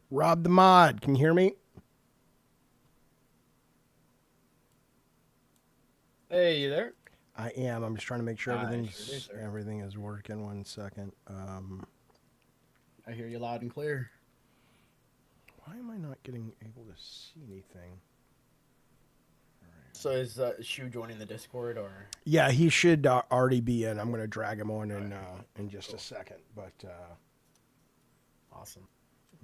Rob the mod, can you hear me? Hey, you there? I am. I'm just trying to make sure I sure do, sir. everything is working. 1 second. I hear you loud and clear. Why am I not getting able to see anything? So is Shu joining the Discord or? Yeah, he should already be in. I'm going to drag him on in just a Cool. second. But Awesome.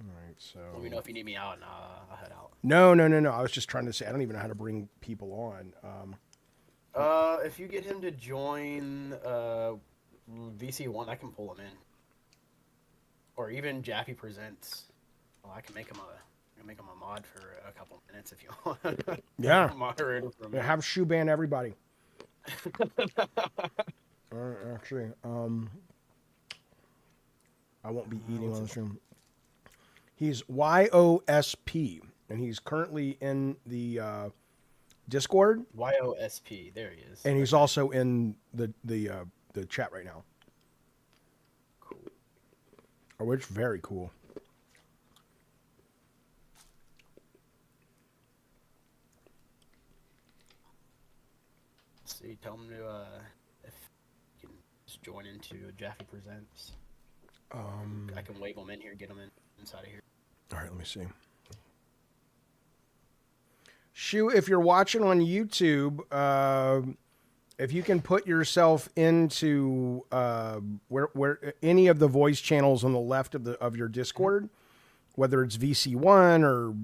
all right, so Let me know if you need me out, and I'll head out. no. I was just trying to say I don't even know how to bring people on. If you get him to join VC1, I can pull him in, or even Jaffe presents. Well, I can make him a mod for a couple minutes if you want. Yeah, Moderator for me. have shoe ban everybody. Actually, I won't be eating on the stream. He's YOSP, and he's currently in the Discord. YOSP. There he is. And he's also in the chat right now. Cool. Which is very cool. See, tell him to if you can just join into Jaffe Presents. I can wave him in here, get him inside of here. All right, let me see. Shu, if you're watching on YouTube, if you can put yourself into where any of the voice channels on the left of your Discord, whether it's VC1 or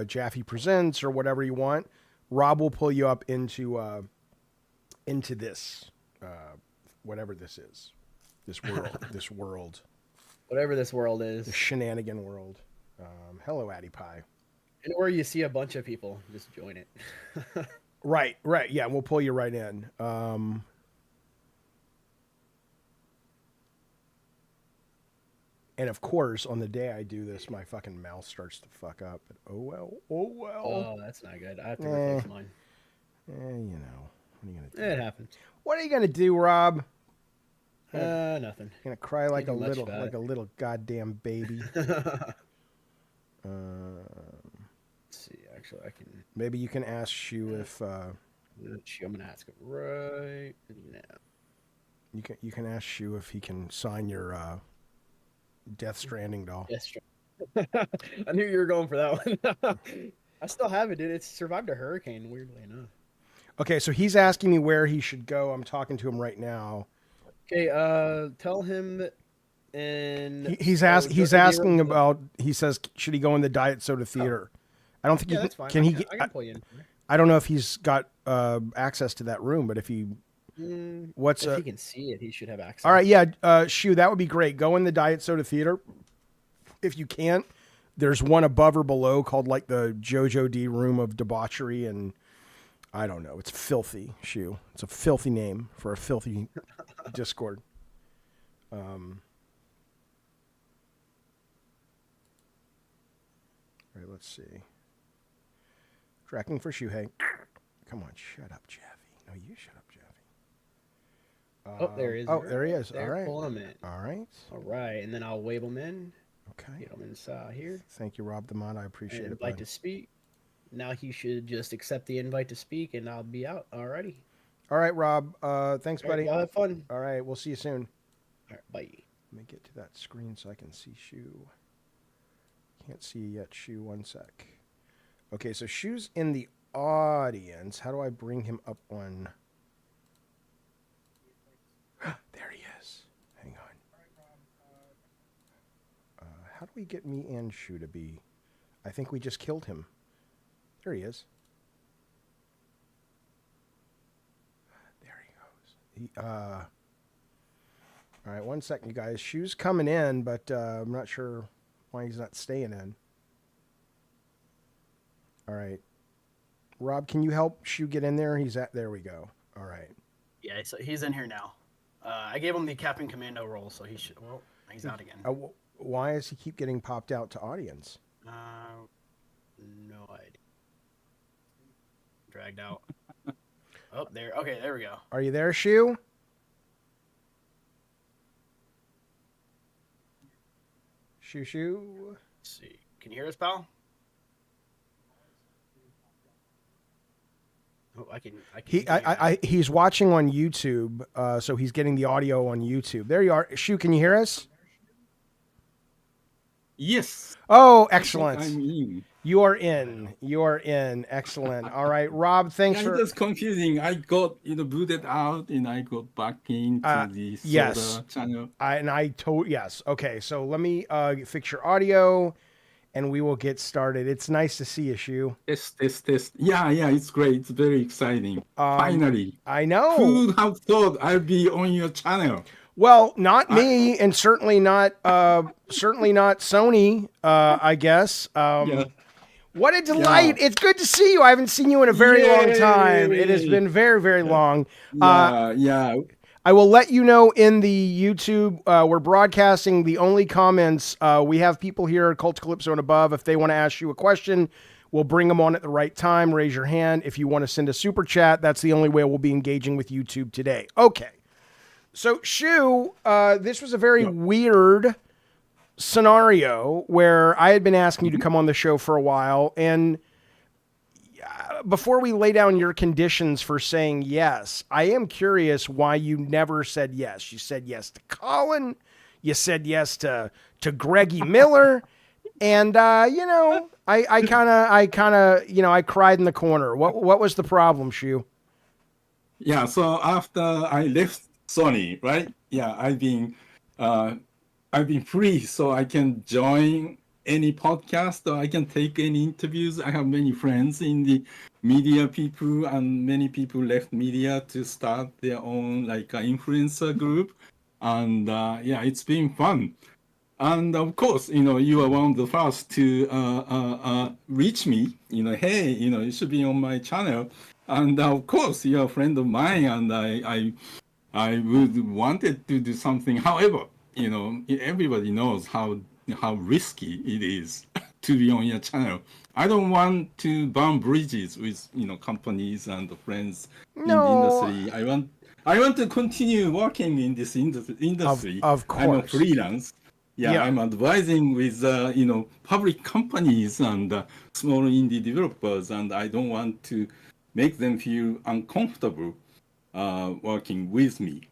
Jaffe Presents or whatever you want, Rob will pull you up into this whatever this is, this world, Whatever this world is. the shenanigan world. Hello, Addie Pie. And where you see a bunch of people, just join it. Right. Yeah, we'll pull you right in. And of course, on the day I do this, my fucking mouse starts to fuck up. But oh well. Oh, that's not good. I have to replace mine. You know, what are you gonna do? It happens. What are you gonna do, Rob? Nothing. Gonna cry like a Thinking much about little goddamn baby. Let's see. Actually, I can. Maybe you can ask Shu if I'm gonna ask him right now. you can ask Shu if he can sign your Death Stranding doll. Yes, I knew you were going for that one. I still have it, dude. It's survived a hurricane, weirdly enough. Okay, so he's asking me where he should go. I'm talking to him right now. Okay, tell him. And he's asking about. He says, should he go in the Diet Soda Theater? I don't think he that's fine. can. I can pull you in. I don't know if he's got access to that room, but if he, if he can see it, he should have access. All right, yeah, Shu, that would be great. Go in the Diet Soda Theater. If you can't, there's one above or below called like the JoJo D Room of Debauchery, and I don't know. It's filthy, Shu. It's a filthy name for a filthy Discord. All right, let's see. Tracking for Shuhei. Come on, shut up, Jaffe. No, you shut up, Jaffe. Oh, there he is. Oh, there he is. There, all right. pull him in. All right. All right, and then I'll wave him in. Okay. Get him inside here. Thank you, Rob the Mod. I appreciate it. Invite to speak. Now he should just accept the invite to speak, and I'll be out. Alrighty. All right, Rob. Thanks, buddy. Y'all have fun. All right, we'll see you soon. All right, bye. Let me get to that screen so I can see Shu. Can't see yet, Shu. 1 sec. Okay, so Shu's in the audience. How do I bring him up on? There he is. Hang on. How do we get me and Shu to be? I think we just killed him. There he is. There he goes. All right, 1 second, you guys. Shu's coming in, but I'm not sure why he's not staying in. All right. Rob, can you help Shu get in there? There we go. All right. Yeah, so he's in here now. I gave him the Captain Commando role, so he should. Well, he's out again. Why does he keep getting popped out to audience? No idea. Dragged out. Oh, there. Okay, there we go. Are you there, Shu? Shoo. Let's see. Can you hear us, pal? Oh, I can. He's watching on YouTube, so he's getting the audio on YouTube. There you are. Shu, can you hear us? Yes. Oh, I excellent. think I'm in. You are in. You are in. Excellent. All right, Rob. Thanks Yeah, for. it's confusing. I got booted out and I got back into the yes. Soda channel. Yes. Okay, so let me fix your audio, and we will get started. It's nice to see you, Shu. Test. Yeah, it's great. It's very exciting. Finally. I know. Who would have thought I'd be on your channel? Well, not me, and certainly not Sony. I guess. Yeah. What a delight! It's good to see you. I haven't seen you in a very long time. It has been very, very long. Yeah. I will let you know in the YouTube, we're broadcasting the only comments. We have people here at Cult Calypso and above. If they want to ask you a question, we'll bring them on at the right time. Raise your hand. If you want to send a super chat, that's the only way we'll be engaging with YouTube today. Okay. So, Shu, this was a very weird scenario where I had been asking you to come on the show for a while, and before we lay down your conditions for saying yes, I am curious why you never said yes. You said yes to Colin, you said yes to Greggy Miller, and I cried in the corner. What was the problem, Shu? Yeah, so after I left Sony, right? Yeah, I've been free, so I can join any podcast or I can take any interviews. I have many friends in the media people, and many people left media to start their own influencer group. And it's been fun. And of course, you are one of the first to reach me. Hey, you should be on my channel. And of course, you're a friend of mine, and I would wanted to do something. However, everybody knows how risky it is to be on your channel. I don't want to burn bridges with companies and friends in the industry. I want to continue working in this industry. Of course, I'm a freelance. Yeah, I'm advising with public companies and small indie developers, and I don't want to make them feel uncomfortable working with me.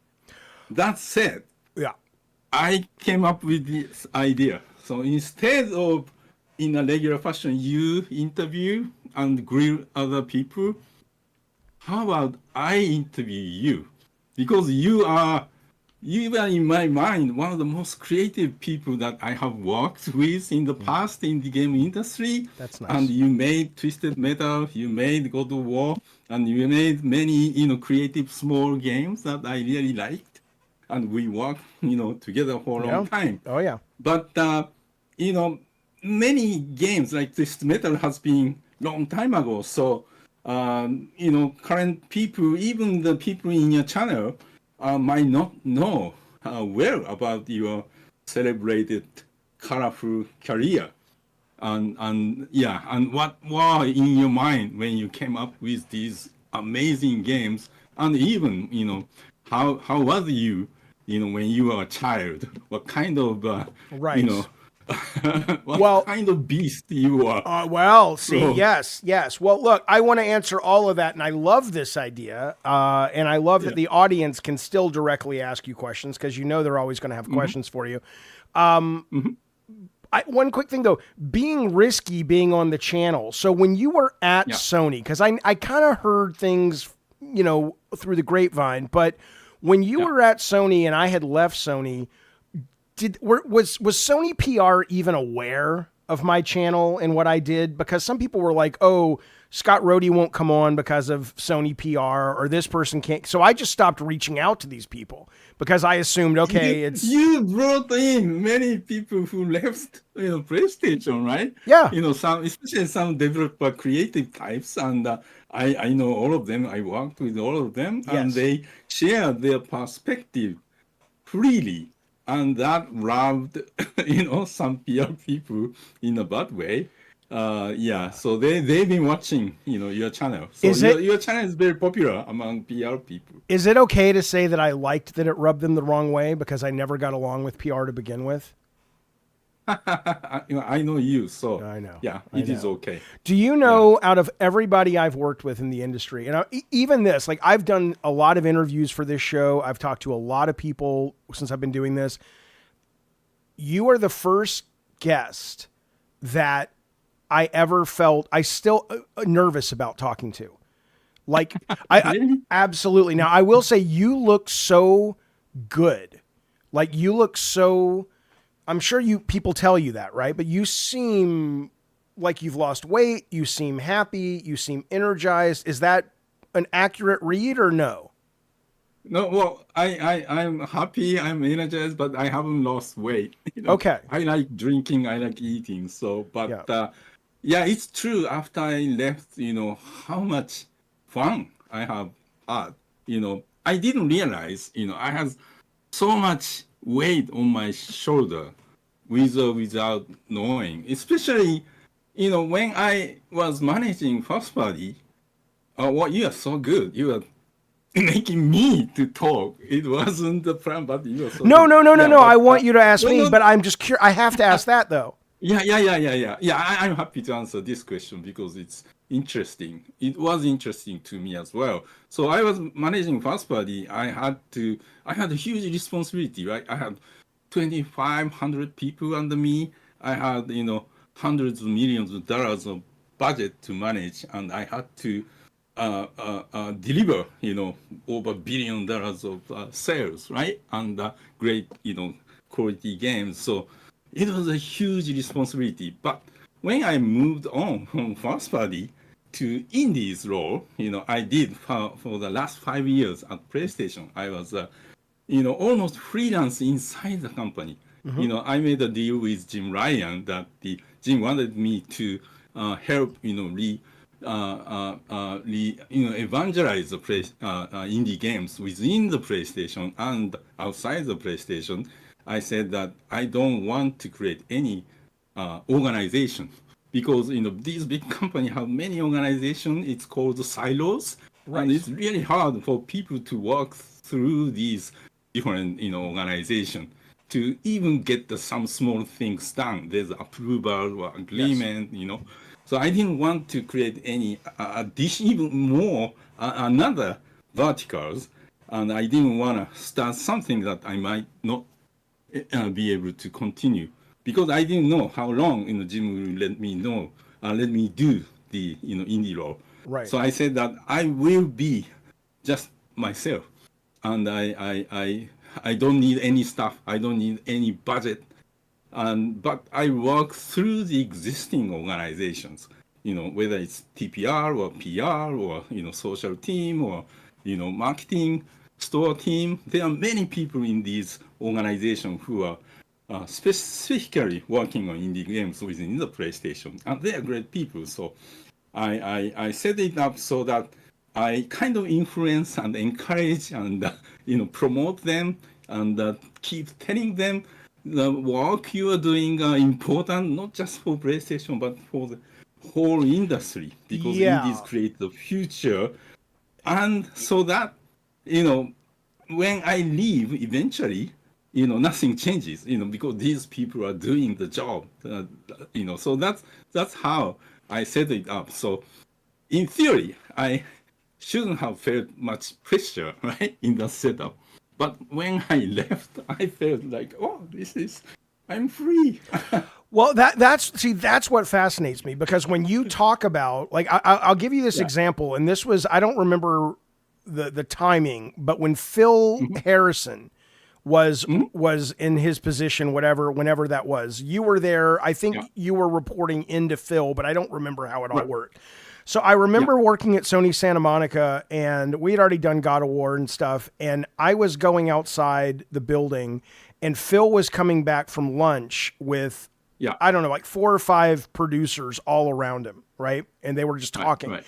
That said, I came up with this idea. So instead of in a regular fashion, you interview and grill other people, how about I interview you? Because you are in my mind one of the most creative people that I have worked with in the past in the game industry. That's nice. And you made Twisted Metal, you made God of War, and you made many creative small games that I really liked. And we worked, together for a long time. Oh, yeah. But, many games like this metal has been long time ago. So, current people, even the people in your channel, might not know well about your celebrated, colorful career. And what were in your mind when you came up with these amazing games? And even, how was you? When you were a child, what kind of, what kind of beast you were? Yes. Well, look, I want to answer all of that, and I love this idea, and I love that the audience can still directly ask you questions, because they're always going to have questions for you. One quick thing, though, being risky being on the channel. So when you were at Sony, because I kind of heard things, through the grapevine, but when you were at Sony and I had left Sony, was Sony PR even aware of my channel and what I did? Because some people were like, "Oh, Scott Rohde won't come on because of Sony PR, or this person can't." So I just stopped reaching out to these people because I assumed, okay, you brought in many people who left, PlayStation, right? Yeah. Especially some developer creative types, and I know all of them. I worked with all of them, and they share their perspective freely, and that rubbed, some PR people in a bad way. So they've been watching, your channel. So your channel is very popular among PR people. Is it okay to say that I liked that it rubbed them the wrong way because I never got along with PR to begin with? I know you, so I know. yeah, I it is know. okay. Do you know, out of everybody I've worked with in the industry, and even this, like I've done a lot of interviews for this show, I've talked to a lot of people since I've been doing this. You are the first guest that I ever felt I still nervous about talking to. Like I Really? absolutely. Now I will say you look so good. Like you look so, I'm sure you people tell you that, right? But you seem like you've lost weight, you seem happy, you seem energized. Is that an accurate read or no? No, well, I'm happy, I'm energized, but I haven't lost weight. Okay. I like drinking, I like eating. So, but Yeah. yeah, it's true. After I left, how much fun I have had. I didn't realize, I had so much weight on my shoulder with or without knowing. Especially, when I was managing First Party, well, you are so good. You are making me to talk. It wasn't the plan, but you were so No, good. no, no, no, Yeah, no. I but want you to ask no, me, no, but I'm just curious. I have to ask that though. yeah. I'm happy to answer this question because it's interesting. It was interesting to me as well. So I was managing Fast Party. I had a huge responsibility, right? I had 2,500 people under me. I had, hundreds of millions of dollars of budget to manage, and I had to deliver, over $1 billion of sales, right? And great, quality games. So it was a huge responsibility. But when I moved on from First Party to Indies role, I did for the last 5 years at PlayStation. I was, almost freelance inside the company. I made a deal with Jim Ryan that Jim wanted me to help, evangelize the indie games within the PlayStation and outside the PlayStation. I said that I don't want to create any organization because these big companies have many organizations. It's called silos, Right. and it's really hard for people to work through these different organizations to even get some small things done. There's approval or agreement, So I didn't want to create any addition, even more another verticals, and I didn't want to start something that I might not be able to continue because I didn't know how long Jim will let me do the indie role. Right. So I said that I will be just myself, and I don't need any staff. I don't need any budget. But I work through the existing organizations, whether it's TPR or PR or social team or marketing store team. There are many people in these organizations who are specifically working on indie games within the PlayStation, and they are great people. So I set it up so that I kind of influence and encourage and promote them and keep telling them the work you are doing are important not just for PlayStation but for the whole industry because indies Yeah. create the future, and so that when I leave eventually nothing changes because these people are doing the job so that's how I set it up. So in theory I shouldn't have felt much pressure, right, in the setup. But when I left, I felt like, oh, I'm free. Well, that's what fascinates me because when you talk about like I'll give you this example, and this was I don't remember the timing, but when Phil Harrison was in his position, whenever that was, you were there. I think you were reporting into Phil, but I don't remember how it all worked. So I remember working at Sony Santa Monica, and we had already done God of War and stuff, and I was going outside the building, and Phil was coming back from lunch with, I don't know, like 4 or 5 producers all around him, right? And they were just talking. Right.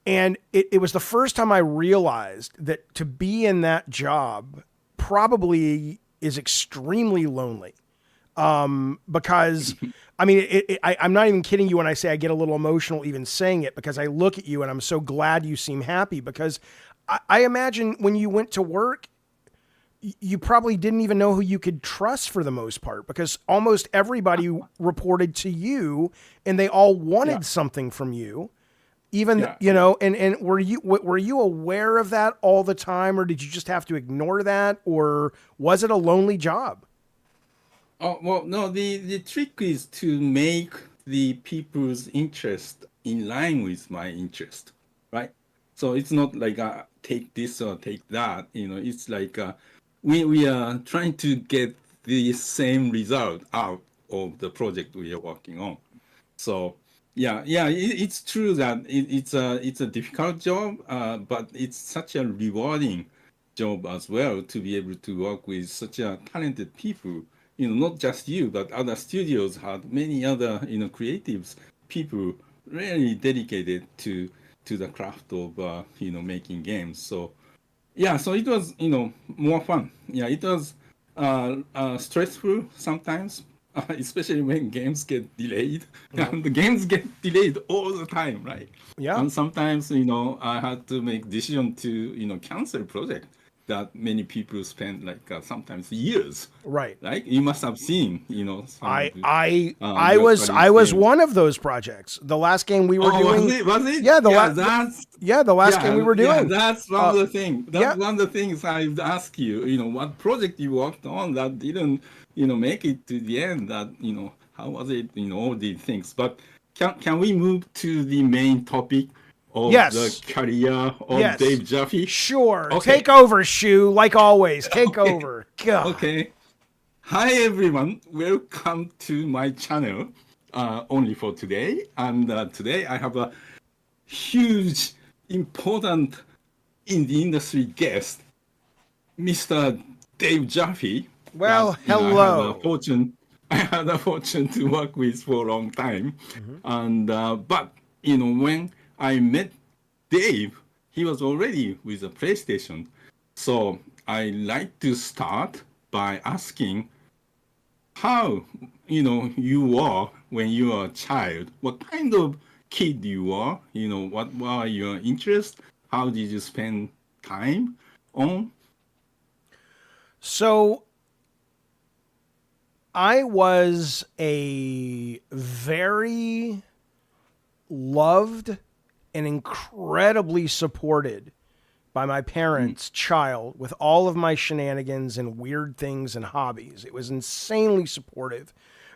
And it was the first time I realized that to be in that job probably is extremely lonely. Because I mean, I'm not even kidding you when I say I get a little emotional even saying it because I look at you and I'm so glad you seem happy because I imagine when you went to work, you probably didn't even know who you could trust for the most part, because almost everybody reported to you and they all wanted something from you. Even, you know, and were you aware of that all the time, or did you just have to ignore that, or was it a lonely job? Oh, well, no, the trick is to make the people's interest in line with my interest, right? So it's not like take this or take that, you know, it's like we are trying to get the same result out of the project we are working on. So it's true that it's a difficult job, but it's such a rewarding job as well to be able to work with such a talented people. You know, not just you, but other studios had many other, you know, creatives, people really dedicated to the craft of, you know, making games. So, yeah, so it was, you know, more fun. Yeah, it was stressful sometimes, especially when games get delayed. And the games get delayed all the time, right? Yeah. And sometimes, you know, I had to make decision to, you know, cancel project that many people spend like sometimes years. Right. Right? You must have seen, you know. I was one of those projects. The last game we were doing. Was it? Yeah, the last game we were doing. Yeah, that's one of the things. That's one of the things I've asked you. You know, what project you worked on that didn't, you know, make it to the end. That, you know, how was it? You know, all these things. But can we move to the main topic of the career of Dave Jaffe? Sure. Okay. Take over, Shu, like always. Take over. God. Okay. Hi, everyone. Welcome to my channel, only for today. And today I have a huge, important in the industry guest, Mr. Dave Jaffe. Well, hello. I had a fortune to work with for a long time. And but, you know, when I met Dave, he was already with a PlayStation. So I like to start by asking how, you know, you were when you were a child. What kind of kid you were? You know, what were your interests? How did you spend time on? So I was a very loved and incredibly supported by my parents' child with all of my shenanigans and weird things and hobbies. It was insanely supportive,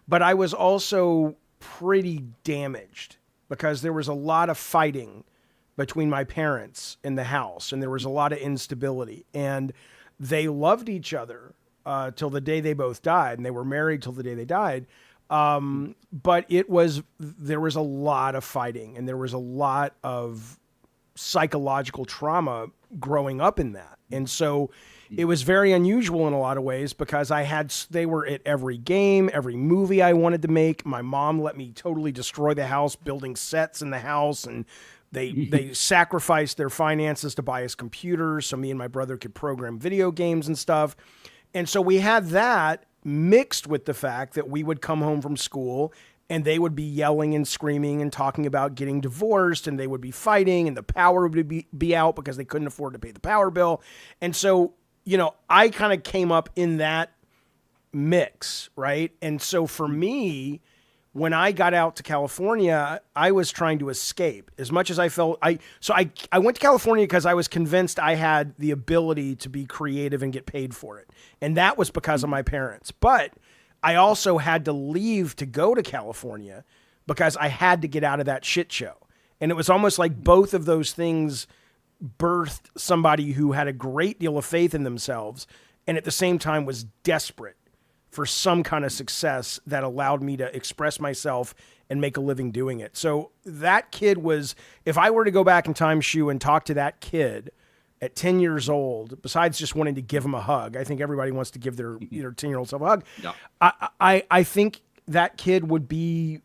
but I was also pretty damaged because there was a lot of fighting between my parents in the house, and there was a lot of instability, and they loved each other till the day they both died, and they were married till the day they died. But there was a lot of fighting, and there was a lot of psychological trauma growing up in that. And so it was very unusual in a lot of ways because they were at every game, every movie I wanted to make. My mom let me totally destroy the house, building sets in the house, and they sacrificed their finances to buy us computers so me and my brother could program video games and stuff. And so we had that mixed with the fact that we would come home from school and they would be yelling and screaming and talking about getting divorced, and they would be fighting, and the power would be out because they couldn't afford to pay the power bill. And so, you know, I kind of came up in that mix, right? And so for me, when I got out to California, I was trying to escape as much as I felt. I went to California because I was convinced I had the ability to be creative and get paid for it. And that was because of my parents. But I also had to leave to go to California because I had to get out of that shit show. And it was almost like both of those things birthed somebody who had a great deal of faith in themselves and at the same time was desperate for some kind of success that allowed me to express myself and make a living doing it. So that kid was, if I were to go back in time, Shu, and talk to that kid at 10 years old, besides just wanting to give him a hug, I think everybody wants to give their 10-year-old self a hug. Yeah. I think that kid would be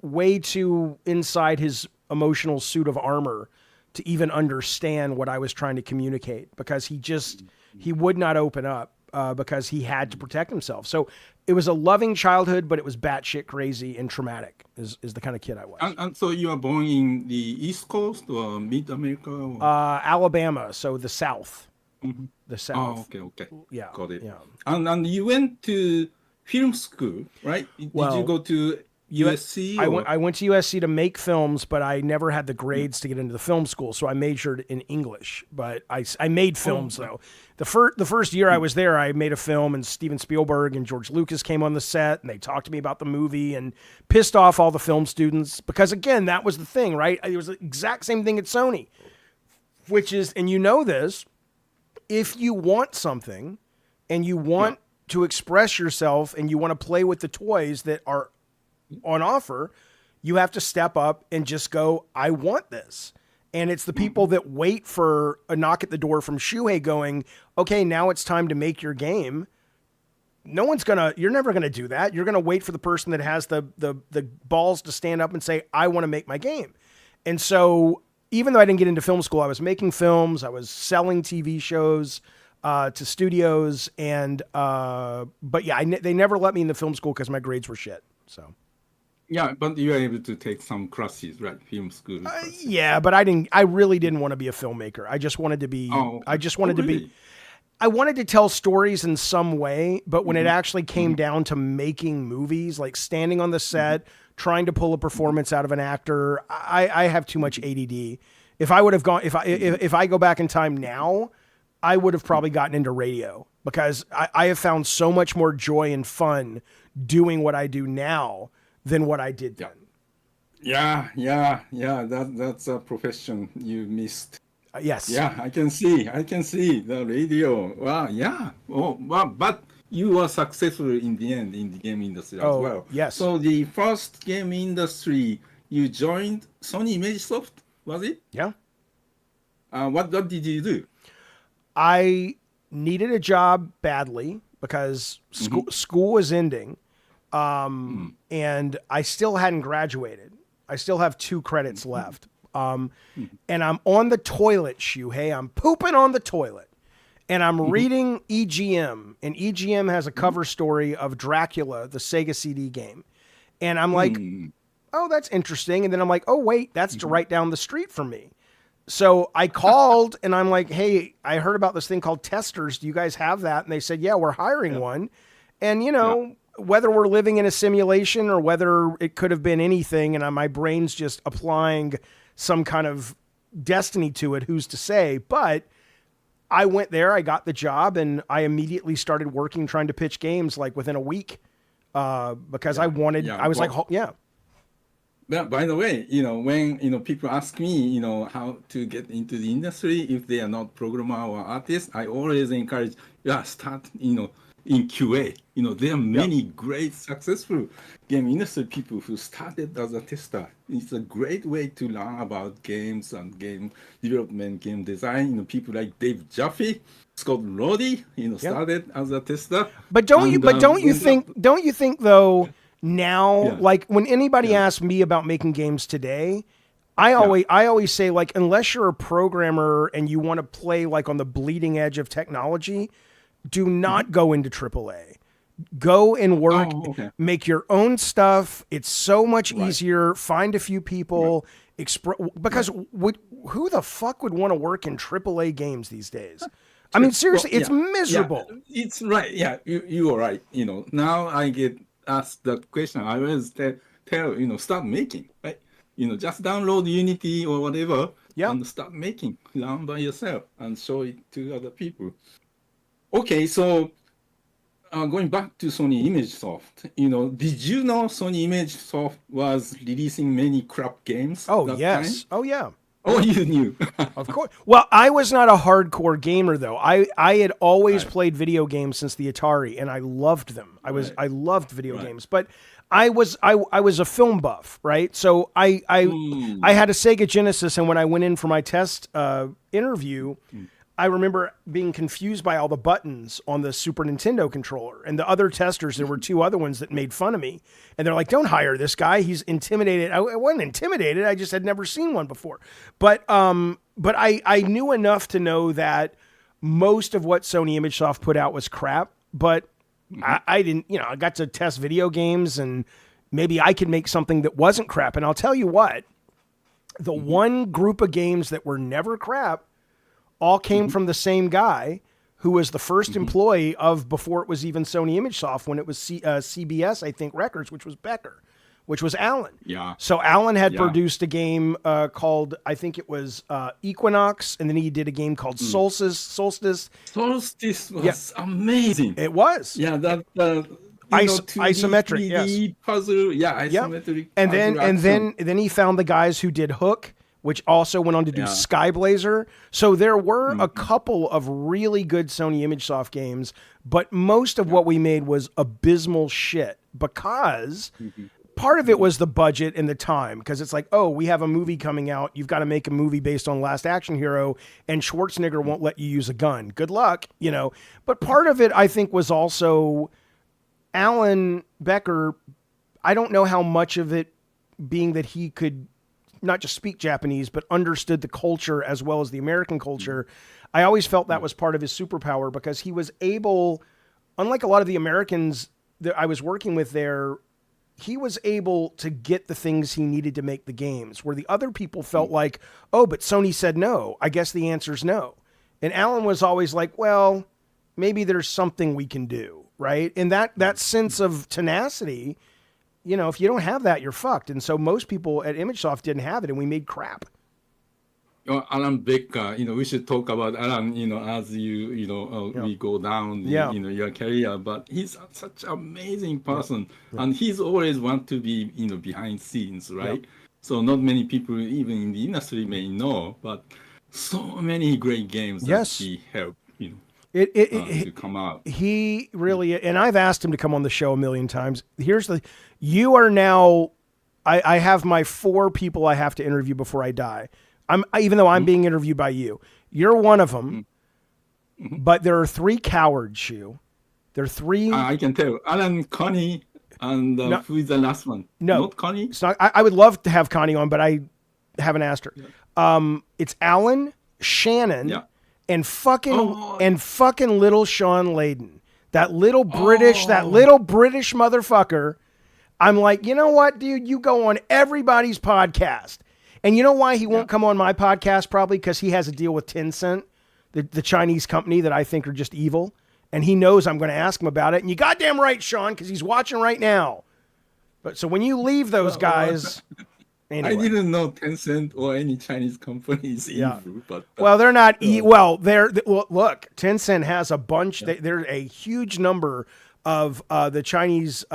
way too inside his emotional suit of armor to even understand what I was trying to communicate, because he would not open up. Because he had to protect himself. So it was a loving childhood, but it was batshit crazy and traumatic is the kind of kid I was. And so you were born in the East Coast or Mid-America? Or? Alabama, so the South. the Oh, South. okay. Yeah, Got it. yeah. And you went to film school, right? Did you Well, go to USC or? I went to USC to make films, but I never had the grades to get into the film school, so I majored in English. But I made films though. The first year I was there, I made a film, and Steven Spielberg and George Lucas came on the set, and they talked to me about the movie and pissed off all the film students because again, that was the thing, right? It was the exact same thing at Sony, which is, and you know this, if you want something and you want to express yourself and you want to play with the toys that are on offer, you have to step up and just go, I want this. And it's the people that wait for a knock at the door from Shuhei going, okay, now it's time to make your game. You're never going to do that. You're going to wait for the person that has the balls to stand up and say, I want to make my game. And so even though I didn't get into film school, I was making films, I was selling TV shows to studios. And, but yeah, they never let me into film school because my grades were shit. So. Yeah, but you were able to take some classes, right? Film school. Classes. Yeah, but I really didn't want to be a filmmaker. I just wanted to be, I wanted to tell stories in some way, but when it actually came down to making movies, like standing on the set, trying to pull a performance out of an actor, I have too much ADD. If I would have gone, if I go back in time now, I would have probably gotten into radio because I have found so much more joy and fun doing what I do now than what I did then. Yeah. That's a profession you missed. Yes. Yeah, I can see the radio. Wow, yeah. Oh, wow. But you were successful in the end in the game industry as well. Yes. So the first game industry, you joined Sony ImageSoft, was it? Yeah. What did you do? I needed a job badly because school was ending. And I still hadn't graduated. I still have 2 credits left. And I'm on the toilet, Shuhei. I'm pooping on the toilet. And I'm reading EGM. And EGM has a cover story of Dracula, the Sega CD game. And I'm like, oh, that's interesting. And then I'm like, oh, wait, that's right down the street from me. So I called and I'm like, hey, I heard about this thing called Testers. Do you guys have that? And they said, yeah, we're hiring one. And, you know, whether we're living in a simulation or whether it could have been anything and my brain's just applying some kind of destiny to it, who's to say? But I went there, I got the job, and I immediately started working trying to pitch games like within a week because I wanted, I was like, yeah. Yeah, by the way, when, people ask me, how to get into the industry, if they are not programmer or artist, I always encourage, start, in QA. There are many great successful game industry people who started as a tester. It's a great way to learn about games and game development, game design. People like Dave Jaffe, Scott Roddy, started as a tester. But don't you think though, now, like when anybody asks me about making games today, I always say, like, unless you're a programmer and you want to play like on the bleeding edge of technology, do not go into AAA. Go and work, make your own stuff. It's so much easier. Find a few people, because who the fuck would want to work in AAA games these days? I mean, seriously, it's miserable. Yeah, it's right. Yeah, you are right. Now I get asked that question. I always tell, start making, right? Just download Unity or whatever and start making, learn by yourself and show it to other people. Okay, so going back to Sony ImageSoft, did you know Sony ImageSoft was releasing many crap games? Oh, yes. Time? Oh, yeah. Oh, you knew. Of course. Well, I was not a hardcore gamer though. I had always played video games since the Atari, and I loved them. I loved video games, but I was a film buff, right? So I had a Sega Genesis, and when I went in for my test interview, I remember being confused by all the buttons on the Super Nintendo controller, and the other testers, there were 2 other ones that made fun of me, and they're like, don't hire this guy. He's intimidated. I wasn't intimidated. I just had never seen one before. But I knew enough to know that most of what Sony ImageSoft put out was crap, but I didn't, I got to test video games, and maybe I could make something that wasn't crap. And I'll tell you what, the one group of games that were never crap all came from the same guy who was the first employee of, before it was even Sony ImageSoft, when it was CBS, I think, Records, which was Becker, which was Alan. Yeah. So Alan had produced a game called, I think it was Equinox, and then he did a game called Solstice. Solstice was amazing. It was. Yeah, that isometric, 3D puzzle. Yeah, isometric. And puzzle then he found the guys who did Hook, which also went on to do Skyblazer. So there were a couple of really good Sony ImageSoft games, but most of what we made was abysmal shit because part of it was the budget and the time, because it's like, oh, we have a movie coming out. You've got to make a movie based on Last Action Hero, and Schwarzenegger won't let you use a gun. Good luck, you know. But part of it, I think, was also Alan Becker. I don't know how much of it, being that he could not just speak Japanese, but understood the culture as well as the American culture. I always felt that was part of his superpower, because he was able, unlike a lot of the Americans that I was working with there, he was able to get the things he needed to make the games, where the other people felt like, oh, but Sony said no. I guess the answer's no. And Alan was always like, well, maybe there's something we can do, right? And that sense of tenacity, you know, if you don't have that, you're fucked. And so most people at ImageSoft didn't have it, and we made crap. Alan Becker, you know, we should talk about Alan, you know, as we go down, your career. But he's such an amazing person, and he's always want to be, you know, behind scenes, right? So not many people, even in the industry, may know, but so many great games that he helped, you know. To come out. He really, and I've asked him to come on the show a million times. You are now, I have my 4 people I have to interview before I die. Even though I'm being interviewed by you, you're one of them, but there are 3 cowards, Shu. There are 3. I can tell. Alan, Connie, and who is the last one? No, not Connie. It's not. I would love to have Connie on, but I haven't asked her. It's Alan, Shannon, and fucking little Sean Layden, that little British motherfucker. I'm like, you know what, dude? You go on everybody's podcast. And you know why he won't come on my podcast? Probably because he has a deal with Tencent, the Chinese company that I think are just evil. And he knows I'm going to ask him about it. And you goddamn right, Sean, because he's watching right now. But so when you leave those guys... Anyway. I didn't know Tencent or any Chinese companies evil, but well, they're not. Look, Tencent has a bunch. There's a huge number of the Chinese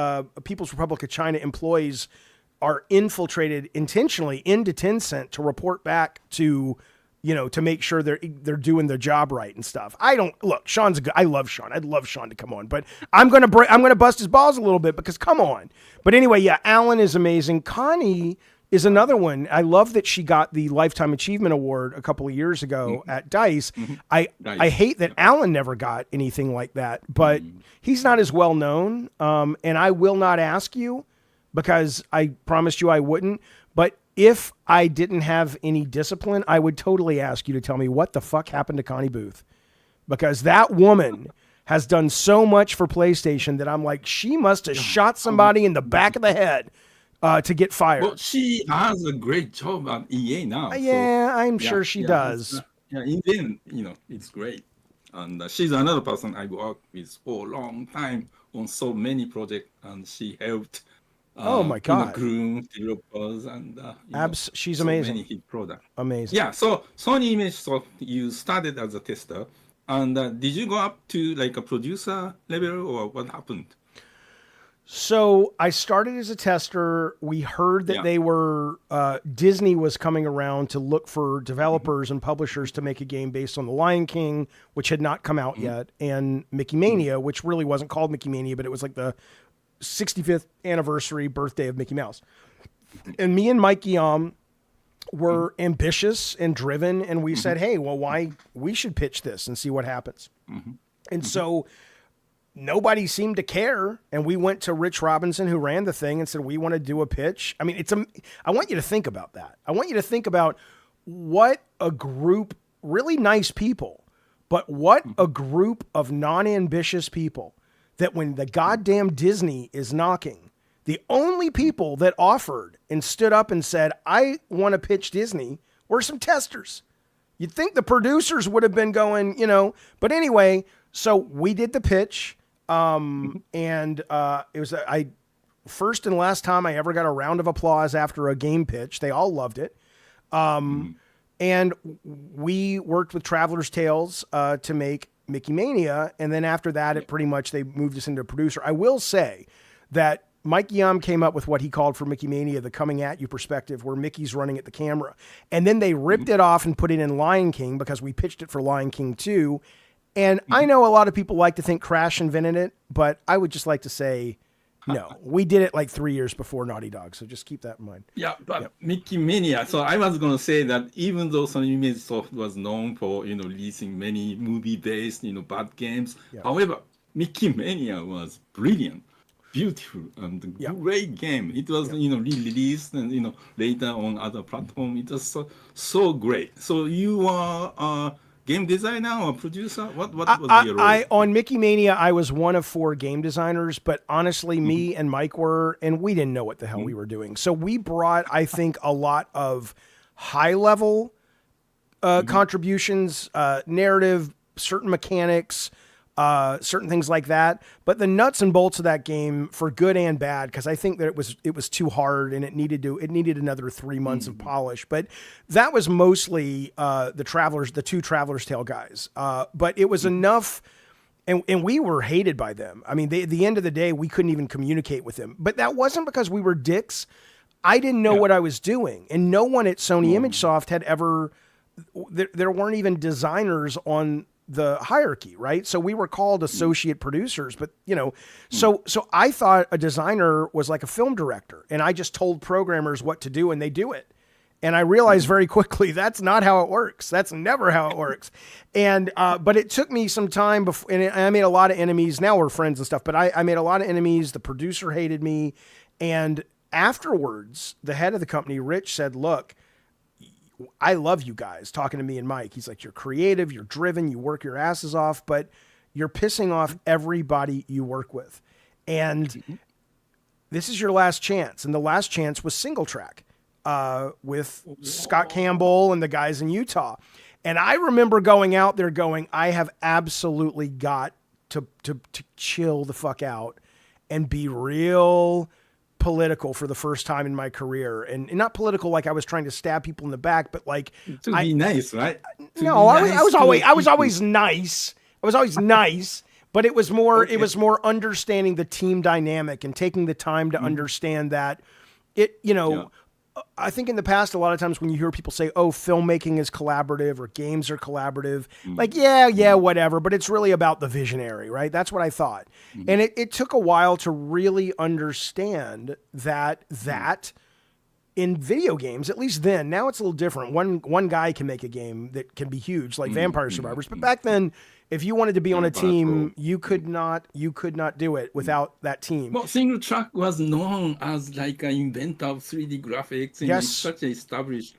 People's Republic of China employees are infiltrated intentionally into Tencent to report back to, you know, to make sure they're doing their job right and stuff. Sean's a good. I love Sean. I'd love Sean to come on, but I'm gonna bust his balls a little bit because come on. But anyway, Alan is amazing. Connie is another one. I love that she got the Lifetime Achievement Award a couple of years ago at DICE. I hate that Alan never got anything like that, but he's not as well known. And I will not ask you because I promised you I wouldn't. But if I didn't have any discipline, I would totally ask you to tell me what the fuck happened to Connie Booth, because that woman has done so much for PlayStation that I'm like, she must have shot somebody in the back of the head to get fired. Well, she has a great job at EA now. I'm sure she does. In the end, you know, it's great. And she's another person I worked with for a long time on so many projects, and she helped. Oh my God! Groom developers and she's so amazing. Many hit products. Amazing. Yeah. So Sony ImageSoft, you started as a tester, and did you go up to like a producer level, or what happened? So I started as a tester. We heard that they were, Disney was coming around to look for developers and publishers to make a game based on The Lion King, which had not come out yet, and Mickey Mania, which really wasn't called Mickey Mania, but it was like the 65th anniversary birthday of Mickey Mouse. And me and Mike Guillaume were ambitious and driven, and we said, hey, well, we should pitch this and see what happens. And so nobody seemed to care. And we went to Rich Robinson, who ran the thing, and said, we want to do a pitch. I mean, I want you to think about that. I want you to think about what a group, really nice people, but what a group of non-ambitious people that when the goddamn Disney is knocking, the only people that offered and stood up and said, I want to pitch Disney, were some testers. You'd think the producers would have been going, but anyway, so we did the pitch. And it was, first and last time I ever got a round of applause after a game pitch. They all loved it. And we worked with Traveler's Tales, to make Mickey Mania. And then after that, it pretty much, they moved us into a producer. I will say that Mike Yum came up with what he called for Mickey Mania, the coming at you perspective, where Mickey's running at the camera. And then they ripped it off and put it in Lion King because we pitched it for Lion King 2. And I know a lot of people like to think Crash invented it, but I would just like to say, no, we did it like 3 years before Naughty Dog. So just keep that in mind. Yeah, but Mickey Mania. So I was going to say that even though Sony Image Soft was known for, releasing many movie-based, bad games, however, Mickey Mania was brilliant, beautiful, and great game. It was, re-released and, later on other platforms. It was so great. So you are game designer or producer? What was your role? On Mickey Mania, I was one of 4 game designers, but honestly, me and Mike were, and we didn't know what the hell we were doing. So we brought, I think, a lot of high-level contributions, narrative, certain mechanics, certain things like that. But the nuts and bolts of that game, for good and bad, because I think that it was too hard and it needed another 3 months of polish. But that was mostly the 2 Traveler's Tale guys. But it was enough, and we were hated by them. I mean, at the end of the day, we couldn't even communicate with them. But that wasn't because we were dicks. I didn't know what I was doing, and no one at Sony ImageSoft had ever. There weren't even designers on the hierarchy, right? So we were called associate producers, but so I thought a designer was like a film director, and I just told programmers what to do and they do it. And I realized very quickly that's not how it works. That's never how it works. And but it took me some time before, and I made a lot of enemies. Now we're friends and stuff, but I made a lot of enemies. The producer hated me, and afterwards, the head of the company, Rich, said, "Look, I love you guys," talking to me and Mike. He's like, "You're creative, you're driven, you work your asses off, but you're pissing off everybody you work with. And this is your last chance." And the last chance was Single Track with Scott Campbell and the guys in Utah. And I remember going out there going, I have absolutely got to chill the fuck out and be real political for the first time in my career, and not political like I was trying to stab people in the back, but like to be nice, right? I was always nice. I was always nice, but it was more understanding the team dynamic and taking the time to understand that it. I think in the past, a lot of times when you hear people say, "Oh, filmmaking is collaborative" or "games are collaborative," like, whatever, but it's really about the visionary, right? That's what I thought. And it took a while to really understand that in video games, at least then, now it's a little different. One guy can make a game that can be huge, like Vampire Survivors. But back then, if you wanted to be on a team, you could not do it without that team. Well, Single Track was known as like an inventor of 3D graphics, and it's such a established.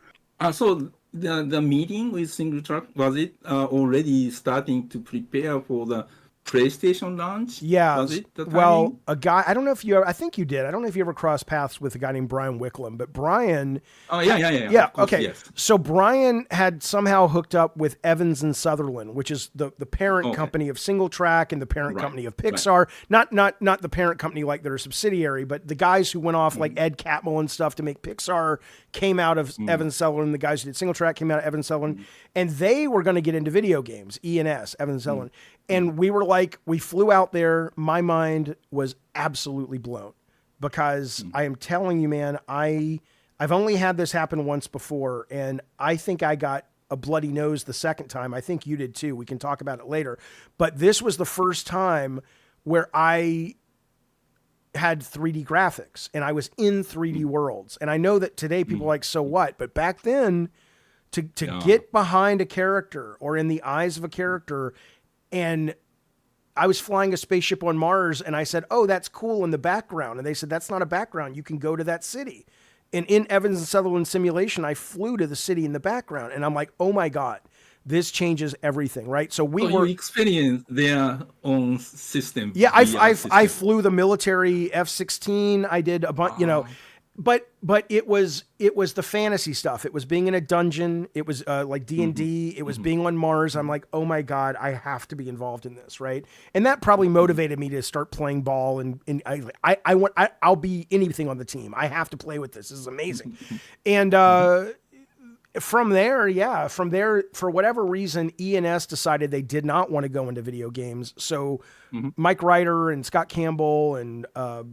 So the meeting with Single Track, was it already starting to prepare for the PlayStation launch? Yeah. Was it the timing? Well, a guy, I don't know if I think you did. I don't know if you ever crossed paths with a guy named Brian Wicklum, but Brian. Oh, yeah. Of course, Okay. Yes. So Brian had somehow hooked up with Evans and Sutherland, which is the parent company of Single Track and the parent company of Pixar. Right. Not the parent company like they're a subsidiary, but the guys who went off like Ed Catmull and stuff to make Pixar came out of Evans Sutherland. The guys who did Single Track came out of Evans Sutherland, and they were going to get into video games. E&S, Evans Sutherland. And we were like, we flew out there. My mind was absolutely blown because I am telling you, man, I've only had this happen once before, and I think I got a bloody nose the second time. I think you did too. We can talk about it later. But this was the first time where I had 3D graphics and I was in 3D worlds. And I know that today people are like, so what? But back then, to get behind a character or in the eyes of a character, and I was flying a spaceship on Mars, and I said, "Oh, that's cool in the background." And they said, "That's not a background. You can go to that city." And in Evans and Sutherland simulation, I flew to the city in the background, and I'm like, "Oh my God, this changes everything!" Right? So you experienced their own system. Yeah, I flew the military F-16. I did a bunch, but it was the fantasy stuff. It was being in a dungeon. It was like D&D. It was being on Mars. I'm like, oh my God, I have to be involved in this, right? And that probably motivated me to start playing ball. And I'll be anything on the team. I have to play with this. This is amazing. And from there, for whatever reason, E&S decided they did not want to go into video games. So Mike Ryder and Scott Campbell and a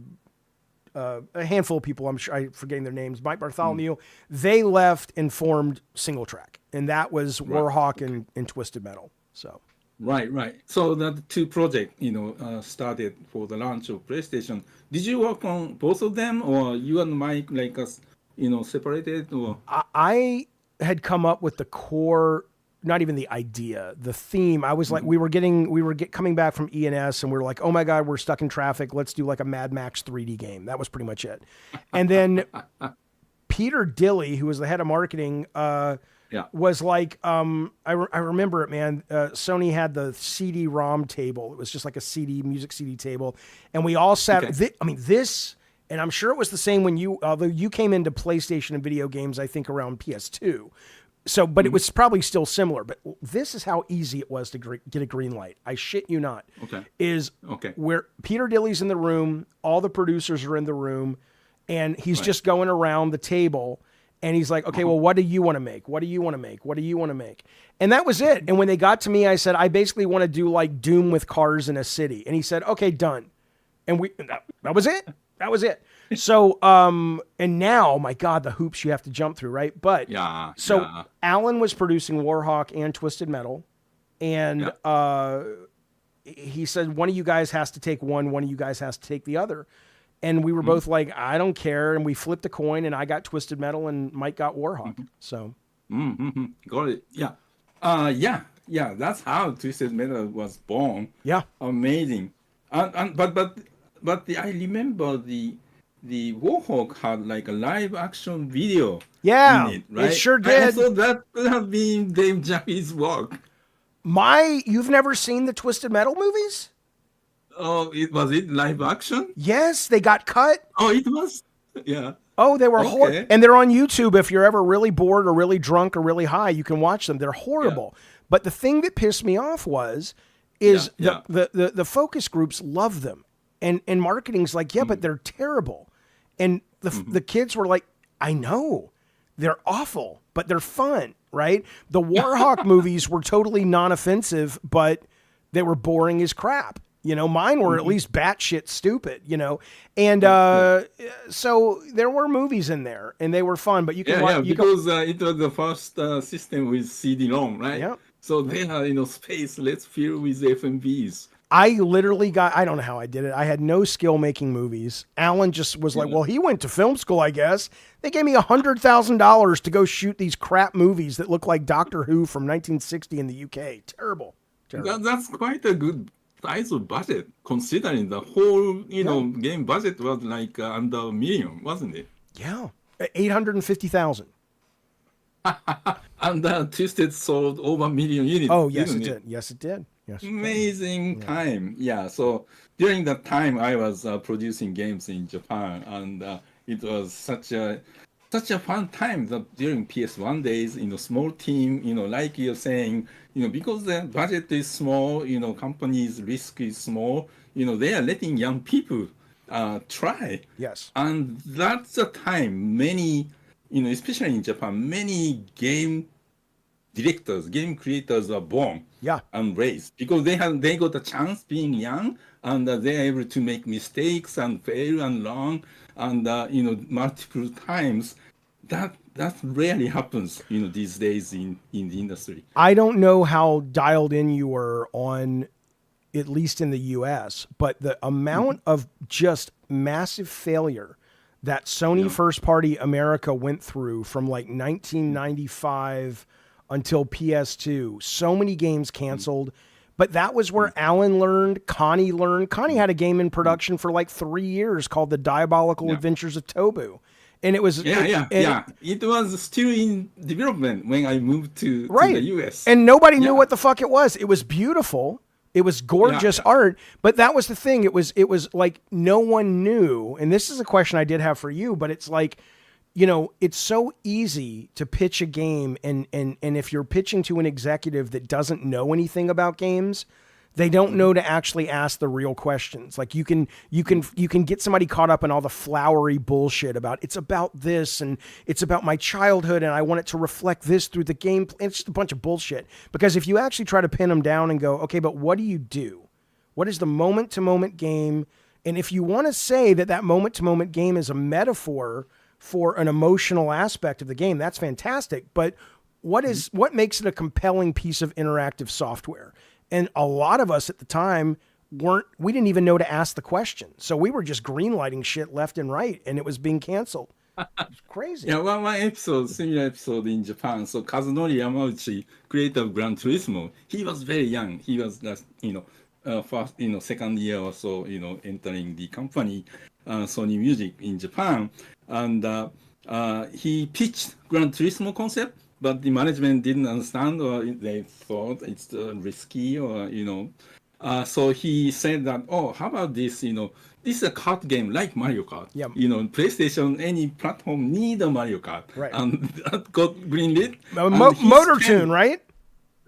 handful of people, I'm sure I'm forgetting their names, Mike Bartholomew, they left and formed Single Track. And that was Warhawk and Twisted Metal. So. Right. So that two projects, started for the launch of PlayStation. Did you work on both of them, or you and Mike like us, separated? Or I had come up with the core, not even the idea, the theme. I was like, we were coming back from E&S and we were like, oh my God, we're stuck in traffic. Let's do like a Mad Max 3D game. That was pretty much it. And then Peter Dilley, who was the head of marketing, was like, I remember it, man. Sony had the CD-ROM table. It was just like a music CD table. And we all sat, and I'm sure it was the same when although you came into PlayStation and video games, I think around PS2. So, but it was probably still similar. But this is how easy it was to get a green light. I shit you not. Where Peter Dilley's in the room, all the producers are in the room, and he's just going around the table, and he's like, okay, well, what do you want to make? What do you want to make? What do you want to make? And that was it. And when they got to me, I said, I basically want to do like Doom with cars in a city. And he said, okay, done. And that was it. That was it. So, and now, my God, the hoops you have to jump through, right? But Alan was producing Warhawk and Twisted Metal, and he said, one of you guys has to take one of you guys has to take the other. And we were both like, I don't care. And we flipped a coin, and I got Twisted Metal, and Mike got Warhawk. So, got it. Yeah. That's how Twisted Metal was born. Yeah, amazing. But I remember the Warhawk had like a live action video. Yeah, in it, right? It sure did. So that could have been Dave Jaffe's work. You've never seen the Twisted Metal movies? Oh, was it live action? Yes, they got cut. Oh, it was. Yeah. Oh, they were horrible. And they're on YouTube. If you're ever really bored or really drunk or really high, you can watch them. They're horrible. Yeah. But the thing that pissed me off the focus groups love them. And marketing's like, but they're terrible. And the kids were like, I know, they're awful, but they're fun, right? The Warhawk movies were totally non-offensive, but they were boring as crap. Mine were at least batshit stupid, and so there were movies in there, and they were fun. But you can watch because it was the first system with CD-ROM, right? Yeah. So they had space. Let's fill with FMVs. I literally I don't know how I did it. I had no skill making movies. Alan just was like, well, he went to film school, I guess. They gave me $100,000 to go shoot these crap movies that look like Doctor Who from 1960 in the UK. Terrible. That's quite a good size of budget, considering the whole, game budget was like under $1 million, wasn't it? Yeah. 850,000. And Twisted sold over 1 million units. Oh, yes, it did. Yes, it did. Yes, amazing time. Yeah. So during that time, I was producing games in Japan, and it was such a fun time that during PS1 days, small team, like you're saying, because the budget is small, companies' risk is small, they are letting young people try. Yes. And that's the time many, especially in Japan, many game directors, game creators are born and raised because they got a chance being young, and they're able to make mistakes and fail and learn, and multiple times. That rarely happens, these days in the industry. I don't know how dialed in you were on, at least in the U.S., but the amount of just massive failure that Sony First Party America went through from like 1995 until PS2. So many games canceled. But that was where Alan learned, Connie learned. Connie had a game in production for like 3 years called The Diabolical Adventures of Tobu. And it was... It was still in development when I moved to the US. And nobody knew what the fuck it was. It was beautiful, It was gorgeous art, but that was the thing. It was like no one knew. And this is a question I did have for you, but it's like, you know, it's so easy to pitch a game, and if you're pitching to an executive that doesn't know anything about games, they don't know to actually ask the real questions. Like you can get somebody caught up in all the flowery bullshit about it's about this and it's about my childhood and I want it to reflect this through the game. It's just a bunch of bullshit. Because if you actually try to pin them down and go, okay, but what do you do? What is the moment to moment game? And if you want to say that moment to moment game is a metaphor for an emotional aspect of the game, that's fantastic. But what makes it a compelling piece of interactive software? And a lot of us at the time we didn't even know to ask the question. So we were just greenlighting shit left and right, and it was being canceled. It's crazy. Yeah, one episode, similar episode in Japan. So Kazunori Yamauchi, creator of Gran Turismo, he was very young. He was just, first, second year or so, entering the company, Sony Music in Japan. And he pitched Gran Turismo concept, but the management didn't understand, or they thought it's risky, or so he said that, oh, how about this? This is a kart game like Mario Kart. Yep. PlayStation, any platform need a Mario Kart, right? And that got greenlit. Motor Tune, right?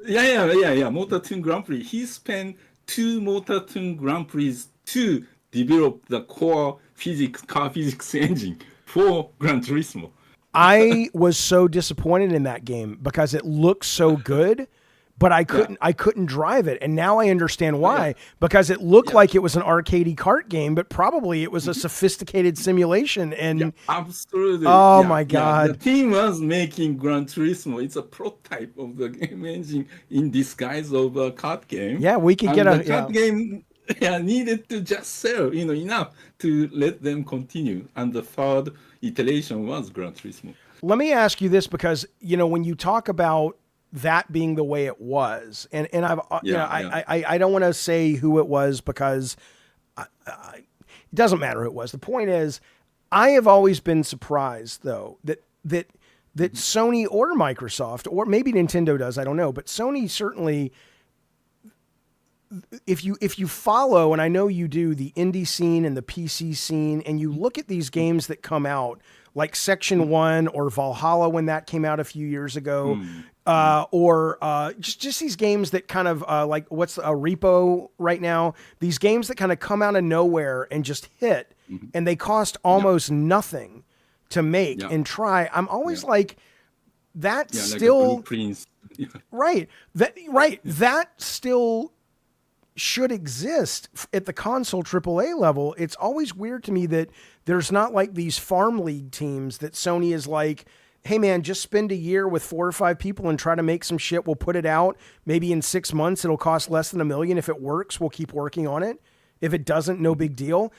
Yeah. Motor Tune Grand Prix. He spent 2 Motor Tune Grand Prix to develop the core car physics engine for Gran Turismo. I was so disappointed in that game because it looked so good, but I couldn't drive it. And now I understand why, because it looked like it was an arcadey kart game, but probably it was a sophisticated simulation. And absolutely. Oh my God. The team was making Gran Turismo. It's a prototype of the game engine in disguise of a kart game. Yeah, we could get a kart game needed to just sell, enough to let them continue. And the third iteration was Gran Turismo. Let me ask you this, because when you talk about that being the way it was, and I've I don't want to say who it was, because it doesn't matter who it was. The point is, I have always been surprised though that Sony or Microsoft, or maybe Nintendo does, I don't know, but Sony certainly. If you follow, and I know you do, the indie scene and the PC scene, and you look at these games that come out, like Section 1 or Valhalla when that came out a few years ago, or just these games that kind of like what's a Repo right now, these games that kind of come out of nowhere and just hit, and they cost almost nothing to make and try. I'm always like, that still right. That still should exist at the console AAA level. It's always weird to me that there's not like these farm league teams that Sony is like, hey man, just spend a year with 4 or 5 people and try to make some shit. We'll put it out. Maybe in 6 months, it'll cost less than $1 million. If it works, we'll keep working on it. If it doesn't, no big deal.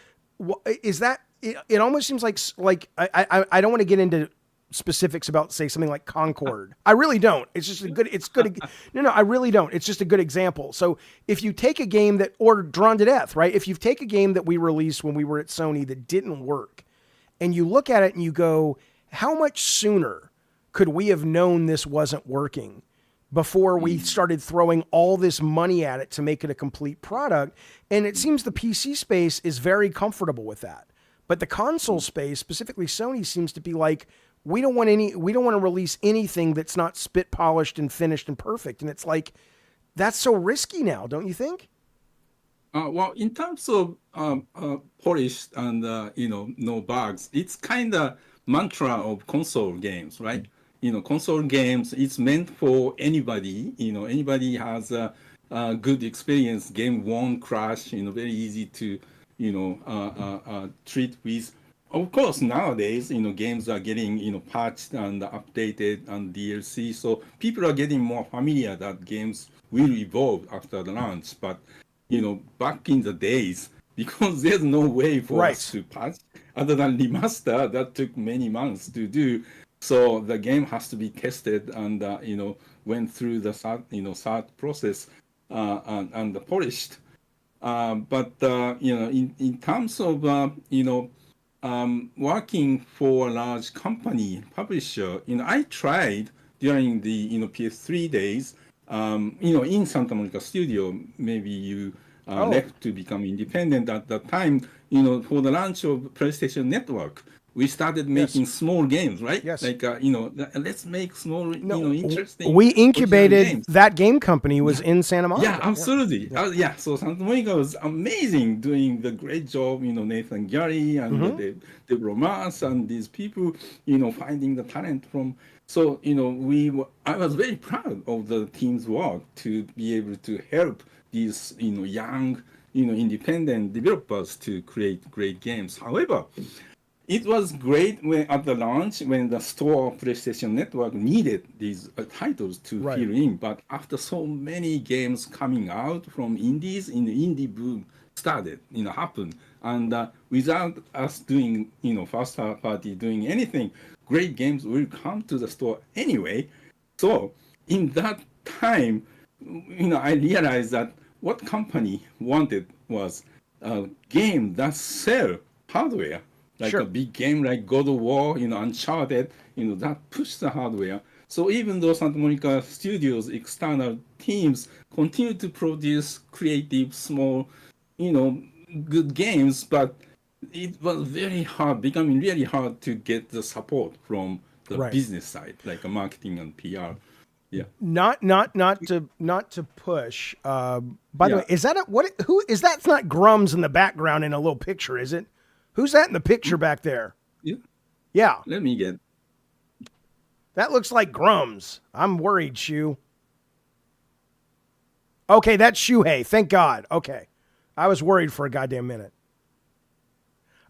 Is that, it almost seems like I don't want to get into specifics about, say, something like Concord. I really don't. It's just No, I really don't. It's just a good example. So if you take a game or Drawn to Death, right? If you take a game that we released when we were at Sony that didn't work, and you look at it and you go, how much sooner could we have known this wasn't working before we started throwing all this money at it to make it a complete product? And it seems the PC space is very comfortable with that. But the console space, specifically Sony, seems to be like, we don't want to release anything that's not spit polished and finished and perfect. And it's like, that's so risky now, don't you think? Well, in terms of polished and no bugs, it's kind of mantra of console games, right? Console games, it's meant for anybody. Anybody has a good experience. Game won't crash. Very easy to treat with. Of course, nowadays, games are getting, patched and updated and DLC. So people are getting more familiar that games will evolve after the launch. But, back in the days, because there's no way for us to patch other than remaster, that took many months to do. So the game has to be tested and, went through the third process and polished. But in terms of, working for a large company publisher, I tried during the PS3 days in Santa Monica studio, maybe you Oh. left to become independent at that time, for the launch of PlayStation Network, we started making small games, right? Yes. Like, let's make small, interesting. We original incubated games. that game company was in Santa Monica. Yeah, absolutely. So Santa Monica was amazing, doing the great job. Nathan Gary and Deb Romas and these people, finding the talent from. So I was very proud of the team's work to be able to help these young independent developers to create great games. However, it was great at the launch when the store PlayStation Network needed these titles to fill in. But after so many games coming out from indies, indie boom started, happened. And without us doing, first party doing anything, great games will come to the store anyway. So in that time, I realized that what company wanted was a game that sell hardware. Like a big game like God of War, Uncharted, that push the hardware. So even though Santa Monica Studios external teams continue to produce creative, small, good games, but it was very hard, becoming really hard to get the support from the business side, like marketing and PR. Yeah. Not to push. By the way, is that who is that's not Grums in the background in a little picture, is it? Who's that in the picture back there? Yeah. Yeah. Let me get. That looks like Grums. I'm worried, Shu. Okay, that's Shuhei. Thank God. Okay. I was worried for a goddamn minute.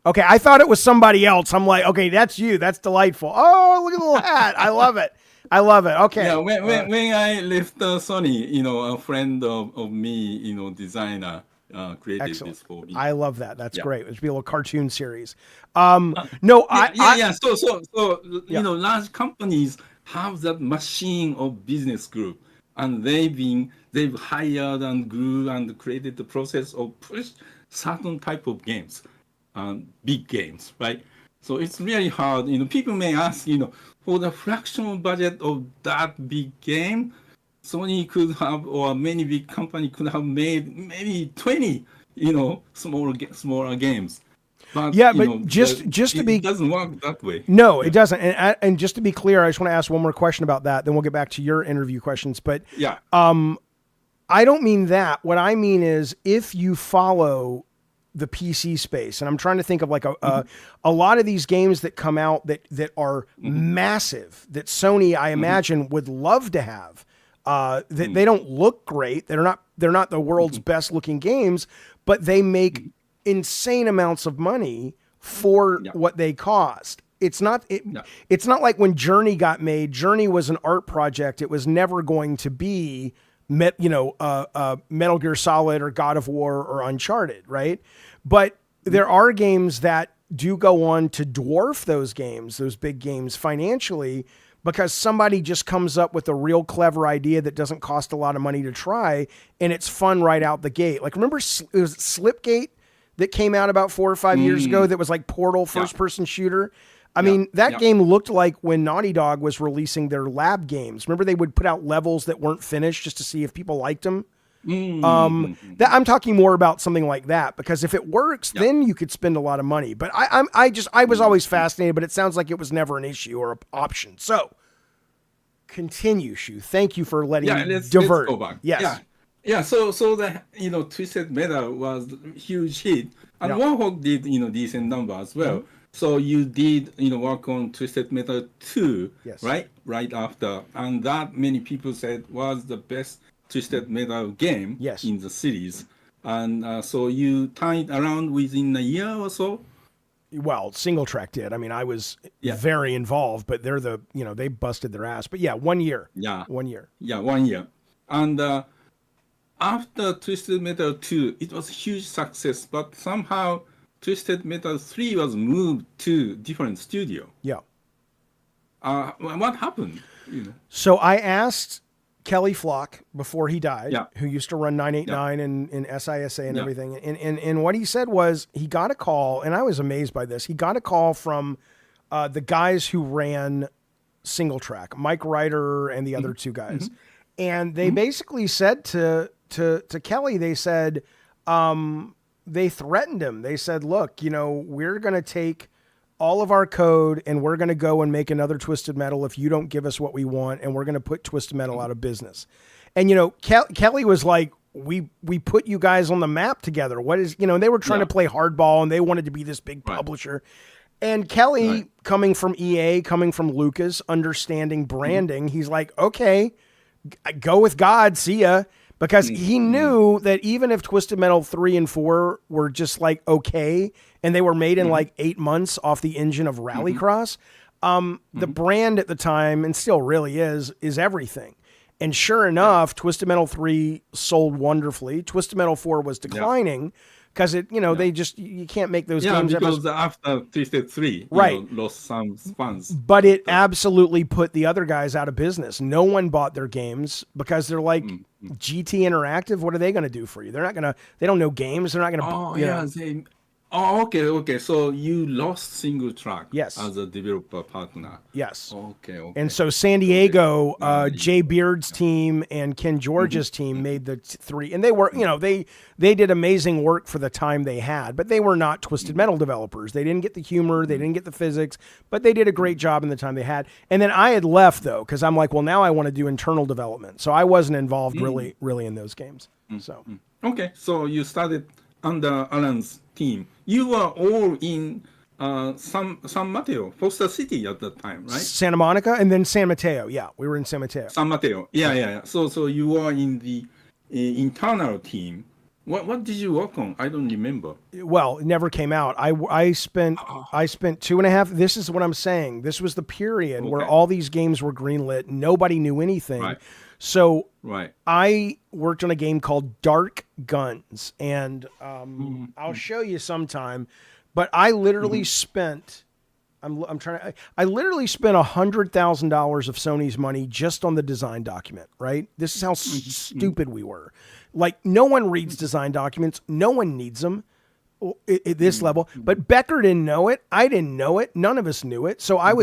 Okay, I thought it was somebody else. I'm like, okay, that's you. That's delightful. Oh, look at the little hat. I love it. I love it. Okay. Yeah, when I left Sony, a friend of me, designer, created this for me. I love that. That's great. It should be a little cartoon series. So large companies have that machine of business group, and they've hired and grew and created the process of push certain type of games, big games, right? So it's really hard. People may ask, for the fractional budget of that big game, Sony could have, or many big company could have made maybe 20, smaller games. But, just to be, it doesn't work that way. No, it doesn't. And just to be clear, I just want to ask one more question about that. Then we'll get back to your interview questions. But I don't mean that. What I mean is if you follow the PC space, and I'm trying to think of like a lot of these games that come out that are massive, that Sony, I imagine, would love to have. They don't look great. They're not the world's best looking games, but they make insane amounts of money for what they cost. It's not like when Journey got made. Journey was an art project. It was never going to be Metal Gear Solid or God of War or Uncharted, right? But there are games that do go on to dwarf those games, those big games financially, because somebody just comes up with a real clever idea that doesn't cost a lot of money to try, and it's fun right out the gate. Like, remember it was Slipgate that came out about 4 or 5 years ago that was like Portal first-person shooter? I mean, that game looked like when Naughty Dog was releasing their lab games. Remember they would put out levels that weren't finished just to see if people liked them? I'm talking more about something like that, because if it works, then you could spend a lot of money. But I was always fascinated, but it sounds like it was never an issue or an option. So continue, Shu. Thank you for letting me divert. Let's go back. Yes. Yeah. So the Twisted Metal was a huge hit, and Warhawk did decent number as well. So you did work on Twisted Metal 2, right? Right after, and that many people said was the best Twisted Metal game in the series. And so you turned around within a year or so? Well, Single Track did. I mean, I was very involved, but they're they busted their ass. But 1 year. Yeah. 1 year. Yeah, 1 year. And after Twisted Metal 2, it was a huge success, but somehow Twisted Metal 3 was moved to different studio. Yeah. What happened? So I asked Kelly Flock before he died, who used to run 989 and SISA and everything. And what he said was he got a call, and I was amazed by this. He got a call from the guys who ran Single Track, Mike Ryder and the other two guys. And they basically said to Kelly, they said, they threatened him. They said, look, we're going to take all of our code and we're going to go and make another Twisted Metal if you don't give us what we want. And we're going to put Twisted Metal out of business. And, Kelly was like, we put you guys on the map together. What is, they were trying to play hardball and they wanted to be this big publisher. And Kelly, coming from EA, coming from Lucas, understanding branding, he's like, okay, go with God. See ya. Because he knew that even if Twisted Metal 3 and 4 were just like okay, and they were made in like 8 months off the engine of Rallycross, the brand at the time, and still really is everything. And sure enough, Twisted Metal 3 sold wonderfully. Twisted Metal 4 was declining because they just, you can't make those games. Because after Twisted 3, lost some fans. But it absolutely put the other guys out of business. No one bought their games because they're like, GT Interactive, what are they going to do for you? They don't know games. They're not going to. Okay. So you lost Single Track yes. as a developer partner. Yes. Okay. And so San Diego, Jay Beard's team and Ken George's team made the 3. And they were, they did amazing work for the time they had, but they were not Twisted Metal developers. They didn't get the humor. They didn't get the physics, but they did a great job in the time they had. And then I had left, though, because I'm like, well, now I want to do internal development. So I wasn't involved really in those games. So Okay. So you started under Alan's team. You were all in San Mateo, Foster City at that time, right? Santa Monica and then San Mateo. Yeah, we were in San Mateo. San Mateo. Yeah. So you were in the internal team. What did you work on? I don't remember. Well, it never came out. I spent 2.5. This is what I'm saying. This was the period where all these games were greenlit. Nobody knew anything. Right. So I worked on a game called Dark Guns, and I'll show you sometime. But I literally spent. I literally spent $100,000 of Sony's money just on the design document. Right. This is how stupid we were. Like, no one reads design documents. No one needs them at this level. But Becker didn't know it. I didn't know it. None of us knew it. So I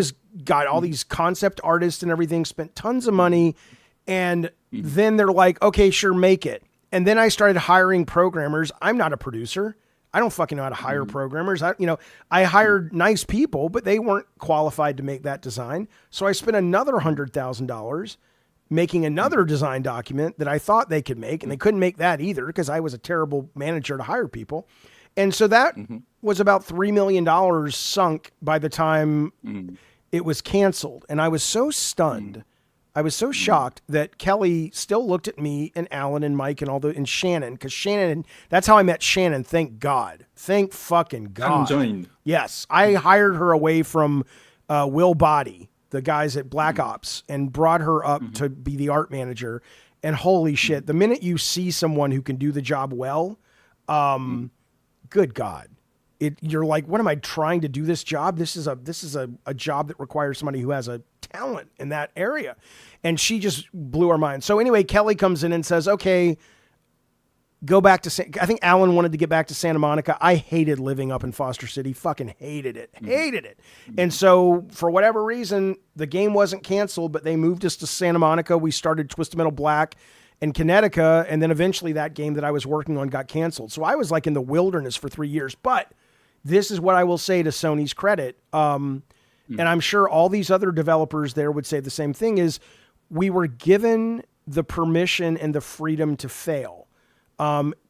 got all these concept artists and everything, spent tons of money. And then they're like, okay, sure, make it. And then I started hiring programmers. I'm not a producer. I don't fucking know how to hire programmers. I hired nice people, but they weren't qualified to make that design. So I spent another $100,000 making another design document that I thought they could make, and they couldn't make that either because I was a terrible manager to hire people. And so that was about $3 million sunk by the time it was canceled. And I was so stunned. I was so shocked that Kelly still looked at me and Alan and Mike and Shannon, because Shannon, that's how I met Shannon. Thank God. Thank fucking God. Joined. Yes. I hired her away from Will Body, the guys at Black Ops, and brought her up to be the art manager. And holy shit, the minute you see someone who can do the job well, good God. You're like, what am I trying to do this job? This is a job that requires somebody who has a talent in that area. And she just blew our mind. So anyway, Kelly comes in and says, okay, go back to I think Alan wanted to get back to Santa Monica. I hated living up in Foster City. Fucking hated it. And so for whatever reason, the game wasn't canceled, but they moved us to Santa Monica. We started Twisted Metal Black and Kinetica. And then eventually that game that I was working on got canceled. So I was like in the wilderness for 3 years, but this is what I will say to Sony's credit. And I'm sure all these other developers there would say the same thing, is we were given the permission and the freedom to fail.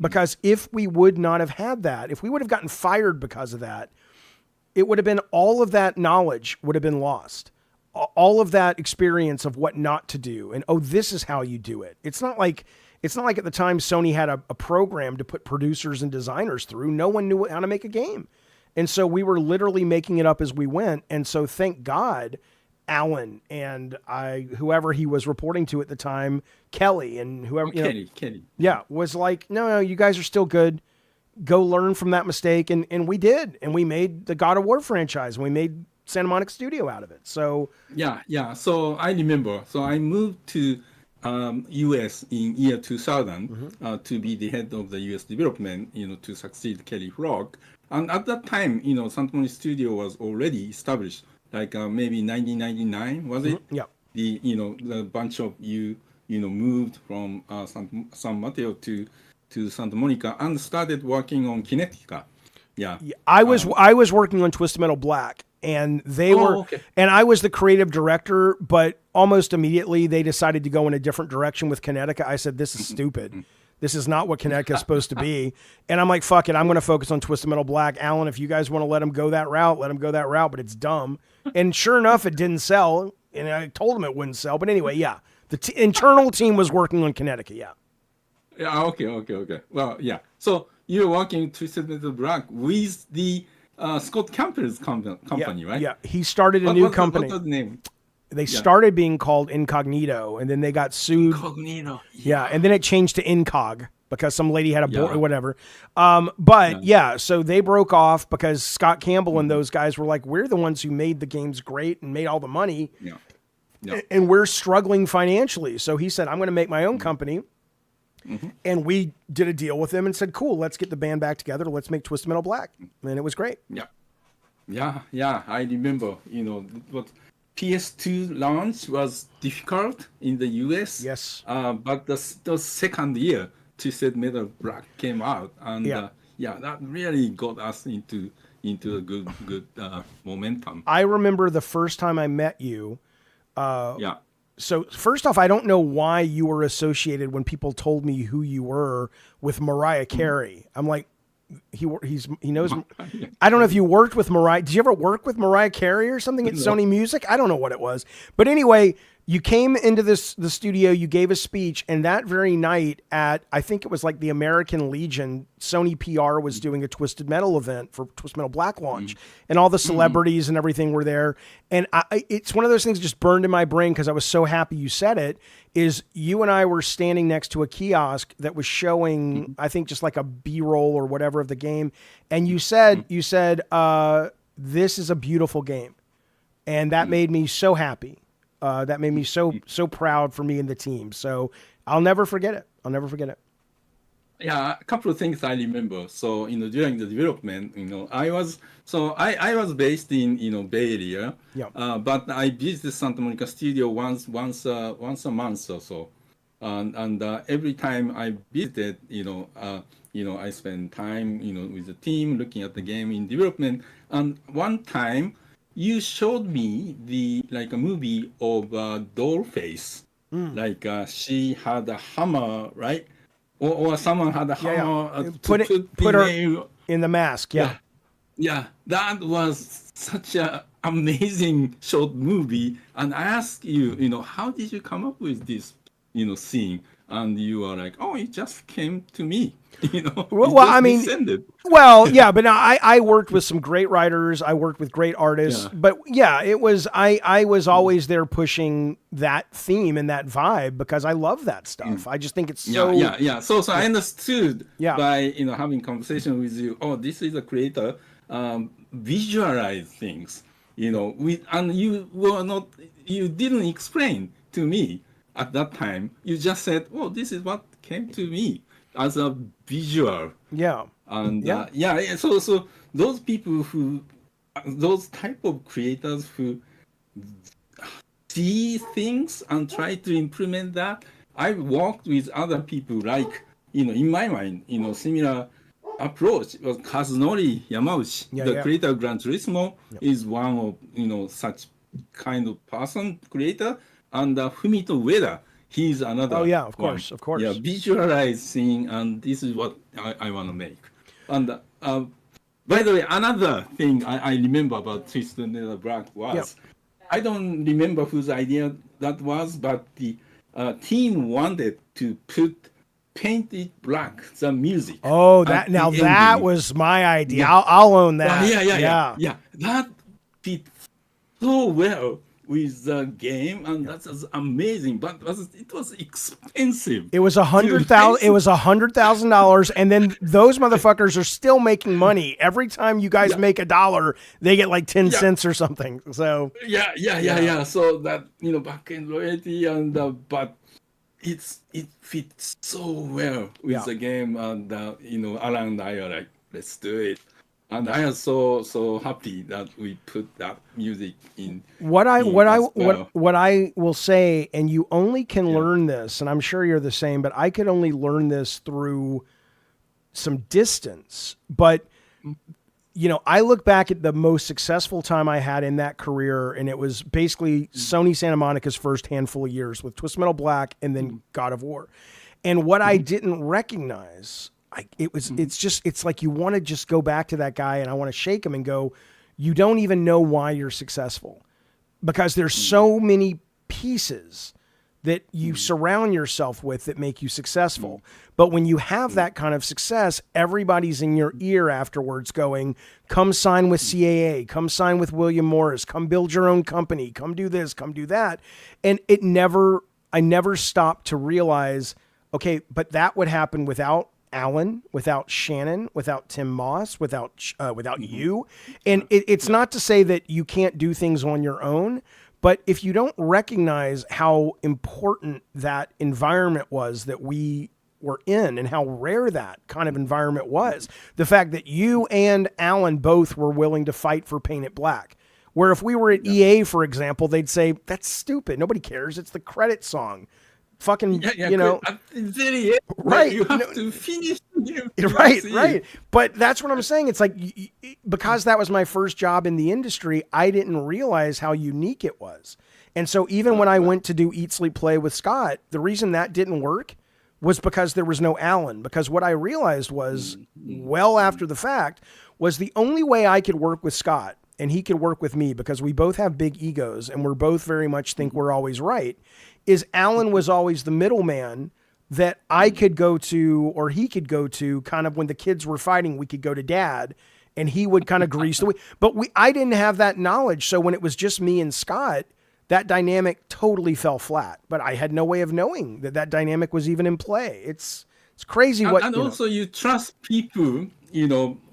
Because if we would not have had that, if we would have gotten fired because of that, it would have been, all of that knowledge would have been lost. All of that experience of what not to do. And, oh, this is how you do it. It's not like at the time Sony had a program to put producers and designers through. No one knew how to make a game. And so we were literally making it up as we went. And so thank God, Alan and whoever he was reporting to at the time, Kelly and whoever, Kelly. Yeah, was like, no, you guys are still good. Go learn from that mistake. And we did. And we made the God of War franchise, and we made Santa Monica Studio out of it. So yeah. So I remember. So I moved to US in year 2000 to be the head of the US development, to succeed Kelly Frog. And at that time, Santa Monica Studio was already established, like maybe 1999, was it? Yeah. The bunch of you moved from San Mateo to Santa Monica and started working on Kinetica. Yeah. I was working on Twisted Metal Black, and okay. and I was the creative director, but almost immediately they decided to go in a different direction with Kinetica. I said, this is stupid. This is not what Kinetica is supposed to be. And I'm like, fuck it. I'm going to focus on Twisted Metal Black. Alan, if you guys want to let him go that route, let him go that route, but it's dumb. And sure enough, it didn't sell. And I told him it wouldn't sell. But anyway, yeah, the internal team was working on Kinetica. Yeah. Yeah. Okay. Well, yeah. So you're working Twisted Metal Black with the Scott Campbell's company, right? Yeah. He started a new company. What was the name? They started being called Incognito, and then they got sued. Incognito. Yeah, and then it changed to Incog because some lady had a board or whatever. So they broke off because Scott Campbell and those guys were like, we're the ones who made the games great and made all the money, and we're struggling financially. So he said, I'm going to make my own company. And we did a deal with him and said, cool, let's get the band back together. Let's make Twisted Metal Black. And it was great. Yeah. I remember, what PS2 launch was difficult in the US. Yes. But the second year, Twisted Metal Black came out. And that really got us into a good momentum. I remember the first time I met you. So first off, I don't know why you were associated when people told me who you were with Mariah Carey. I'm like, he knows. I don't know if you worked with Mariah. Did you ever work with Mariah Carey or something at Sony Music? I don't know what it was. But anyway, you came into the studio, you gave a speech, and that very night at, I think it was like the American Legion, Sony PR was doing a Twisted Metal event for Twisted Metal Black launch, and all the celebrities and everything were there. And it's one of those things that just burned in my brain because I was so happy you said it, is you and I were standing next to a kiosk that was showing, I think just like a B-roll or whatever of the game. And you said, this is a beautiful game. And that made me so happy. That made me so proud for me and the team. So I'll never forget it. Yeah, a couple of things I remember. So, during the development, I was based in Bay Area. Yeah. But I visited Santa Monica studio once a month or so. And every time I visited, I spent time, with the team looking at the game in development. And one time, you showed me a movie of Dollface, she had a hammer, right? Or someone had a hammer. Put her in the mask. Yeah, that was such an amazing short movie. And I asked you, how did you come up with this, scene? And you were like, oh, it just came to me. Well, I mean, well, yeah, but I worked with some great writers. I worked with great artists, but yeah, it was, I was always there pushing that theme and that vibe because I love that stuff. I just think it's so. Yeah. So I understood by, having conversation with you. Oh, this is a creator, visualize things, and you didn't explain to me at that time. You just said, oh, this is what came to me as a visual. And so those people those type of creators who see things and try to implement that, I've worked with other people like, in my mind, similar approach was Kazunori Yamauchi, the creator of Gran Turismo, is one of, such kind of person, creator, and Fumito Ueda, he's another. Oh yeah, of course. Yeah, visualizing, and this is what I want to make. And by the way, another thing I remember about Twisted Metal Black was, I don't remember whose idea that was, but the team wanted to paint it black, the music. Oh, that was my idea. Yeah. I'll own that. Yeah. That fit so well with the game, and that was amazing. But it was expensive. It was $100,000. It was $100,000, and then those motherfuckers are still making money. Every time you guys make $1, they get like 10 cents or something. So yeah. So that back end royalty, and but it fits so well with the game, and Alan and I are like, let's do it. And I am so happy that we put that music in What I in what I as well. what I will say, and you only can Yeah. learn this, and I'm sure you're the same, but I could only learn this through some distance. But you know, I look back at the most successful time I had in that career, and it was basically Sony Santa Monica's first handful of years with Twist Metal Black and then God of War. And what I didn't recognize, it's like you want to just go back to that guy and I want to shake him and go, you don't even know why you're successful, because there's so many pieces that you surround yourself with that make you successful. But when you have that kind of success, everybody's in your ear afterwards going, come sign with CAA, come sign with William Morris, come build your own company, come do this, come do that. And I never stopped to realize, okay, but that would happen without Alan, without Shannon, without Tim Moss, without you. And it's not to say that you can't do things on your own, but if you don't recognize how important that environment was that we were in and how rare that kind of environment was, the fact that you and Alan both were willing to fight for Paint It Black, where if we were at EA, for example, they'd say, that's stupid. Nobody cares. It's the credit song. Fucking, you know, At the very end, right. You have to finish. Right. But that's what I'm saying. It's like, because that was my first job in the industry, I didn't realize how unique it was. And so even when I went to do Eat, Sleep, Play with Scott, the reason that didn't work was because there was no Alan. Because what I realized was, well after the fact, was the only way I could work with Scott and he could work with me, because we both have big egos and we're both very much think we're always right, is Alan was always the middleman that I could go to, or he could go to, kind of when the kids were fighting, we could go to Dad and he would kind of grease the way. But I didn't have that knowledge. So when it was just me and Scott, that dynamic totally fell flat. But I had no way of knowing that that dynamic was even in play. It's crazy what. And also, you trust people,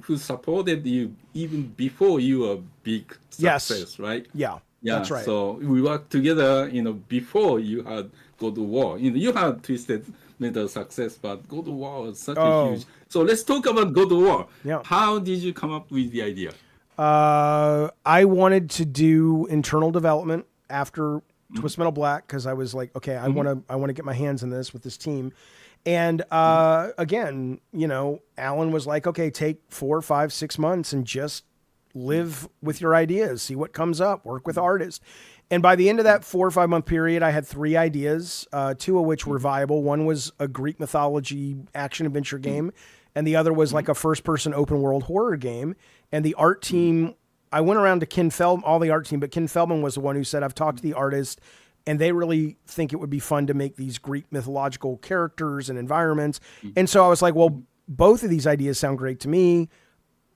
who supported you even before you were big success, right? Yeah, that's right. So we worked together, before you had God of War. You had Twisted Metal success, but God of War was such a huge. So let's talk about God of War. Yeah. How did you come up with the idea? I wanted to do internal development after Twist Metal Black, because I was like, okay, I want to get my hands in this with this team. And again, Alan was like, okay, take 4, 5, 6 months and just live with your ideas, see what comes up, work with artists. And by the end of that 4 or 5 month period, I had 3 ideas, 2 of which were viable. One was a Greek mythology action adventure game, and the other was like a first person open world horror game. And the art team, I went around to Ken Feldman, all the art team, but Ken Feldman was the one who said, I've talked to the artist and they really think it would be fun to make these Greek mythological characters and environments. And so I was like, well, both of these ideas sound great to me.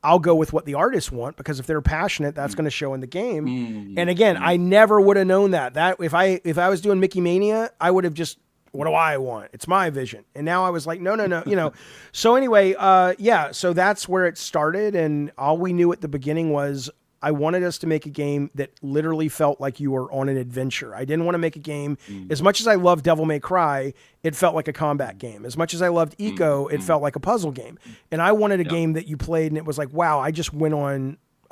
I'll go with what the artists want, because if they're passionate, that's going to show in the game. And again, I never would have known that if I was doing Mickey Mania, I would have just, what do I want? It's my vision. And now I was like, no. So anyway, so that's where it started. And all we knew at the beginning was, I wanted us to make a game that literally felt like you were on an adventure. I didn't want to make a game, as much as I loved Devil May Cry, it felt like a combat game. As much as I loved Eco, it felt like a puzzle game. And I wanted a game that you played and it was like, wow, I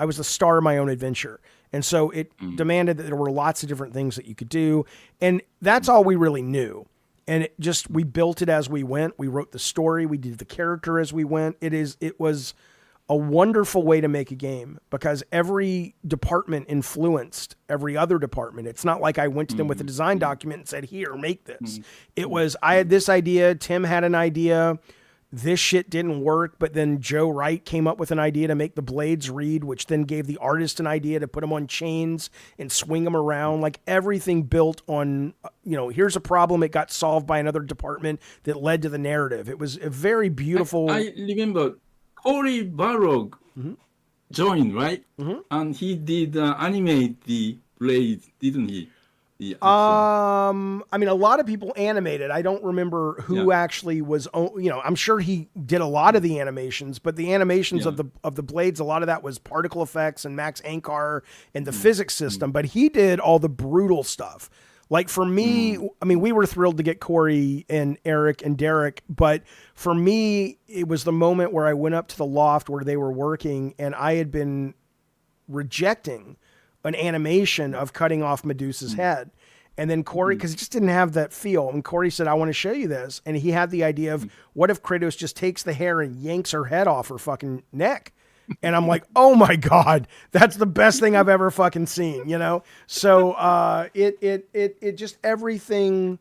was the star of my own adventure. And so it demanded that there were lots of different things that you could do. And that's all we really knew. And we built it as we went. We wrote the story. We did the character as we went. It was a wonderful way to make a game, because every department influenced every other department. It's not like I went to them with a design document and said, here, make this. It was, I had this idea. Tim had an idea. This shit didn't work. But then Joe Wright came up with an idea to make the blades read, which then gave the artist an idea to put them on chains and swing them around. Like everything built on, here's a problem. It got solved by another department that led to the narrative. It was a very beautiful. I remember Cory Barlog joined, right? And he did animate the blades, didn't he? I mean, a lot of people animated. I don't remember who actually was. I'm sure he did a lot of the animations, but the animations of the blades, a lot of that was particle effects and Max Ankar and the physics system. But he did all the brutal stuff, Like for me, I mean, we were thrilled to get Corey and Eric and Derek, but for me, it was the moment where I went up to the loft where they were working, and I had been rejecting an animation of cutting off Medusa's head. And then Corey, because he just didn't have that feel, and Corey said, I want to show you this. And he had the idea of, what if Kratos just takes the hair and yanks her head off her fucking neck? And I'm like, oh my God, that's the best thing I've ever fucking seen, you know? So it just everything,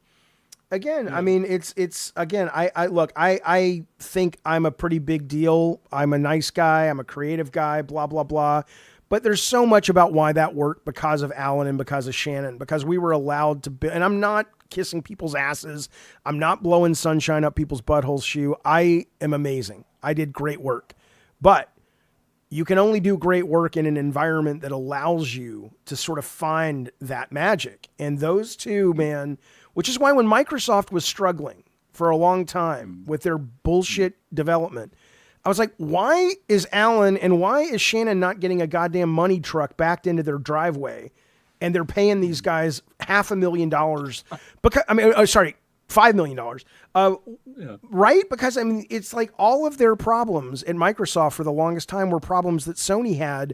again, I mean, it's again, I think I'm a pretty big deal. I'm a nice guy. I'm a creative guy, blah, blah, blah. But there's so much about why that worked because of Alan and because of Shannon, because we were allowed to and I'm not kissing people's asses. I'm not blowing sunshine up people's buttholes, Shoe. I am amazing. I did great work. But you can only do great work in an environment that allows you to sort of find that magic. And those two, man, which is why when Microsoft was struggling for a long time with their bullshit development, I was like, why is Alan and why is Shannon not getting a goddamn money truck backed into their driveway, and they're paying these guys $500,000 because, I mean, sorry, $5 million. Right? Because I mean, it's like all of their problems at Microsoft for the longest time were problems that Sony had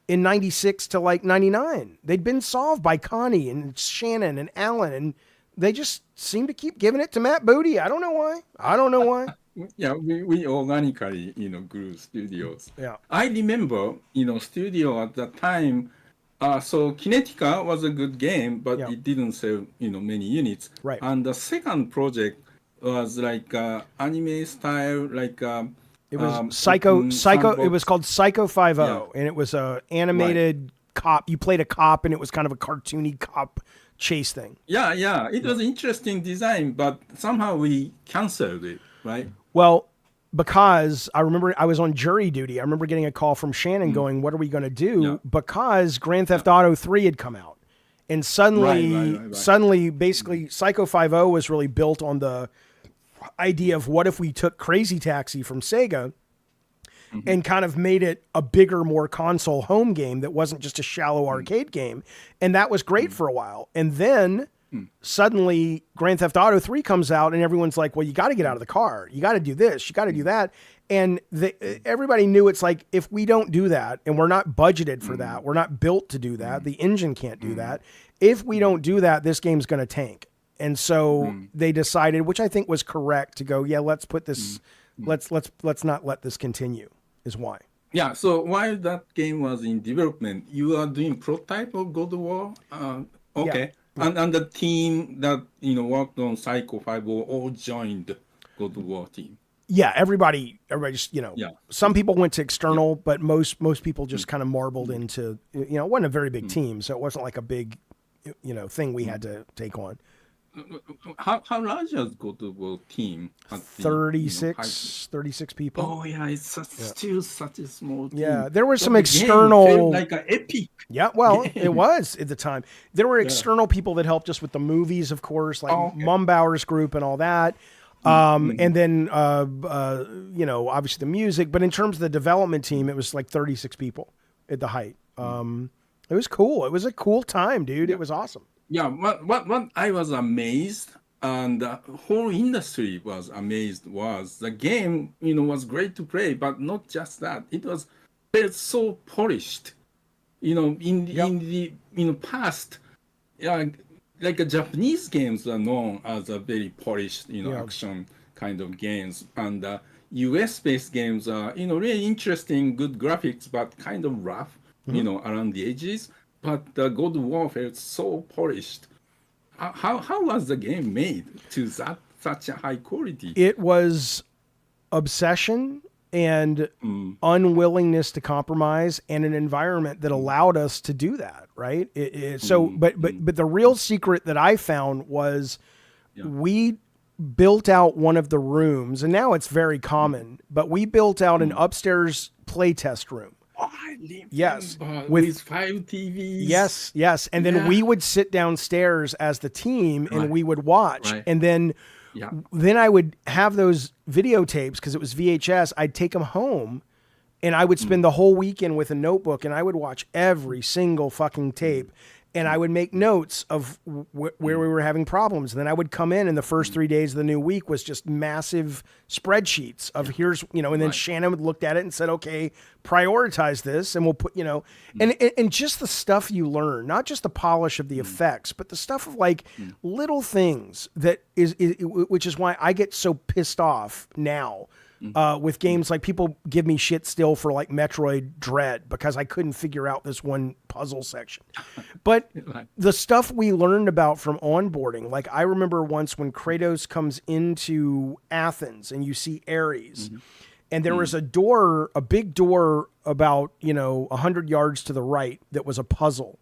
in 96 to like 99. They'd been solved by Connie and Shannon and Alan, and they just seem to keep giving it to Matt Booty. I don't know why. Yeah, we organically, grew studios. Yeah. I remember, studio at that time. So Kinetica was a good game, but it didn't sell, many units. Right. And the second project was like anime style, like it was Psycho. It was called Psycho 5.0, and it was a animated cop. You played a cop, and it was kind of a cartoony cop chase thing. Yeah. It was interesting design, but somehow we canceled it, right? Well, because I remember I was on jury duty. I remember getting a call from Shannon going, what are we going to do? Yeah. Because Grand Theft Auto 3 had come out. And suddenly, basically, Psycho 5.0 was really built on the idea of what if we took Crazy Taxi from Sega and kind of made it a bigger, more console home game that wasn't just a shallow arcade game. And that was great for a while. And then suddenly Grand Theft Auto 3 comes out and everyone's like, well, you got to get out of the car. You got to do this. You got to do that. And everybody knew it's like, if we don't do that and we're not budgeted for that, we're not built to do that. The engine can't do that. If we don't do that, this game's going to tank. And so they decided, which I think was correct, to go, yeah, let's put this, let's not let this continue, is why. Yeah. So while that game was in development, you are doing prototype of God of War. Okay. Yeah. And the team that worked on Psycho 5.0 all joined God of War team. Yeah, everybody just some people went to external, but most people just kind of marbled into it wasn't a very big team, so it wasn't like a big thing we had to take on. How large is God of War team? 36 people. Oh yeah, it's still such a small team. Yeah, there were some external, like an epic. Yeah, well, it was at the time. There were external people that helped us with the movies, of course, like Mumbauer's group and all that. And then obviously the music. But in terms of the development team, it was like 36 people at the height. It was cool. It was a cool time, dude. It was awesome. Yeah, what I was amazed, and the whole industry was amazed, was the game, was great to play, but not just that. It felt so polished. In the past, like Japanese games are known as a very polished, action kind of games, and US-based games are, really interesting, good graphics, but kind of rough, around the edges. But the God of War felt so polished. How was the game made to such a high quality? It was obsession and unwillingness to compromise, and an environment that allowed us to do that. Right. But the real secret that I found was we built out one of the rooms, and now it's very common, but we built out an upstairs playtest room. Yes, with 5 TVs. Yes. And then we would sit downstairs as the team and we would watch. Right. And then I would have those videotapes, because it was VHS. I'd take them home and I would spend the whole weekend with a notebook and I would watch every single fucking tape. and I would make notes of where we were having problems. And then I would come in, and the first 3 days of the new week was just massive spreadsheets of here's, and then Shannon would looked at it and said, okay, prioritize this, and we'll put, and just the stuff you learn, not just the polish of the effects, but the stuff of like little things that which is why I get so pissed off now. With games like people give me shit still for like Metroid Dread because I couldn't figure out this one puzzle section. But the stuff we learned about from onboarding, like I remember once when Kratos comes into Athens and you see Ares, and there was a big door about, 100 yards to the right that was a puzzle.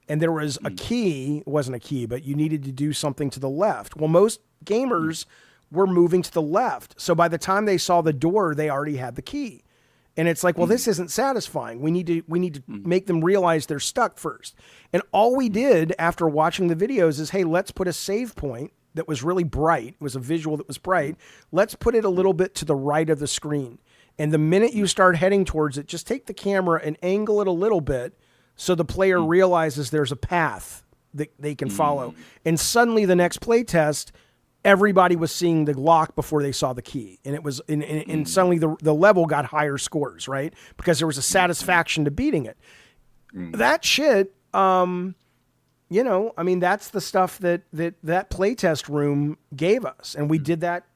And there was a key, it wasn't a key, but you needed to do something to the left. Well, most gamers were moving to the left. So by the time they saw the door, they already had the key. And it's like, well, this isn't satisfying. We need to make them realize they're stuck first. And all we did after watching the videos is, hey, let's put a save point that was really bright. It was a visual that was bright. Let's put it a little bit to the right of the screen. And the minute you start heading towards it, just take the camera and angle it a little bit so the player realizes there's a path that they can follow. And suddenly the next play test, everybody was seeing the lock before they saw the key. And it was, and suddenly the level got higher scores, right? Because there was a satisfaction to beating it. That shit, that's the stuff that playtest room gave us. And we did that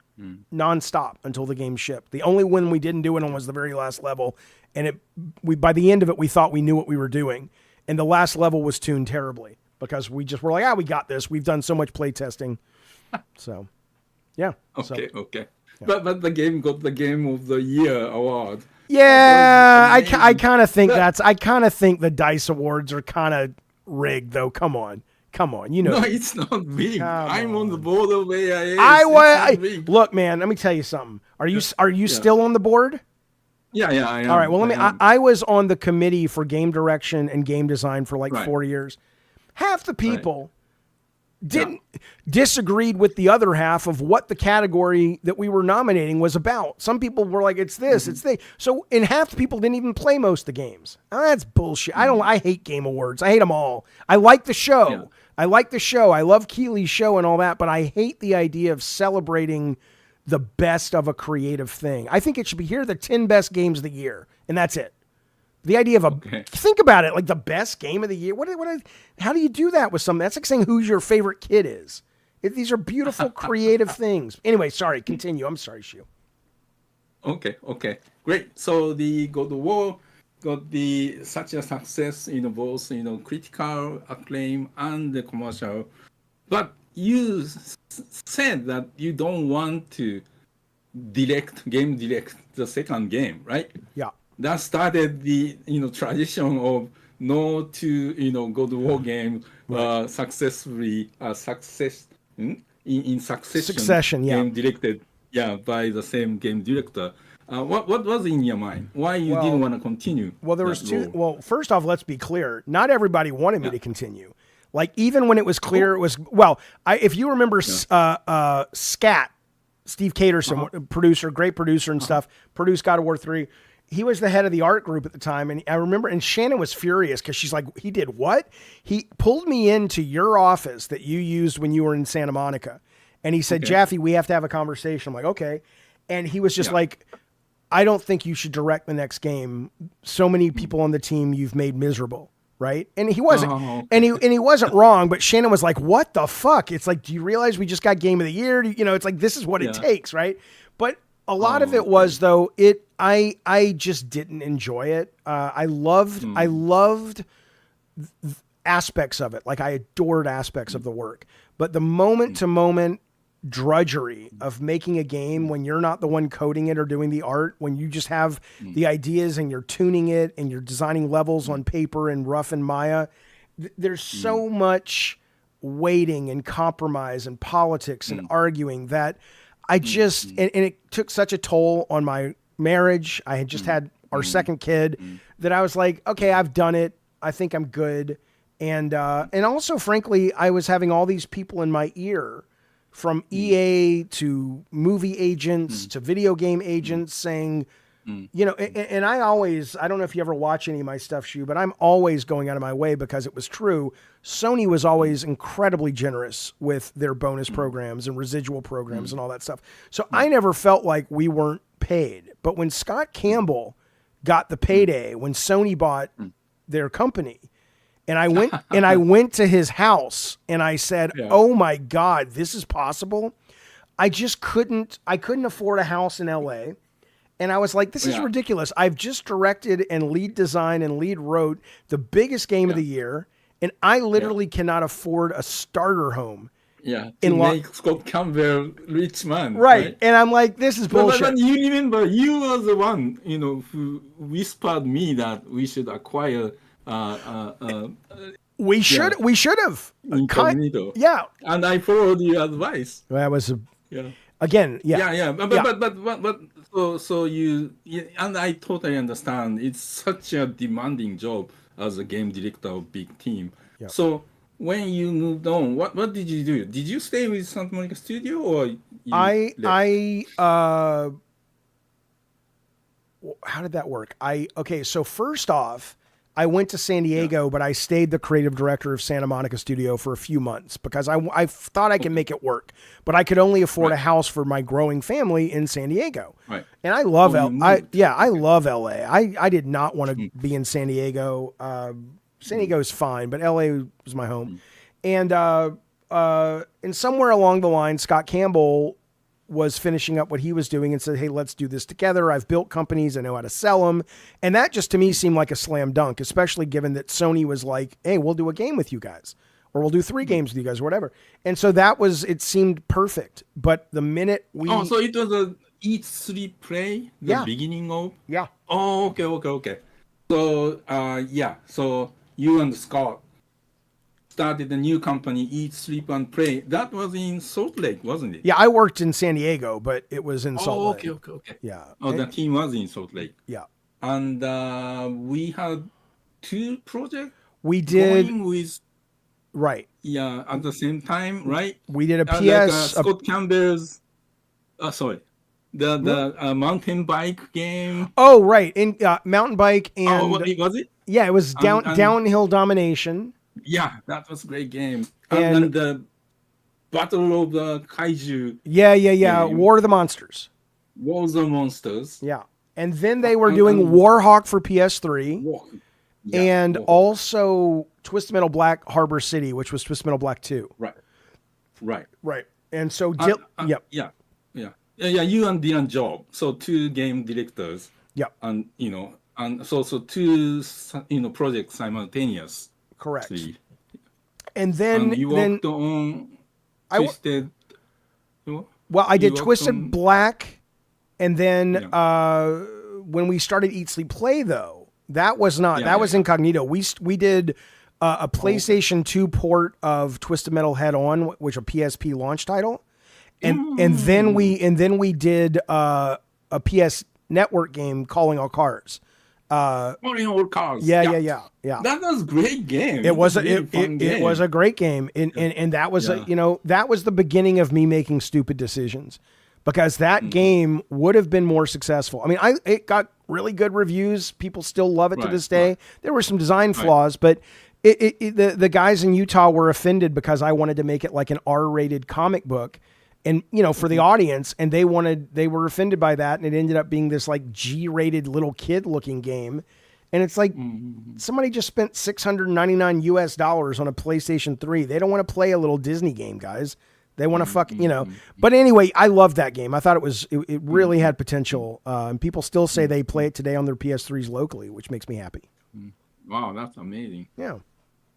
nonstop until the game shipped. The only one we didn't do it on was the very last level. And by the end of it, we thought we knew what we were doing. And the last level was tuned terribly because we just were like, we got this. We've done so much playtesting. So, yeah. Okay. Yeah. But the game got the Game of the Year award. Yeah, I kind of think I kind of think the DICE awards are kind of rigged, though. Come on. No, it's not rigged. I'm on the board of AIS. Look, man. Let me tell you something. Are you still on the board? Yeah, I am. All right. Well, I was on the committee for game direction and game design for like 4 years. Half the people disagreed with the other half of what the category that we were nominating was about. Some people were like, it's this, it's they. So, and half the people didn't even play most of the games. That's bullshit. I hate game awards. I hate them all. I like the show. Yeah. I love Keeley's show and all that, but I hate the idea of celebrating the best of a creative thing. I think it should be here the 10 best games of the year, and that's it. The idea of think about it, like the best game of the year. How do you do that with something? That's like saying who's your favorite kid is. These are beautiful, creative things. Anyway, sorry, continue. I'm sorry, Shu. Okay. Great. So the God of War got such a success, both, critical acclaim and the commercial. But you said that you don't want to game direct the second game, right? Yeah. That started the tradition of no two God of War games successfully in succession game directed by the same game director. What was in your mind? Why you didn't want to continue? Well, there was two. Well, first off, let's be clear. Not everybody wanted me to continue. Like even when it was clear, it was if you remember, Scat, Steve Caterson, great producer and stuff, produced God of War 3. He was the head of the art group at the time. And I remember, and Shannon was furious because she's like, he did what? He pulled me into your office that you used when you were in Santa Monica. And he said, Jaffe, we have to have a conversation. I'm like, okay. And he was just like, I don't think you should direct the next game. So many people on the team you've made miserable. Right. And he wasn't, and he wasn't wrong, but Shannon was like, what the fuck? It's like, do you realize we just got game of the year? It's like, this is what it takes. Right. But a lot of it was though, I just didn't enjoy it. I loved aspects of it. Like I adored aspects of the work, but the moment to moment drudgery of making a game when you're not the one coding it or doing the art, when you just have the ideas and you're tuning it and you're designing levels on paper and rough and Maya, there's so much waiting and compromise and politics and arguing that I just, and it took such a toll on my marriage. I had just had our second kid that I was like, okay, I've done it. I think I'm good. And also, frankly, I was having all these people in my ear from EA to movie agents to video game agents saying, you know, and I don't know if you ever watch any of my stuff, Shu, but I'm always going out of my way because it was true. Sony was always incredibly generous with their bonus programs and residual programs and all that stuff. So I never felt like we weren't paid. But when Scott Campbell got the payday, when Sony bought their company, and I went to his house and I said, "Oh my God, this is possible." I couldn't afford a house in LA. And I was like, this is ridiculous. I've just directed and lead designed and lead wrote the biggest game of the year. And I literally cannot afford a starter home. Yeah. To make Scott Campbell rich man. Right. And I'm like, this is bullshit. But you remember, you were the one, who whispered me that we should acquire we should have. Incognito. Yeah. And I followed your advice. That was Again. But so you and I totally understand. It's such a demanding job as a game director of big team. Yeah. So when you moved on, what did you do? Did you stay with Santa Monica Studio or how did that work? So first off, I went to San Diego, but I stayed the creative director of Santa Monica Studio for a few months because I thought I could make it work, but I could only afford a house for my growing family in San Diego. Right. And I love I love LA. I did not want to be in San Diego. San Diego is fine, but LA was my home. And somewhere along the line, Scott Campbell was finishing up what he was doing and said, "Hey, let's do this together. I've built companies. I know how to sell them." And that just to me seemed like a slam dunk, especially given that Sony was like, "Hey, we'll do a game with you guys, or we'll do 3 games with you guys, or whatever." And so it seemed perfect. But the minute so it was a eat, sleep, play, the beginning of? Yeah. Oh, okay. So, so you and Scott started a new company, Eat, Sleep, and Play. That was in Salt Lake, wasn't it? Yeah, I worked in San Diego, but it was in Salt Lake. Okay. Yeah. Oh, the team was in SaltAke. Yeah. And we had 2 projects. We did. Going with, right. Yeah, at the same time, right? We did a PS. Like Scott Campbell's. The mountain bike game. Oh, right. In mountain bike and. Oh, was it? Yeah, it was Downhill Domination. Yeah, that was a great game. And the Battle of the Kaiju. Yeah. Game. War of the Monsters. War of the Monsters. Yeah. And then they were doing Warhawk for PS3. And also Twisted Metal Black Harbor City, which was Twisted Metal Black 2. Right. And so, you and Dylan Job. So 2 game directors. Yeah. And, and so 2, projects simultaneous. Correct. And then you worked on Twisted. Well, I did Twisted Black, and then when we started Eat Sleep Play, though, that was was Incognito. We did a PlayStation 2 port of Twisted Metal Head On, which a PSP launch title, and then we did a PS Network game, Calling All Cars. Calling All Cars. Yeah. That was a great game. It was it was a great game, and that was that was the beginning of me making stupid decisions, because that game would have been more successful. I mean, it got really good reviews. People still love it to this day. There were some design flaws, but the guys in Utah were offended because I wanted to make it like an R-rated comic book. And, for the audience, and they were offended by that. And it ended up being this like G-rated little kid looking game. And it's like somebody just spent $699 US on a PlayStation 3. They don't want to play a little Disney game, guys. They want to but anyway, I loved that game. I thought it really had potential. And people still say they play it today on their PS3s locally, which makes me happy. Wow. That's amazing. Yeah.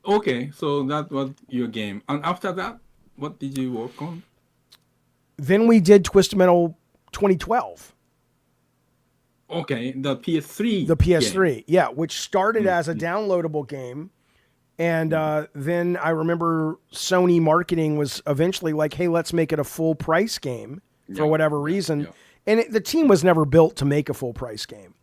Okay. So that was your game. And after that, what did you work on? Then we did Twisted Metal 2012. Okay, the PS3. The PS3, game. Yeah, which started as a downloadable game. And then I remember Sony marketing was eventually like, hey, let's make it a full price game for whatever reason. Yeah. And the team was never built to make a full price game.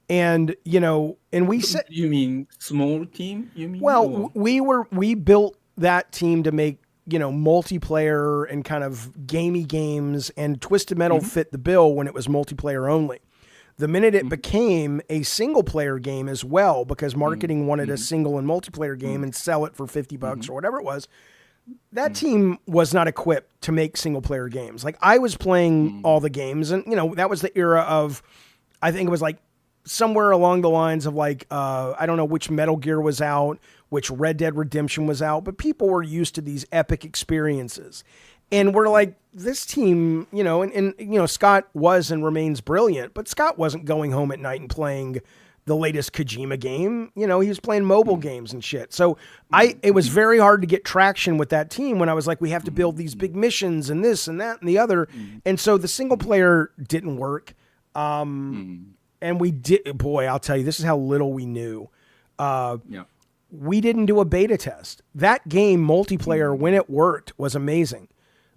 And, and we said... You mean small team? You mean? Well, we built that team to make multiplayer and kind of gamey games, and Twisted Metal fit the bill when it was multiplayer only. The minute it became a single player game as well, because marketing wanted a single and multiplayer game and sell it for $50 or whatever it was, that team was not equipped to make single player games. Like I was playing all the games, and that was the era of, I think it was like somewhere along the lines of like, I don't know which Metal Gear was out, which Red Dead Redemption was out, but people were used to these epic experiences. And we're like, this team, and Scott was and remains brilliant, but Scott wasn't going home at night and playing the latest Kojima game. He was playing mobile games and shit. So it was very hard to get traction with that team when I was like, we have to build these big missions and this and that and the other. And so the single player didn't work. And we did, boy, I'll tell you, this is how little we knew. We didn't do a beta test. That game multiplayer, when it worked, was amazing.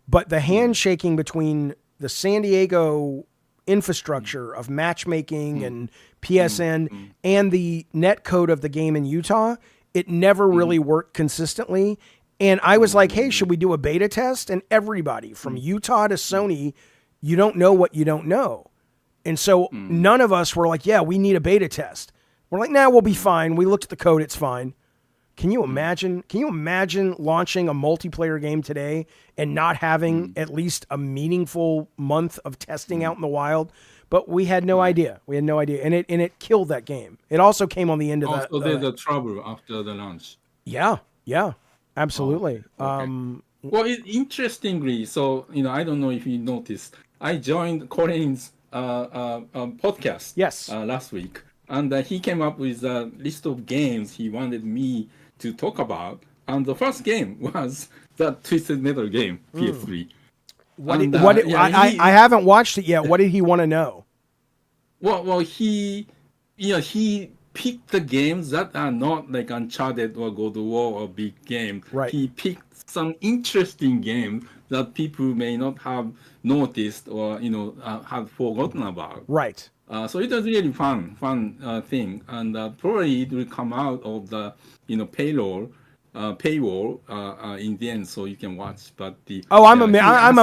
But the handshaking between the San Diego infrastructure of matchmaking and PSN and the net code of the game in Utah, it never really worked consistently. And I was like, hey, should we do a beta test? And everybody from Utah to Sony, you don't know what you don't know. And so none of us were like, yeah, we need a beta test. We're like, nah, we'll be fine. We looked at the code. It's fine. Can you imagine launching a multiplayer game today and not having at least a meaningful month of testing out in the wild? But we had no idea. We had no idea. And it killed that game. It also came on the end of that. Also, there's a trouble after the launch. Yeah, absolutely. Well, interestingly, so, I don't know if you noticed, I joined Colin's podcast last week. And he came up with a list of games he wanted me to talk about. And the first game was the Twisted Metal game, PS3. I haven't watched it yet. What did he want to know? Well, he picked the games that are not like Uncharted or God of War or big game. Right. He picked some interesting games that people may not have noticed or have forgotten about. Right. So it was really fun thing, and probably it will come out of the paywall in the end, so you can watch. But I'm a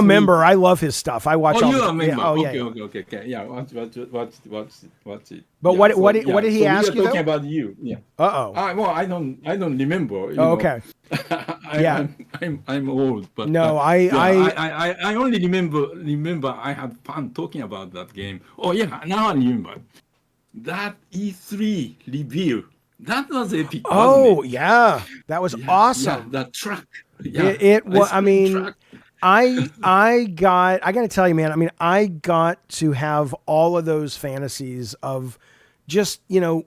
member. I love his stuff. I watch. Oh, you're a member. Okay. Yeah, watch it. But what did he ask you? Talking about you. Yeah. Well, I don't remember. Okay. I'm old, but no, I only remember I had fun talking about that game. Oh yeah, now I remember that E3 review. That was epic. Oh yeah, that was awesome. Yeah, the truck. Yeah, it was. I mean, I got to tell you, man. I mean, I got to have all of those fantasies of just the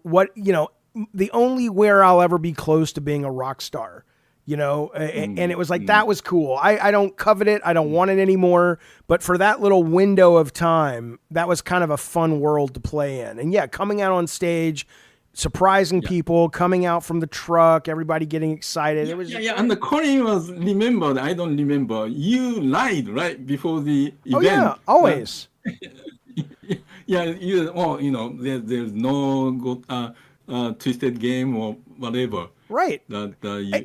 only where I'll ever be close to being a rock star. And it was like, that was cool. I don't covet it. I don't want it anymore. But for that little window of time, that was kind of a fun world to play in. And yeah, coming out on stage, surprising people, coming out from the truck, everybody getting excited. It was And the Colin was remembered. I don't remember. You lied right before the event. Oh yeah, always. There's no good twisted game or whatever. Right. That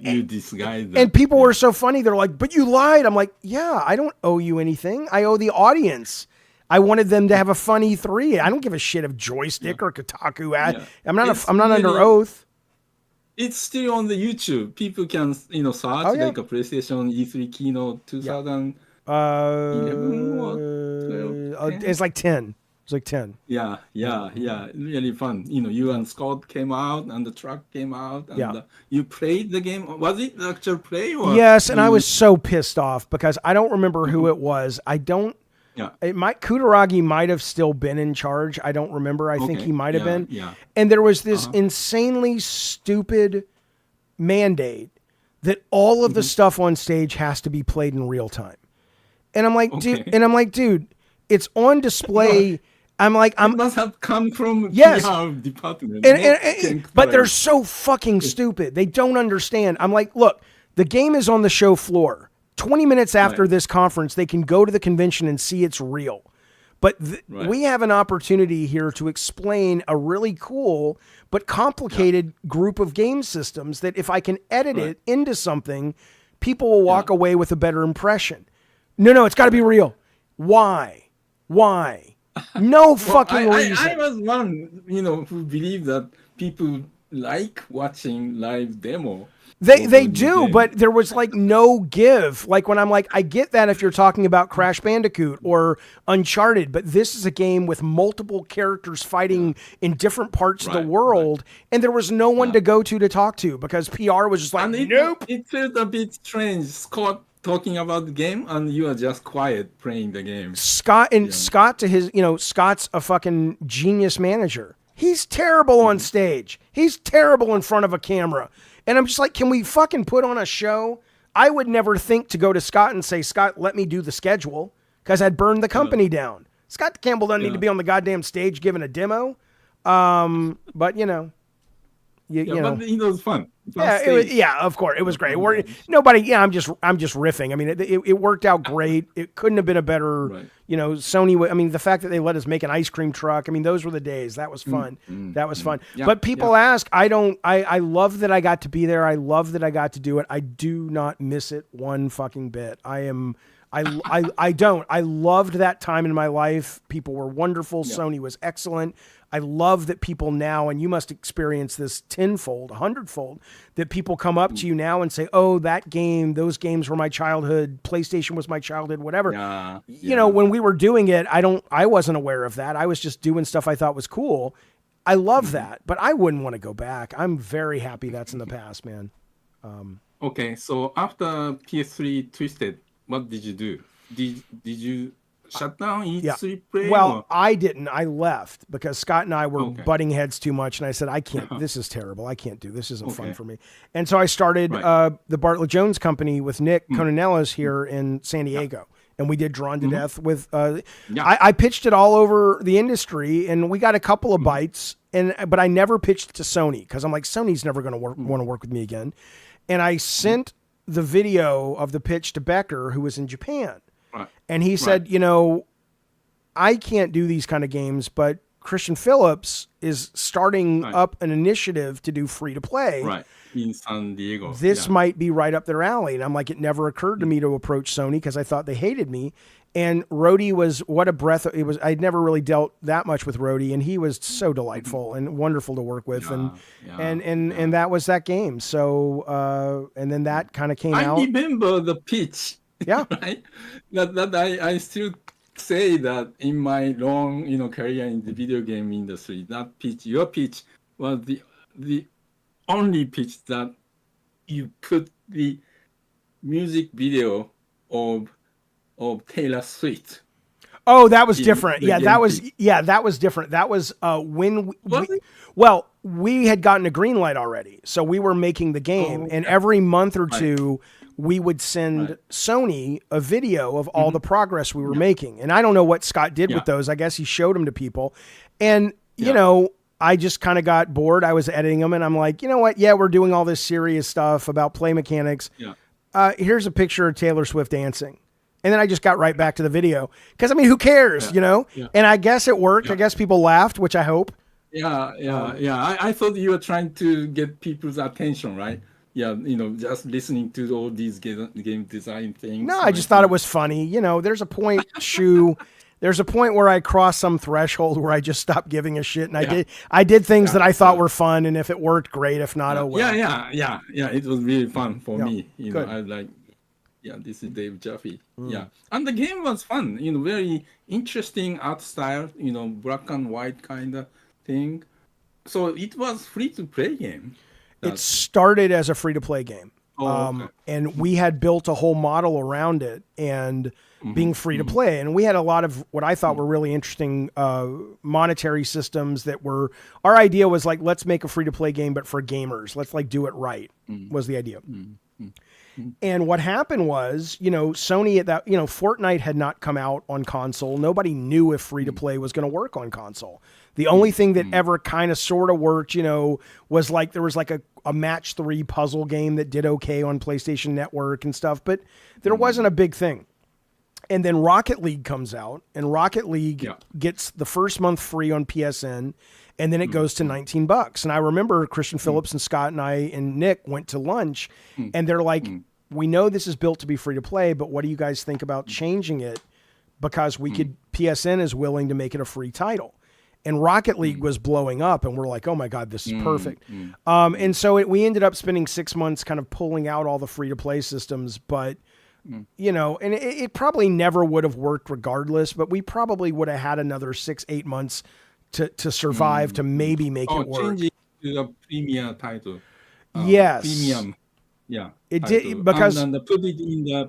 you disguised. And people were so funny. They're like, but you lied. I'm like, yeah, I don't owe you anything. I owe the audience. I wanted them to have a fun E3. I don't give a shit if Joystick or Kotaku ad. Yeah. I'm not under oath. It's still on the YouTube. People can search like a PlayStation E3 keynote 2011 or 12. It's like 10. It's like 10. Yeah. Really fun. You and Scott came out and the truck came out and you played the game. Was it the actual play? Or yes, and I was so pissed off because I don't remember who it was. Kutaragi might have still been in charge. I don't remember. I think he might have been. Yeah. And there was this insanely stupid mandate that all of the stuff on stage has to be played in real time. And I'm like, dude, it's on display. It must have come from PR department. But they're so fucking stupid. They don't understand. I'm like, look, the game is on the show floor. 20 minutes after this conference, they can go to the convention and see it's real. But we have an opportunity here to explain a really cool but complicated group of game systems that if I can edit it into something, people will walk away with a better impression. No, it's got to be real. Why? No Well, fucking I reason. was one, who believed that people like watching live demo They of a they new do, game. but there was like no give. Like when I'm like, I get that if you're talking about Crash Bandicoot or Uncharted, but this is a game with multiple characters fighting in different parts of the Right, world, and there was no one Yeah. to go to talk to because PR was just like, And nope. it felt a bit strange, Scott talking about the game, and you are just quiet playing the game. Scott to his, Scott's a fucking genius manager. He's terrible on stage. He's terrible in front of a camera. And I'm just like, can we fucking put on a show? I would never think to go to Scott and say, Scott, let me do the schedule because I'd burn the company down. Scott Campbell doesn't need to be on the goddamn stage giving a demo. But you know. But it was fun. Of course, it was great. I'm just riffing. I mean, it worked out great. It couldn't have been a better, Sony. I mean, the fact that they let us make an ice cream truck. I mean, those were the days. That was fun. That was fun. Yeah, but people ask, I love that I got to be there. I love that I got to do it. I do not miss it one fucking bit. I don't. I loved that time in my life. People were wonderful. Yeah. Sony was excellent. I love that people now, and you must experience this tenfold, 100-fold, that people come up to you now and say, oh, that game, those games were my childhood, PlayStation was my childhood, whatever. When we were doing it, I wasn't aware of that. I was just doing stuff I thought was cool. I love that, but I wouldn't want to go back. I'm very happy that's in the past, man. Okay, so after PS3 Twisted, what did you do? Did you shut down E3 Play? Well, I didn't. I left because Scott and I were butting heads too much, and I said, I can't. This is terrible. I can't do this. Isn't fun for me. And so I started the Bartlett Jones Company with Nick Conanellis here in San Diego. And we did Drawn to Death with. I pitched it all over the industry, and we got a couple of bites. But I never pitched to Sony because I'm like, Sony's never going to want to work with me again. And I sent the video of the pitch to Becker, who was in Japan. And he said, I can't do these kind of games, but Christian Phillips is starting up an initiative to do free to play. Right. In San Diego. This might be right up their alley. And I'm like, it never occurred to me to approach Sony because I thought they hated me. And Rhodey was what a breath. It was. I'd never really dealt that much with Rhodey, and he was so delightful and wonderful to work with. And that was that game. So and then that kind of came out. I remember the pitch. Yeah. Right. That I still say that in my long career in the video game industry, that pitch, your pitch, was the only pitch that you put the music video of Taylor Swift. Oh, that was different. That was different. That was when we had gotten a green light already. So we were making the game, and every month or two we would send Sony a video of all the progress we were making. And I don't know what Scott did with those. I guess he showed them to people. And I just kind of got bored. I was editing them, and I'm like, you know what? Yeah, we're doing all this serious stuff about play mechanics. Yeah. Here's a picture of Taylor Swift dancing. And then I just got right back to the video. Because, I mean, who cares, Yeah. And I guess it worked. Yeah. I guess people laughed, which I hope. I thought you were trying to get people's attention, right? Yeah, just listening to all these game design things. No, I just thought it was funny. There's a point, there's a point where I crossed some threshold where I just stopped giving a shit, and I did things that I thought were fun, and if it worked, great. If not, oh well. Yeah. It was really fun for me. Good. I like. Yeah, this is Dave Jaffe. Yeah, and the game was fun. Very interesting art style. Black and white kind of thing. So it was free to play game. It started as a free to play game. And we had built a whole model around it and being free to play. And we had a lot of what I thought were really interesting monetary systems that were, our idea was like, let's make a free to play game, but for gamers, let's like do it right was the idea. And what happened was, Sony at that, Fortnite had not come out on console. Nobody knew if free to play was going to work on console. The only thing that ever kind of sort of worked, was like there was like a match 3 puzzle game that did okay on PlayStation Network and stuff, but there wasn't a big thing. And then Rocket League comes out, and Rocket League gets the first month free on PSN, and then it goes to $19. And I remember Christian Phillips and Scott and I and Nick went to lunch, and they're like, we know this is built to be free to play, but what do you guys think about changing it because PSN is willing to make it a free title. And Rocket League was blowing up, and we're like, oh my God, this is perfect. And so we ended up spending 6 months kind of pulling out all the free-to-play systems, but, you know, and it probably never would have worked regardless, but we probably would have had another 6-8 months to survive to maybe make it work. Changing to the premium title. Yes. Premium. Yeah. It title. did, because... And put it in the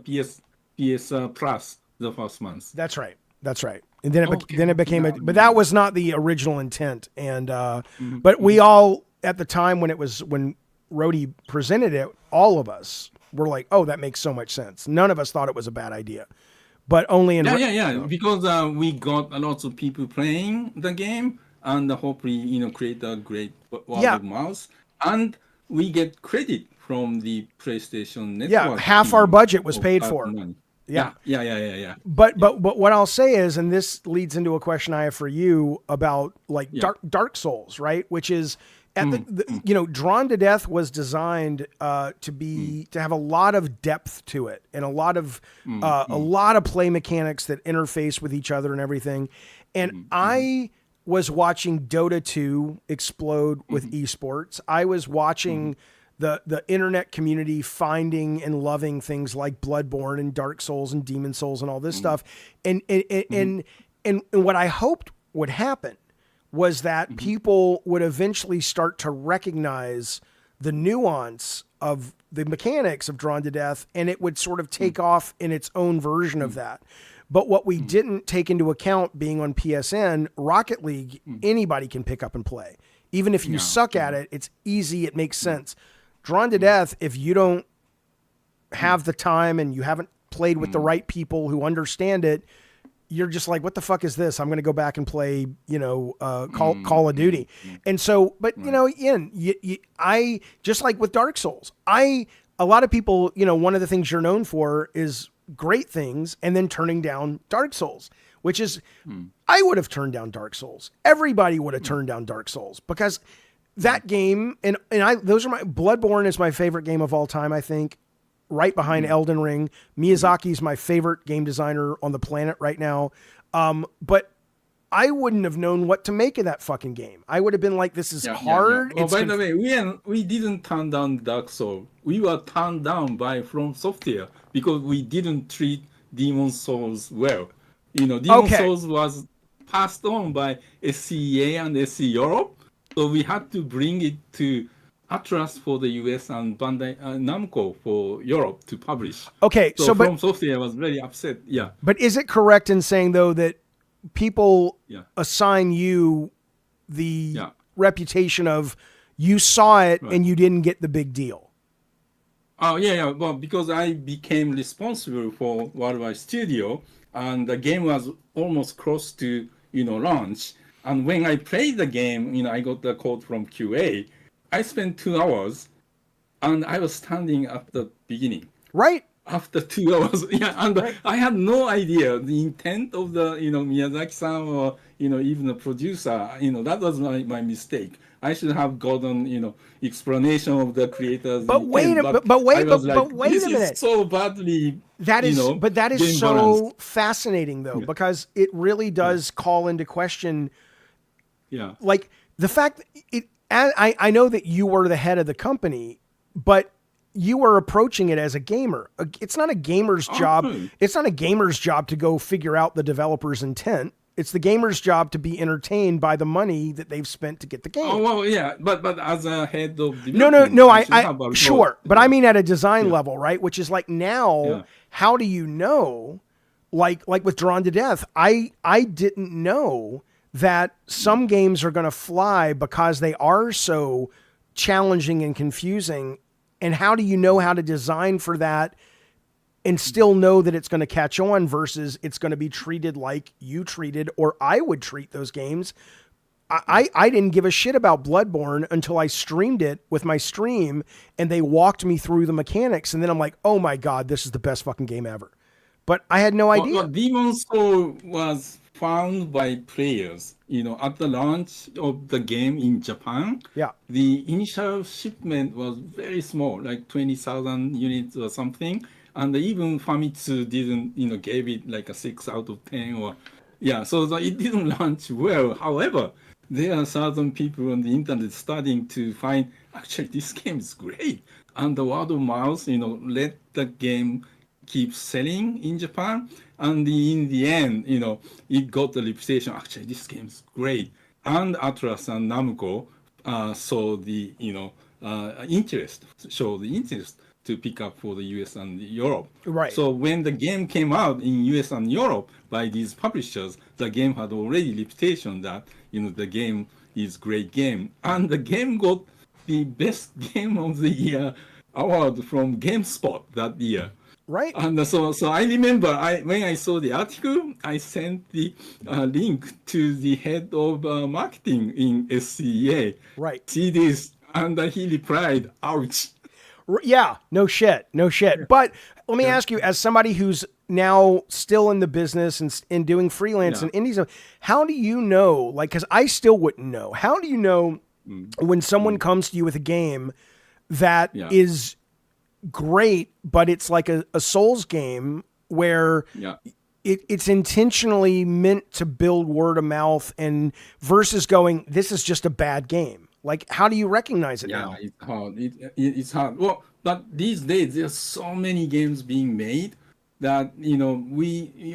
PS Plus the first month. That's right. That's right. And then it became but that was not the original intent. And but we all at the time when Rhodey presented it, all of us were like, "Oh, that makes so much sense." None of us thought it was a bad idea, but only in because we got a lot of people playing the game, and hopefully create a great word of mouth, and we get credit from the PlayStation Network. Yeah, half our budget was paid for. Money. Yeah. But what I'll say is, and this leads into a question I have for you about like Dark Souls, right? Which is at Drawn to Death was designed to have a lot of depth to it and a lot of play mechanics that interface with each other and everything. And I was watching Dota 2 explode with esports. I was watching the internet community finding and loving things like Bloodborne and Dark Souls and Demon Souls and all this stuff. And what I hoped would happen was that people would eventually start to recognize the nuance of the mechanics of Drawn to Death, and it would sort of take off in its own version of that. But what we didn't take into account, being on PSN, Rocket League, anybody can pick up and play. Even if you suck at it, it's easy, it makes sense. Drawn to Death, if you don't have the time and you haven't played with the right people who understand it, you're just like, what the fuck is this? I'm going to go back and play, Call of Duty. And so, but Ian, I just like with Dark Souls, a lot of people, one of the things you're known for is great things and then turning down Dark Souls, which is, I would have turned down Dark Souls. Everybody would have turned down Dark Souls because that game, Bloodborne is my favorite game of all time, I think, right behind Elden Ring. Miyazaki's my favorite game designer on the planet right now. But I wouldn't have known what to make of that fucking game. I would have been like, this is hard. Well, by the way, we didn't turn down Dark Souls. We were turned down by From Software because we didn't treat Demon Souls well. Demon Souls was passed on by SCEA and SC Europe. So we had to bring it to Atlas for the US and Bandai Namco for Europe to publish. Okay, so From Software was very upset. Yeah. But is it correct in saying though that people assign you the reputation of you saw it and you didn't get the big deal? Oh yeah. Well, because I became responsible for Worldwide Studio, and the game was almost close to launch. And when I played the game, I got the code from QA. I spent 2 hours, and I was standing at the beginning. Right. After 2 hours, and I had no idea the intent of the, Miyazaki-san or, even the producer. That was my mistake. I should have gotten, explanation of the creators. But wait a minute. This is so badly. That is so balanced. Fascinating though, because it really does call into question. Yeah. Like the fact I know that you were the head of the company, but you were approaching it as a gamer. It's not a gamer's job. It's not a gamer's job to go figure out the developer's intent. It's the gamer's job to be entertained by the money that they've spent to get the game. Oh, well, yeah, but as a head of development... No, I sure. But I mean at a design level, right? Which is like now, how do you know, like with Drawn to Death, I didn't know that some games are going to fly because they are so challenging and confusing. And how do you know how to design for that and still know that it's going to catch on versus it's going to be treated like you treated or I would treat those games? I didn't give a shit about Bloodborne until I streamed it with my stream and they walked me through the mechanics. And then I'm like, oh my God, this is the best fucking game ever. But I had no idea. Well, Demon Souls was found by players, at the launch of the game in Japan. Yeah. The initial shipment was very small, like 20,000 units or something. and even Famitsu didn't, gave it like a 6 out of 10 or, yeah. So it didn't launch well. However, there are certain people on the internet starting to find actually this game is great, and the word of mouth, let the game keep selling in Japan, and in the end, it got the reputation. Actually, this game is great, and Atlas and Namco saw the show the interest to pick up for the US and Europe. Right. So when the game came out in US and Europe by these publishers, the game had already reputation that the game is great game, and the game got the best game of the year award from GameSpot that year. Right. And so I remember when I saw the article, I sent the link to the head of marketing in SCEA. Right. See this, and he replied, "Ouch." Yeah, no shit. But let me ask you, as somebody who's now still in the business and doing freelance and indie stuff, how do you know, like, because I still wouldn't know, how do you know when someone comes to you with a game that is great, but it's like a Souls game where it's intentionally meant to build word of mouth and versus going, this is just a bad game? Like, how do you recognize it now? It's hard. It's hard. Well, but these days there's so many games being made that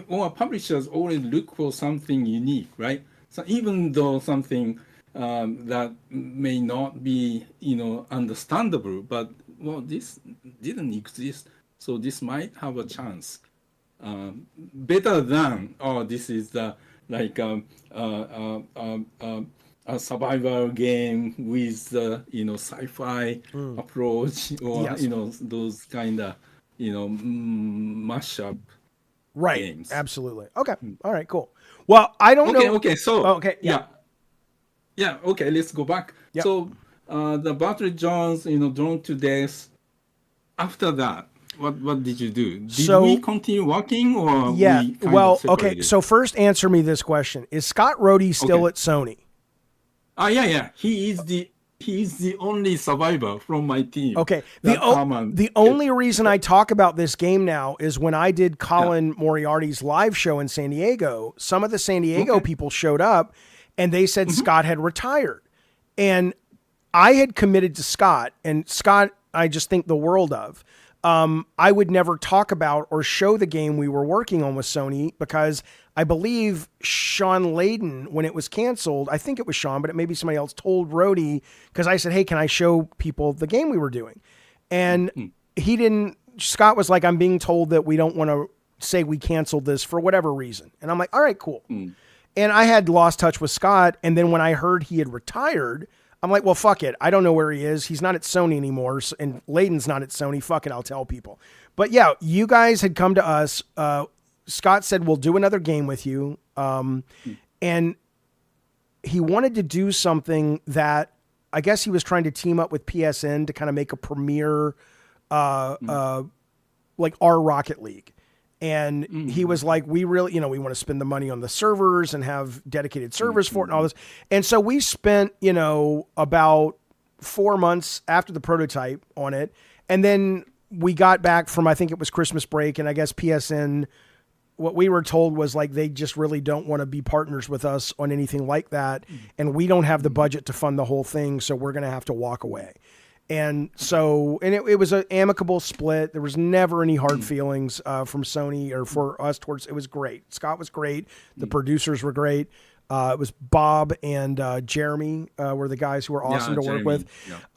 our publishers always look for something unique, right? So even though something that may not be understandable, but this didn't exist, so this might have a chance. Better than this is a survival game with sci-fi approach, or those kind of mashup games. Absolutely. Okay. All right, cool. Well, I don't know. Okay, okay, let's go back. So the Battle Jones, Drawn to Death, after that, what did you do? Did we continue working, or we kind of separated? So first answer me this question. Is Scott Rohde still at Sony? Yeah. He is the only survivor from my team. Okay. The only reason I talk about this game now is when I did Colin Moriarty's live show in San Diego, some of the San Diego people showed up and they said Scott had retired. And I had committed to Scott, and Scott, I just think the world of. I would never talk about or show the game we were working on with Sony because I believe Sean Layden, when it was canceled, I think it was Sean, but it may be somebody else, told Rohde, because I said, hey, can I show people the game we were doing? And he didn't. Scott was like, I'm being told that we don't want to say we canceled this for whatever reason. And I'm like, all right, cool. And I had lost touch with Scott. And then when I heard he had retired, I'm like, well, fuck it. I don't know where he is. He's not at Sony anymore. And Layden's not at Sony. Fuck it. I'll tell people. But yeah, you guys had come to us. Scott said, we'll do another game with you. And he wanted to do something that I guess he was trying to team up with PSN to kind of make a premiere, like our Rocket League. And he was like, we really, we want to spend the money on the servers and have dedicated servers for it and all this. And so we spent, about 4 months after the prototype on it. And then we got back from, I think it was Christmas break. And I guess PSN, what we were told was like, they just really don't want to be partners with us on anything like that. And we don't have the budget to fund the whole thing. So we're going to have to walk away. And so, it was an amicable split. There was never any hard feelings from Sony or for us towards, it was great. Scott was great. The producers were great. It was Bob and Jeremy were the guys who were awesome to work with.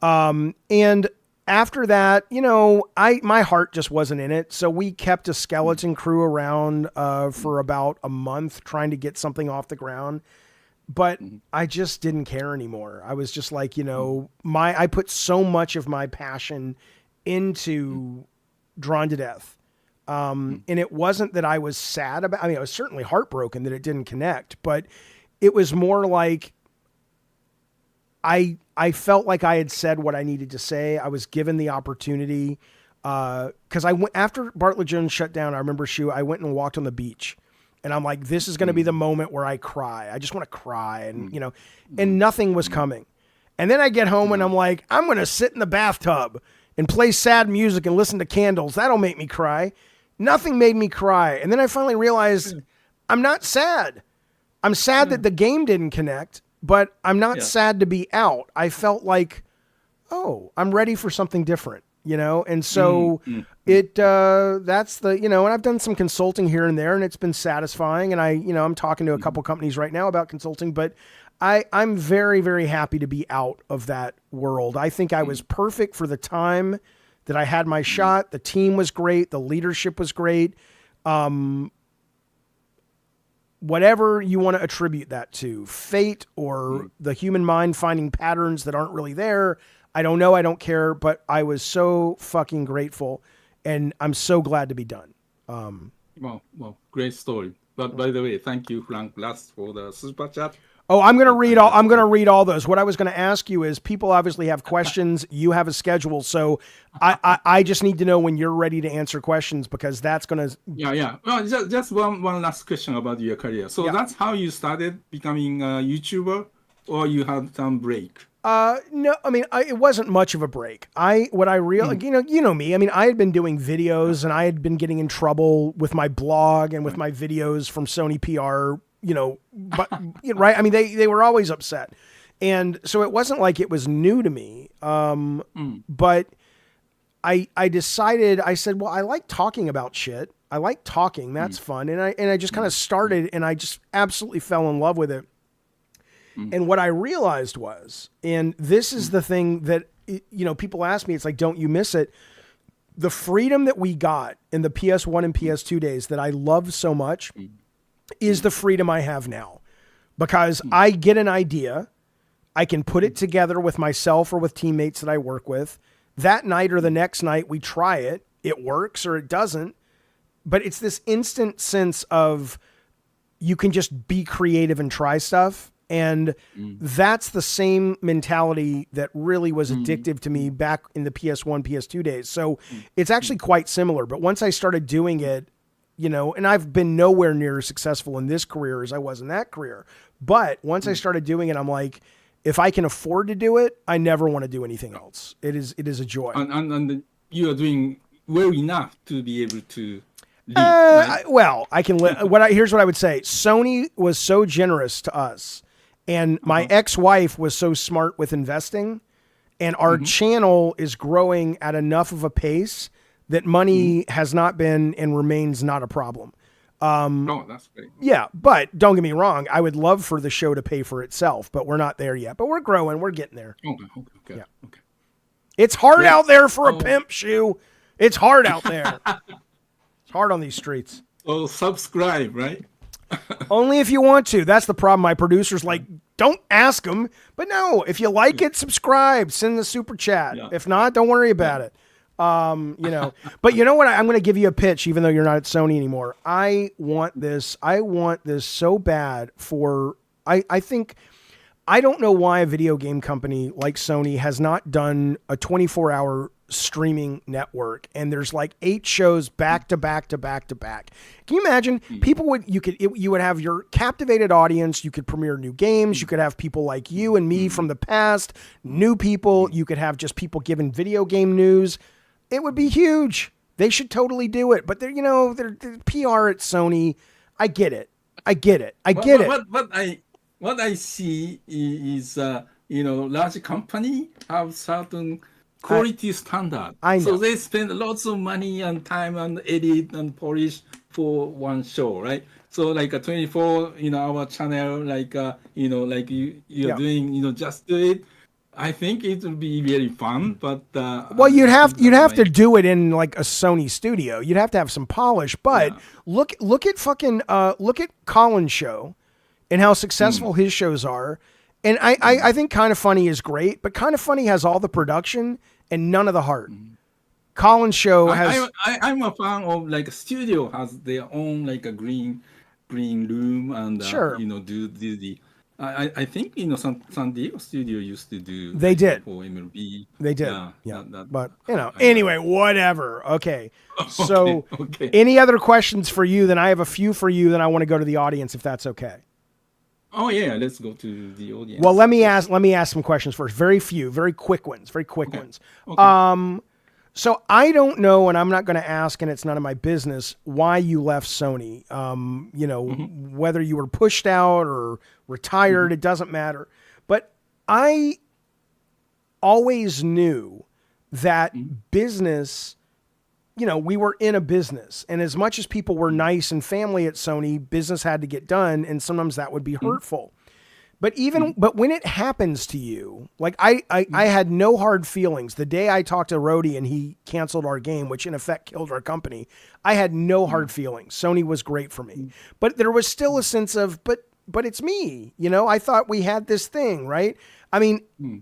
Yeah. And after that, my heart just wasn't in it. So we kept a skeleton crew around for about a month trying to get something off the ground. But I just didn't care anymore. I was just like, I put so much of my passion into Drawn to Death. And it wasn't that I was sad about, I was certainly heartbroken that it didn't connect, but it was more like I felt like I had said what I needed to say. I was given the opportunity. Cause I went after Bartlett Jones shut down. I remember I went and walked on the beach. And I'm like, this is going to be the moment where I cry. I just want to cry. And, and nothing was coming. And then I get home and I'm like, I'm going to sit in the bathtub and play sad music and listen to Candles. That'll make me cry. Nothing made me cry. And then I finally realized I'm not sad. I'm sad that the game didn't connect, but I'm not sad to be out. I felt like, oh, I'm ready for something different, you know? And so that's the, you know, and I've done some consulting here and there, and it's been satisfying. And I'm talking to a couple companies right now about consulting, but I'm very, very happy to be out of that world. I think I was perfect for the time that I had my shot. The team was great. The leadership was great. Whatever you want to attribute that to, fate or the human mind finding patterns that aren't really there, I don't know. I don't care. But I was so fucking grateful, and I'm so glad to be done. Well, great story. But by the way, thank you, Frank Last, for the super chat. Oh, I'm going to read all those. What I was going to ask you is, people obviously have questions. You have a schedule. So I just need to know when you're ready to answer questions, because that's going to. Yeah. Well, just one last question about your career. So that's how you started becoming a YouTuber, or you had some break? No, I mean, it wasn't much of a break. You know me. I mean, I had been doing videos, and I had been getting in trouble with my blog and with my videos from Sony PR, you know, but right. I mean, they were always upset. And so it wasn't like it was new to me. But I decided, I said, well, I like talking about shit. I like talking. That's fun. And I just kind of started, and I just absolutely fell in love with it. And what I realized was, and this is the thing that, you know, people ask me, it's like, don't you miss it? The freedom that we got in the PS1 and PS2 days that I loved so much is the freedom I have now, because I get an idea. I can put it together with myself or with teammates that I work with. That night or the next night, we try it. It works or it doesn't. But it's this instant sense of you can just be creative and try stuff. And that's the same mentality that really was addictive to me back in the PS1, PS2 days. So it's actually quite similar. But once I started doing it, you know, and I've been nowhere near as successful in this career as I was in that career. But once I started doing it, I'm like, if I can afford to do it, I never want to do anything else. It is a joy. And you are doing well enough to be able to leave, right? I can here's what I would say. Sony was so generous to us. And my ex-wife was so smart with investing, and our channel is growing at enough of a pace that money has not been and remains not a problem. That's great. Yeah, but don't get me wrong. I would love for the show to pay for itself, but we're not there yet. But we're growing. We're getting there. Okay. It's hard out there for a pimp, Shu. It's hard out there. It's hard on these streets. So subscribe, right? Only if you want to. That's the problem. My producer's like, don't ask them. But no, if you like it, subscribe, send the super chat. Yeah. If not, don't worry about it. You know, but you know what? I'm going to give you a pitch, even though you're not at Sony anymore. I want this so bad I think, I don't know why a video game company like Sony has not done a 24-hour streaming network, and there's like 8 shows back to back to back to back. Can you imagine? You would have your captivated audience. You could premiere new games. You could have people like you and me from the past, new people. You could have just people giving video game news. It would be huge. They should totally do it. But they're PR at Sony. I get it. What I see is, large company have certain quality standard. I know. So they spend lots of money and time and edit and polish for one show, right? So like a 24-hour channel, like you're doing, just do it. I think it will be really fun, but you'd have to do it in like a Sony studio. You'd have to have some polish. But look at Colin's show and how successful his shows are. And I think Kind of Funny is great, but Kind of Funny has all the production and none of the heart. Colin's show has. I'm a fan of like a studio has their own like a green room and do the. I think San Diego studio used to do. They did for MLB. They did. Yeah. But anyway, whatever. Okay. So, any other questions for you? Then I have a few for you. Then I want to go to the audience if that's okay. Oh yeah, let's go to the audience. Well, let me ask some questions first. Very few, very quick ones. Okay. So I don't know, and I'm not going to ask, and it's none of my business why you left Sony. Hmm. Whether you were pushed out or retired, it doesn't matter. But I always knew that Hmm. business, we were in a business. And as much as people were nice and family at Sony, business had to get done. And sometimes that would be hurtful. But when it happens to you, like I had no hard feelings. The day I talked to Rhodey and he canceled our game, which in effect killed our company, I had no hard feelings. Sony was great for me. But there was still a sense of, but it's me. I thought we had this thing, right? I mean,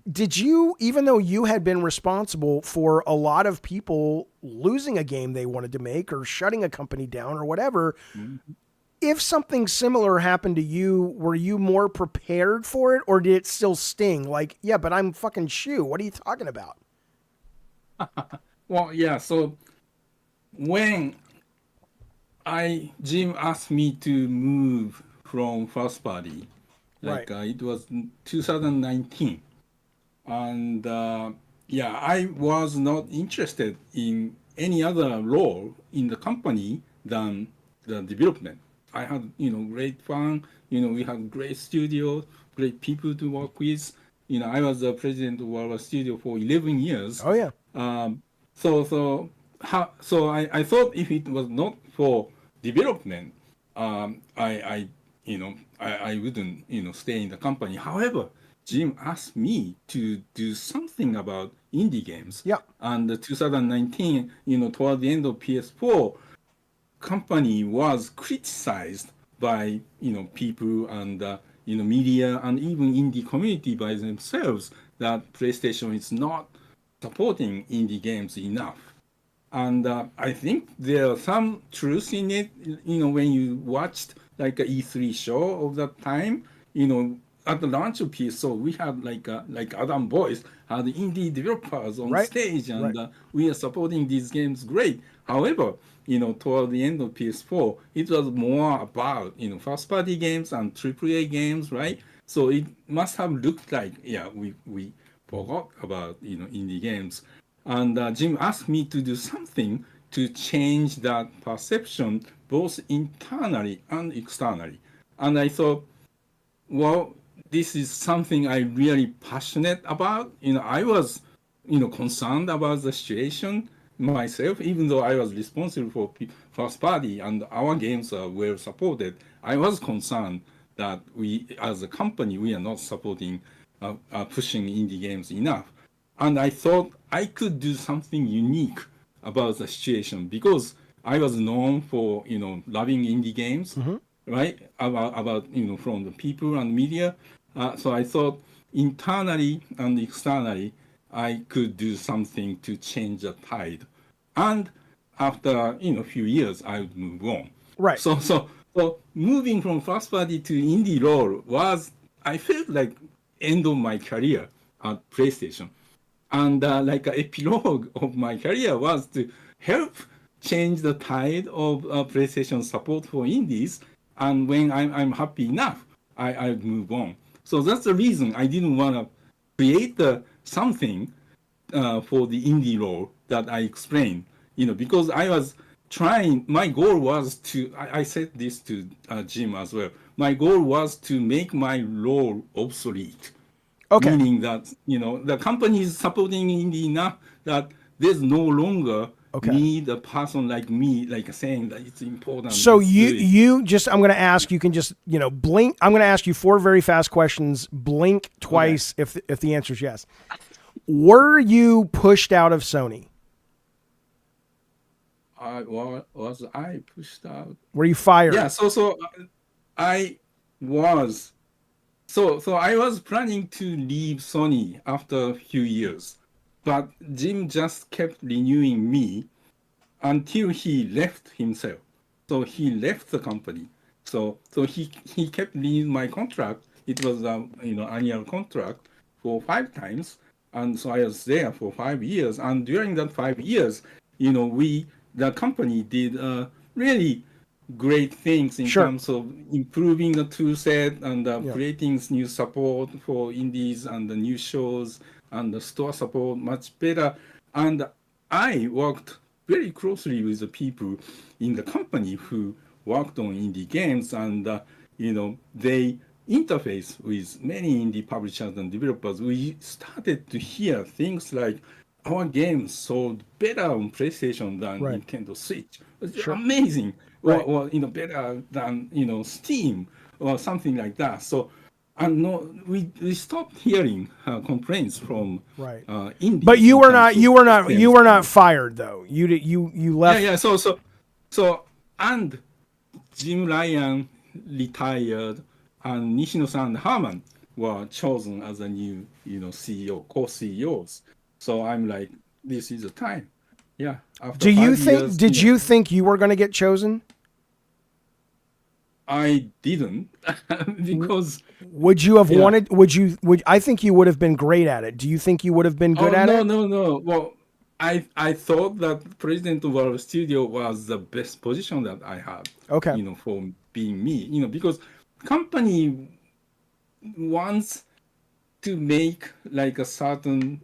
did you, even though you had been responsible for a lot of people losing a game they wanted to make or shutting a company down or whatever, if something similar happened to you, were you more prepared for it, or did it still sting? Like, yeah, but I'm fucking Shu. What are you talking about? Well, yeah. So when Jim asked me to move from first party, Right. like it was 2019, and yeah, I was not interested in any other role in the company than the development. I had, great fun. We had great studio, great people to work with. I was the president of our studio for 11 years. Oh yeah. Um, so I thought if it was not for development, I wouldn't, stay in the company. However, Jim asked me to do something about indie games. Yeah. And 2019, toward the end of PS4, company was criticized by, people and, media and even indie community by themselves that PlayStation is not supporting indie games enough. And I think there are some truth in it. When you watched like a E3 show of that time, at the launch of PSO, we had like Adam Boyce had indie developers on Right. stage, Right. and we are supporting these games great. However, toward the end of PS4, it was more about first party games and AAA games, right? So it must have looked like, yeah, we forgot about indie games. And Jim asked me to do something to change that perception both internally and externally. And I thought, well, this is something I really passionate about. I was, concerned about the situation myself, even though I was responsible for first party and our games are well supported. I was concerned that we, as a company, we are not supporting, pushing indie games enough. And I thought I could do something unique about the situation because I was known for loving indie games, Mm-hmm. right? About from the people and media. So I thought internally and externally I could do something to change the tide, and after a few years I would move on. Right. So moving from first party to indie role was, I felt like end of my career at PlayStation. And like an epilogue of my career was to help change the tide of PlayStation support for indies. And when I'm happy enough, I move on. So that's the reason I didn't want to create something for the indie role that I explained. Because I was trying, my goal was to, I said this to Jim as well. My goal was to make my role obsolete, Okay. meaning that the company is supporting indie enough that there's no longer Okay. need a person like me like saying that it's important, So let's do you it. you just I'm going to ask, you can just blink. I'm going to ask you four very fast questions. Blink Okay. twice if the answer is yes. Were you pushed out of Sony? Was I pushed out? Were you fired? Yeah, so I was so I was planning to leave Sony after a few years, but Jim just kept renewing me until he left himself. So he left the company. So he kept renewing my contract. It was a annual contract for 5 times, and so I was there for 5 years. And during that 5 years, we the company did really great things in Sure. terms of improving the tool set and Yeah. creating new support for indies and the new shows and the store support much better. And I worked very closely with the people in the company who worked on indie games, and they interface with many indie publishers and developers. We started to hear things like our games sold better on PlayStation than Right. Nintendo Switch. It's Sure. amazing, Right. or better than Steam or something like that. So. And no, we stopped hearing complaints from Right. indie. But you in were terms not of you were not you sales were and not fired though. You left. yeah. So and Jim Ryan retired, and Nishino-san and Herman were chosen as a new CEO, co-CEOs. So I'm like, this is the time. Yeah. After Do you 5 think years, did you think you were going to get chosen? I didn't because Would you have Yeah. wanted would I think you would have been great at it. Do you think you would have been good at no, it? no. Well, I thought that president of our studio was the best position that I had. Okay. For being me. Because company wants to make like a certain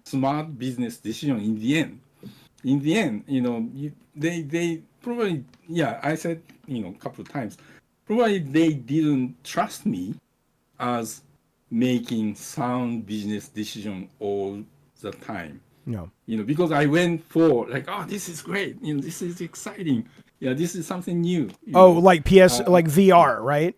smart business decision in the end. In the end, they probably, yeah, I said, a couple of times, probably they didn't trust me as making sound business decision all the time. No. Because I went for like, oh, this is great. This is exciting. Yeah, this is something new. Oh, like like VR, right?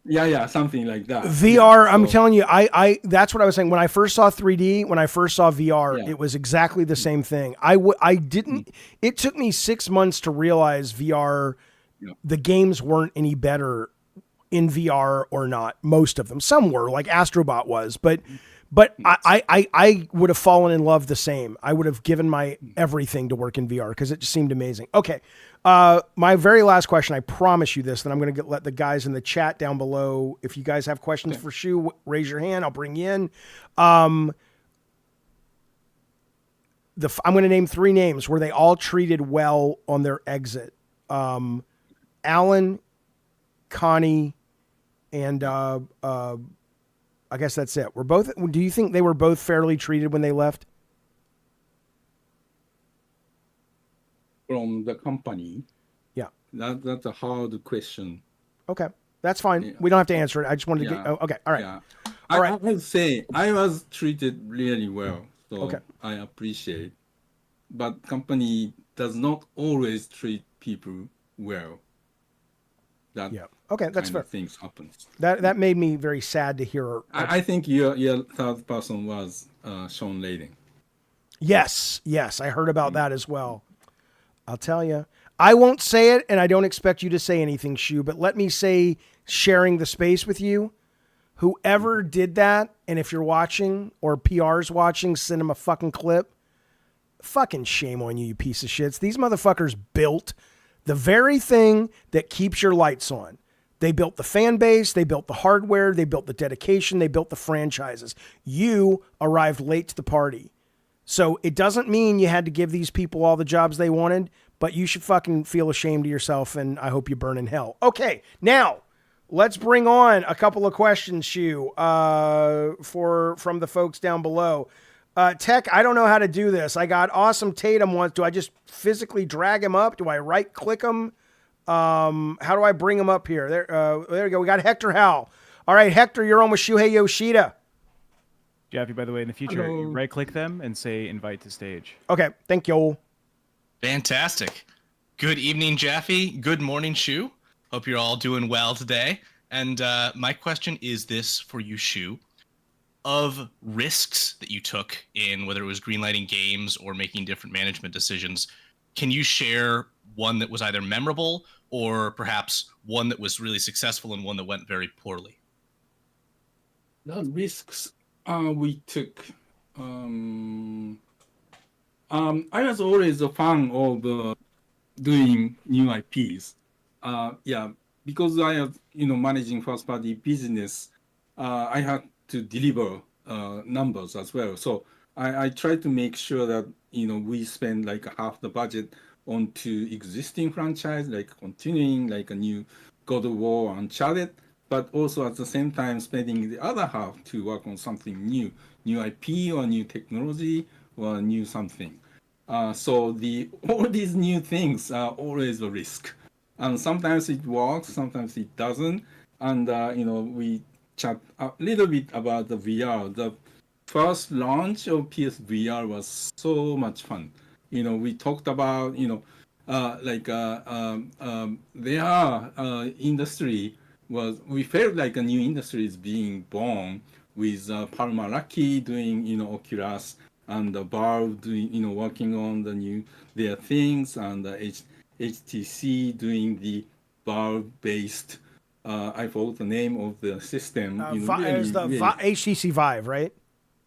Yeah, something like that. VR, Yeah, I'm so- telling you, I that's what I was saying when I first saw 3D, when I first saw VR, Yeah. it was exactly the same thing. I didn't it took me 6 months to realize VR Yeah. the games weren't any better in VR or not. Most of them. Some were, like Astrobot was, but I would have fallen in love the same. I would have given my everything to work in VR because it just seemed amazing. Okay. My very last question, I promise you this, then I'm going to let the guys in the chat down below. If you guys have questions for Shu, raise your hand. I'll bring you in. I'm going to name 3 names. Were they all treated well on their exit? Alan, Connie, and I guess that's it. Do you think they were both fairly treated when they left? From the company. Yeah. That's a hard question. Okay. That's fine. Yeah. we don't have to answer it. I just wanted to Yeah. get. Oh, okay. All right. Yeah. All I right. would say I was treated really well. So Okay. I appreciate. But company does not always treat people well. That Yeah. Okay. That's kind fair. of things happens. That made me very sad to hear. I think your third person was Sean Layden. Yes. I heard about that as well. I'll tell you. I won't say it, and I don't expect you to say anything, Shu, but let me say, sharing the space with you, whoever did that, and if you're watching or PR's watching, send him a fucking clip. Fucking shame on you, you piece of shits. These motherfuckers built the very thing that keeps your lights on. They built the fan base, they built the hardware, they built the dedication, they built the franchises. You arrived late to the party. So it doesn't mean you had to give these people all the jobs they wanted, but you should fucking feel ashamed of yourself, and I hope you burn in hell. Okay, now let's bring on a couple of questions, Shu, from the folks down below. Tech, I don't know how to do this. I got Awesome Tatum once. Do I just physically drag him up? Do I right click him? How do I bring him up here? There we go. We got Hectorhowl. All right, Hector, you're on with Shuhei Yoshida. Jaffe, by the way, in the future, Hello. you right-click them and say invite to stage. Okay, thank you. Fantastic. Good evening, Jaffe. Good morning, Shu. Hope you're all doing well today. And my question is this for you, Shu. Of risks that you took in whether it was greenlighting games or making different management decisions, can you share one that was either memorable or perhaps one that was really successful and one that went very poorly? The risks we took. I was always a fan of doing new IPs. Because I have managing first party business, I had to deliver numbers as well. So I try to make sure that we spend like half the budget onto existing franchise, like continuing like a new God of War, Uncharted, but also at the same time spending the other half to work on something new IP or new technology or new something. So all these new things are always a risk, and sometimes it works, sometimes it doesn't. And we chat a little bit about the VR. The first launch of PSVR was so much fun. We talked about their industry was, we felt like a new industry is being born with Palma Lucky doing Oculus, and the Valve doing working on their things, and HTC doing the Valve based, I forgot the name of the system. Is the HTC Vive, right?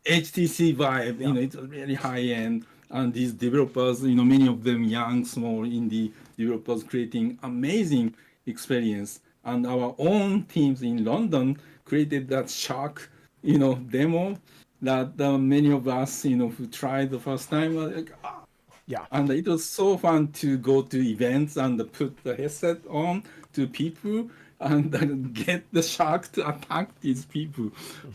HTC Vive, it's really high end, and these developers, many of them young, small indie developers creating amazing experience. And our own teams in London created that Shark, demo that many of us, who tried the first time, were like, Yeah. and it was so fun to go to events and put the headset on to people and get the shark to attack these people,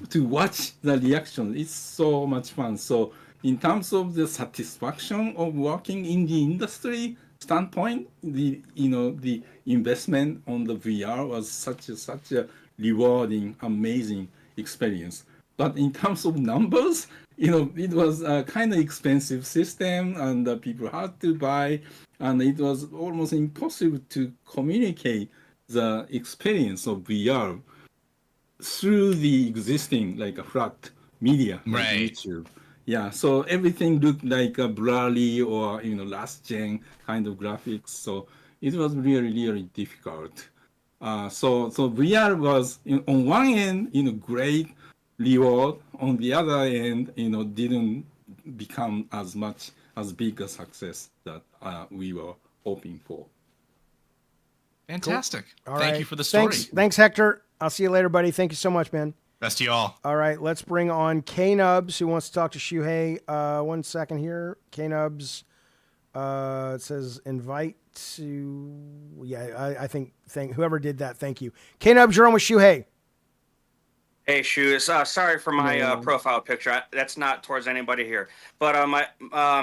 to watch the reaction. It's so much fun. So in terms of the satisfaction of working in the industry standpoint, the investment on the VR was such a rewarding, amazing experience. But in terms of numbers, it was a kind of expensive system, and people had to buy, and it was almost impossible to communicate the experience of VR through the existing like a flat media, like Right. YouTube. Yeah, so everything looked like a blurry or last gen kind of graphics. So it was really really difficult. So VR was on one end great reward. On the other end, didn't become as big a success that we were hoping for. Fantastic. All Thank right. you for the story. Thanks, Hector. I'll see you later, buddy. Thank you so much, man. Best to you all. All right, let's bring on K-Nubs, who wants to talk to Shuhei. 1 second here. K-Nubs, it says invite to... Yeah, I think whoever did that, thank you. K-Nubs, you're on with Shuhei. Hey, Shu. Sorry for my profile picture. That's not towards anybody here. But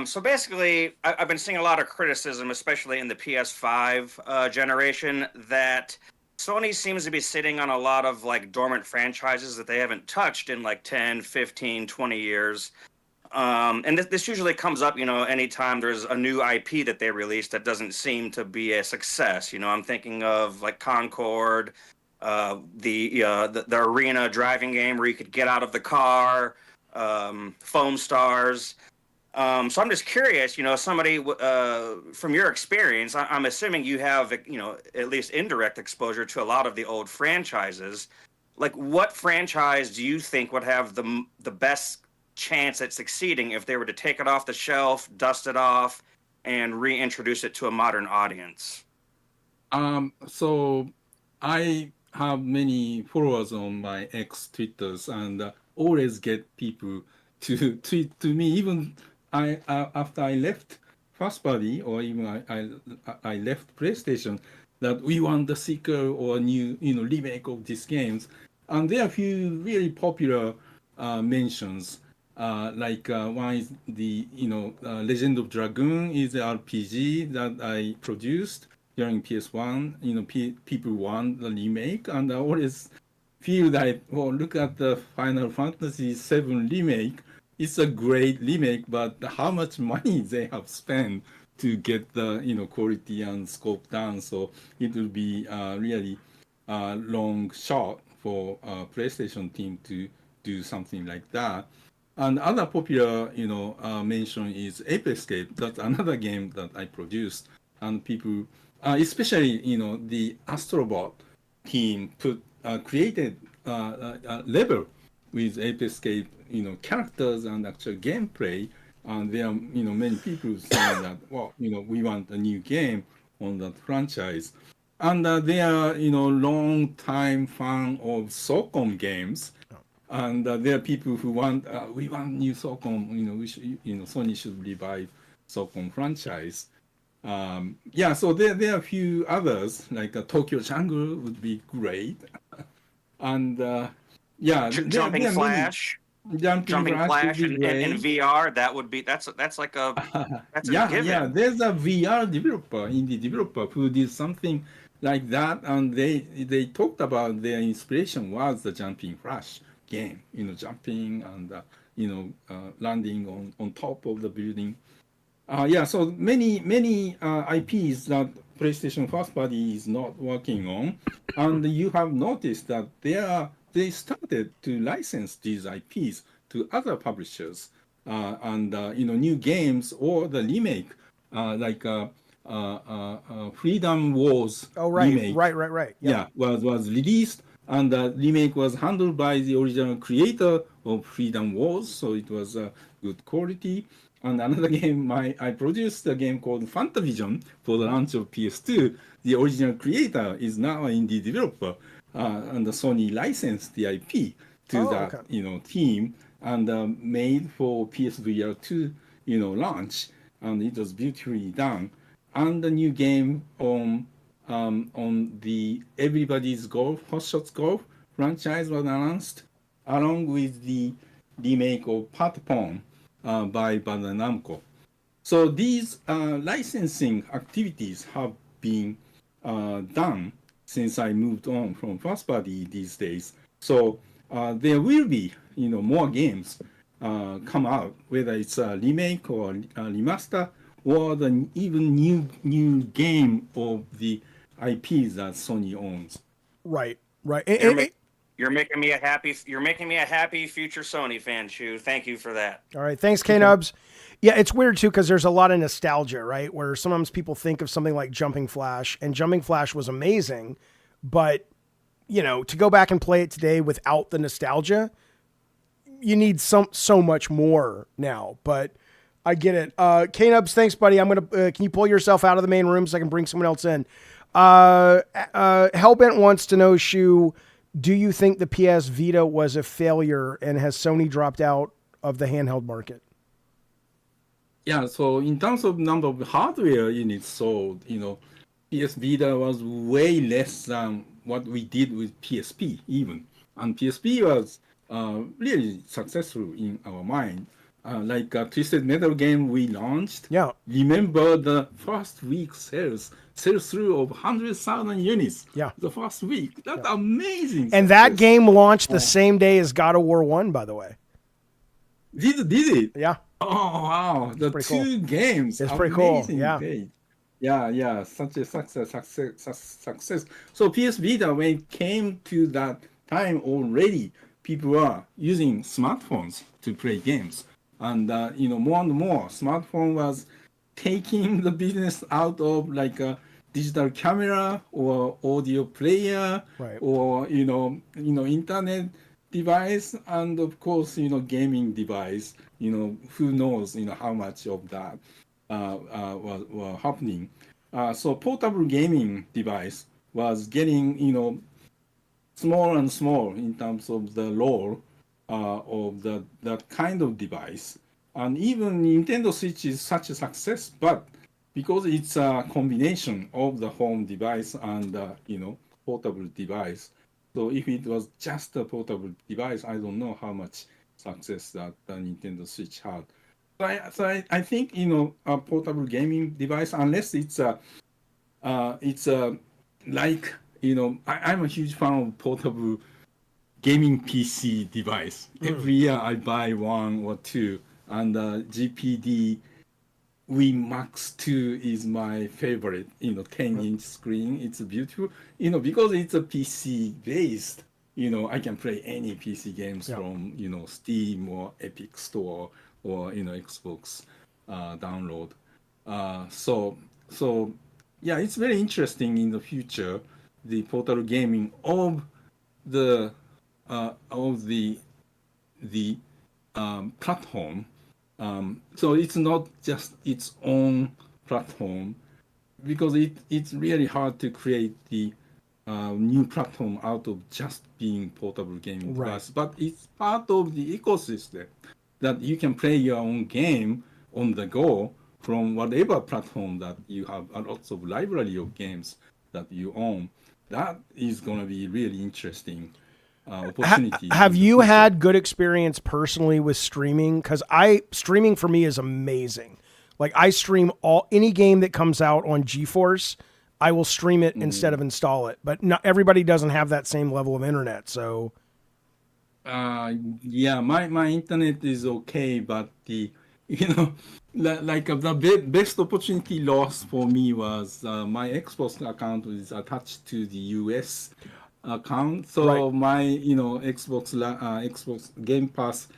so basically, I've been seeing a lot of criticism, especially in the PS5 generation, that Sony seems to be sitting on a lot of like dormant franchises that they haven't touched in like 10, 15, 20 years. And this usually comes up, anytime there's a new IP that they release that doesn't seem to be a success. I'm thinking of like Concord, the arena driving game where you could get out of the car, Foam Stars. So I'm just curious, somebody from your experience, I'm assuming you have, at least indirect exposure to a lot of the old franchises. Like, what franchise do you think would have the best chance at succeeding if they were to take it off the shelf, dust it off, and reintroduce it to a modern audience? So I have many followers on my ex Twitters, and always get people to tweet to me, even after I left First Party, or even I left PlayStation, that we want the sequel or new remake of these games. And there are a few really popular mentions. One is the Legend of Dragoon is the RPG that I produced during PS1. People want the remake, and I always feel that, well, look at the Final Fantasy VII remake. It's a great remake, but how much money they have spent to get the quality and scope down. So it will be really a long shot for PlayStation team to do something like that. And other popular mention is Ape Escape. That's another game that I produced, and people, especially the Astrobot team, created a level with Ape Escape characters and actual gameplay. And there are many people saying that, well, we want a new game on that franchise. And they are long time fan of SOCOM games. And there are people who want we want new SOCOM. We should, Sony should revive SOCOM franchise. So there are a few others, like Tokyo Jungle would be great. And Jumping Flash. Jumping Flash Flash would be in great. VR, that's like a that's a Yeah, given. there's a VR developer, indie developer who did something like that, and they talked about their inspiration was the Jumping Flash game. Jumping and landing on top of the building. So many IPs that PlayStation First Party is not working on, and you have noticed that they started to license these IPs to other publishers, and new games or the remake, like Freedom Wars Oh, right, remake. right. Yep. Yeah, was released, and the remake was handled by the original creator of Freedom Wars, so it was good quality. And another game, I produced a game called Fantavision for the launch of PS2. The original creator is now an indie developer, and Sony licensed the IP to that okay. team and made for PSVR 2 launch, and it was beautifully done. And the new game on the Everybody's Golf, Hot Shots Golf franchise was announced, along with the remake of Patapon by Bandai Namco. So these licensing activities have been done since I moved on from first party these days. So there will be more games come out, whether it's a remake or a remaster or the even new game of the IPs that Sony owns. Right. You're making me a happy future Sony fan, Shu. Thank you for that. All right. Thanks, K-Nubs. Yeah, it's weird too, because there's a lot of nostalgia, right? Where sometimes people think of something like Jumping Flash, and Jumping Flash was amazing, but to go back and play it today without the nostalgia, you need so much more now. But I get it. K-Nubs, thanks, buddy. I'm gonna. Can you pull yourself out of the main room so I can bring someone else in? Hellbent wants to know, Shu, do you think the PS Vita was a failure, and has Sony dropped out of the handheld market? Yeah, so in terms of number of hardware units sold, PS Vita was way less than what we did with PSP even. And PSP was really successful in our mind. Like a Twisted Metal game we launched. Yeah. Remember the first week sales through of 100,000 units. Yeah. The first week. That's amazing. And that game launched the same day as God of War 1, by the way. Did it? Yeah. Oh, wow. The two games. It's pretty cool. Yeah. Page. Yeah. Such a success. So PS Vita, when it came to that time already, people were using smartphones to play games. And, more and more, smartphone was taking the business out of like a digital camera or audio player, right, or, internet device, and of course, gaming device. Who knows, how much of that was happening. So portable gaming device was getting, small and small in terms of the role of that kind of device. And even Nintendo Switch is such a success, but because it's a combination of the home device and portable device. So if it was just a portable device, I don't know how much success that the Nintendo Switch had. So I think a portable gaming device, unless it's like I'm a huge fan of portable gaming PC device. Every year I buy one or two, and GPD Wii Max 2 is my favorite. 10-inch screen. It's beautiful. Because it's a PC based. I can play any PC games from Steam or Epic Store or Xbox download. So yeah, it's very interesting in the future, the portable gaming of the platform. So it's not just its own platform, because it's really hard to create the new platform out of just being portable gaming device. But it's part of the ecosystem that you can play your own game on the go from whatever platform that you have, lots of library of games that you own. That is going to be really interesting. opportunity. Have in the you future. had good experience personally with streaming? Because streaming for me is amazing. Like I stream any game that comes out on GeForce, I will stream it instead of install it. But not everybody doesn't have that same level of internet. So Yeah, my internet is okay, but the the best opportunity lost for me was my Xbox account is attached to the US account, so Right. my Xbox Game Pass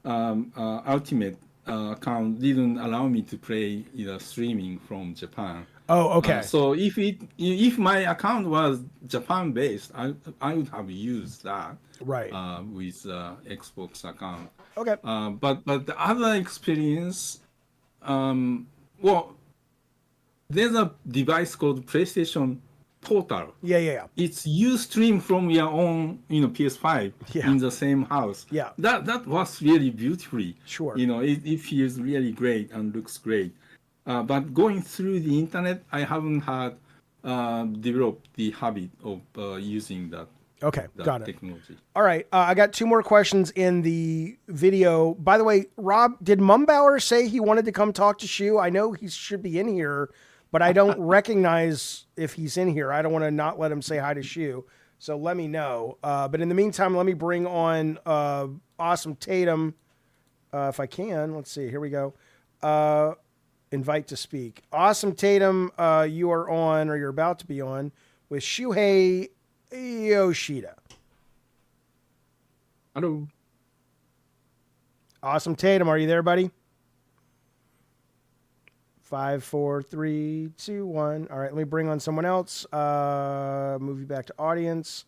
Ultimate account didn't allow me to play streaming from Japan. oh, okay. So if my account was Japan based, I would have used that Right. with Xbox account. Okay. But the other experience, well, there's a device called PlayStation Portal. Yeah. It's you stream from your own, PS5 Yeah. in the same house. Yeah. That was really beautifully. Sure. It feels really great and looks great. But going through the internet, I haven't had developed the habit of using that Okay. Got it. technology. All right. I got 2 more questions in the video. By the way, Rob, did Mumbauer say he wanted to come talk to Shu? I know he should be in here, but I don't recognize if he's in here. I don't want to not let him say hi to Shu. So let me know. But in the meantime, let me bring on Awesome Tatum if I can. Let's see. Here we go. Invite to speak. Awesome Tatum, you are on, or you're about to be on, with Shuhei Yoshida. Hello. Awesome Tatum, are you there, buddy? 5, 4, 3, 2, 1. All right, let me bring on someone else. Move you back to audience.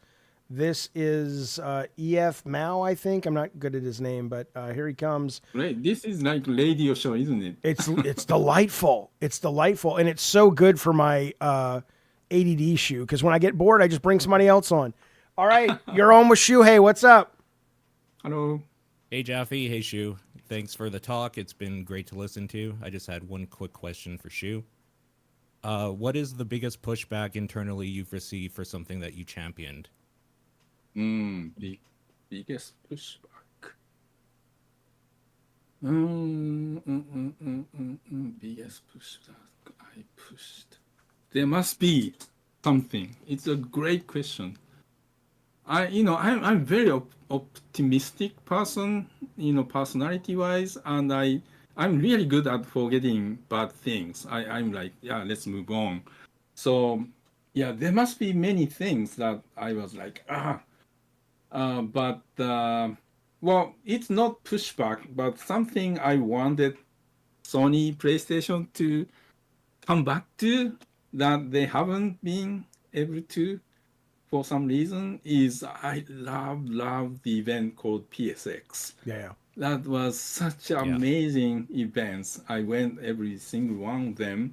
This is EF Mao, I think. I'm not good at his name, but here he comes. Great. This is like radio show, isn't it? It's delightful. It's delightful, and it's so good for my ADD Shu, because when I get bored, I just bring somebody else on. All right, you're on with Shuhei. What's up? Hello. Hey Jaffe, hey Shu. Thanks for the talk. It's been great to listen to. I just had one quick question for Shu. What is the biggest pushback internally you've received for something that you championed? The biggest pushback. Biggest pushback I pushed. There must be something. It's a great question. I'm very optimistic person, personality wise, and I'm really good at forgetting bad things. I'm like, yeah, let's move on. So yeah, there must be many things that I was like, but well, it's not pushback, but something I wanted Sony PlayStation to come back to that they haven't been able to for some reason is I love the event called PSX. Yeah. That was such amazing events. I went every single one of them.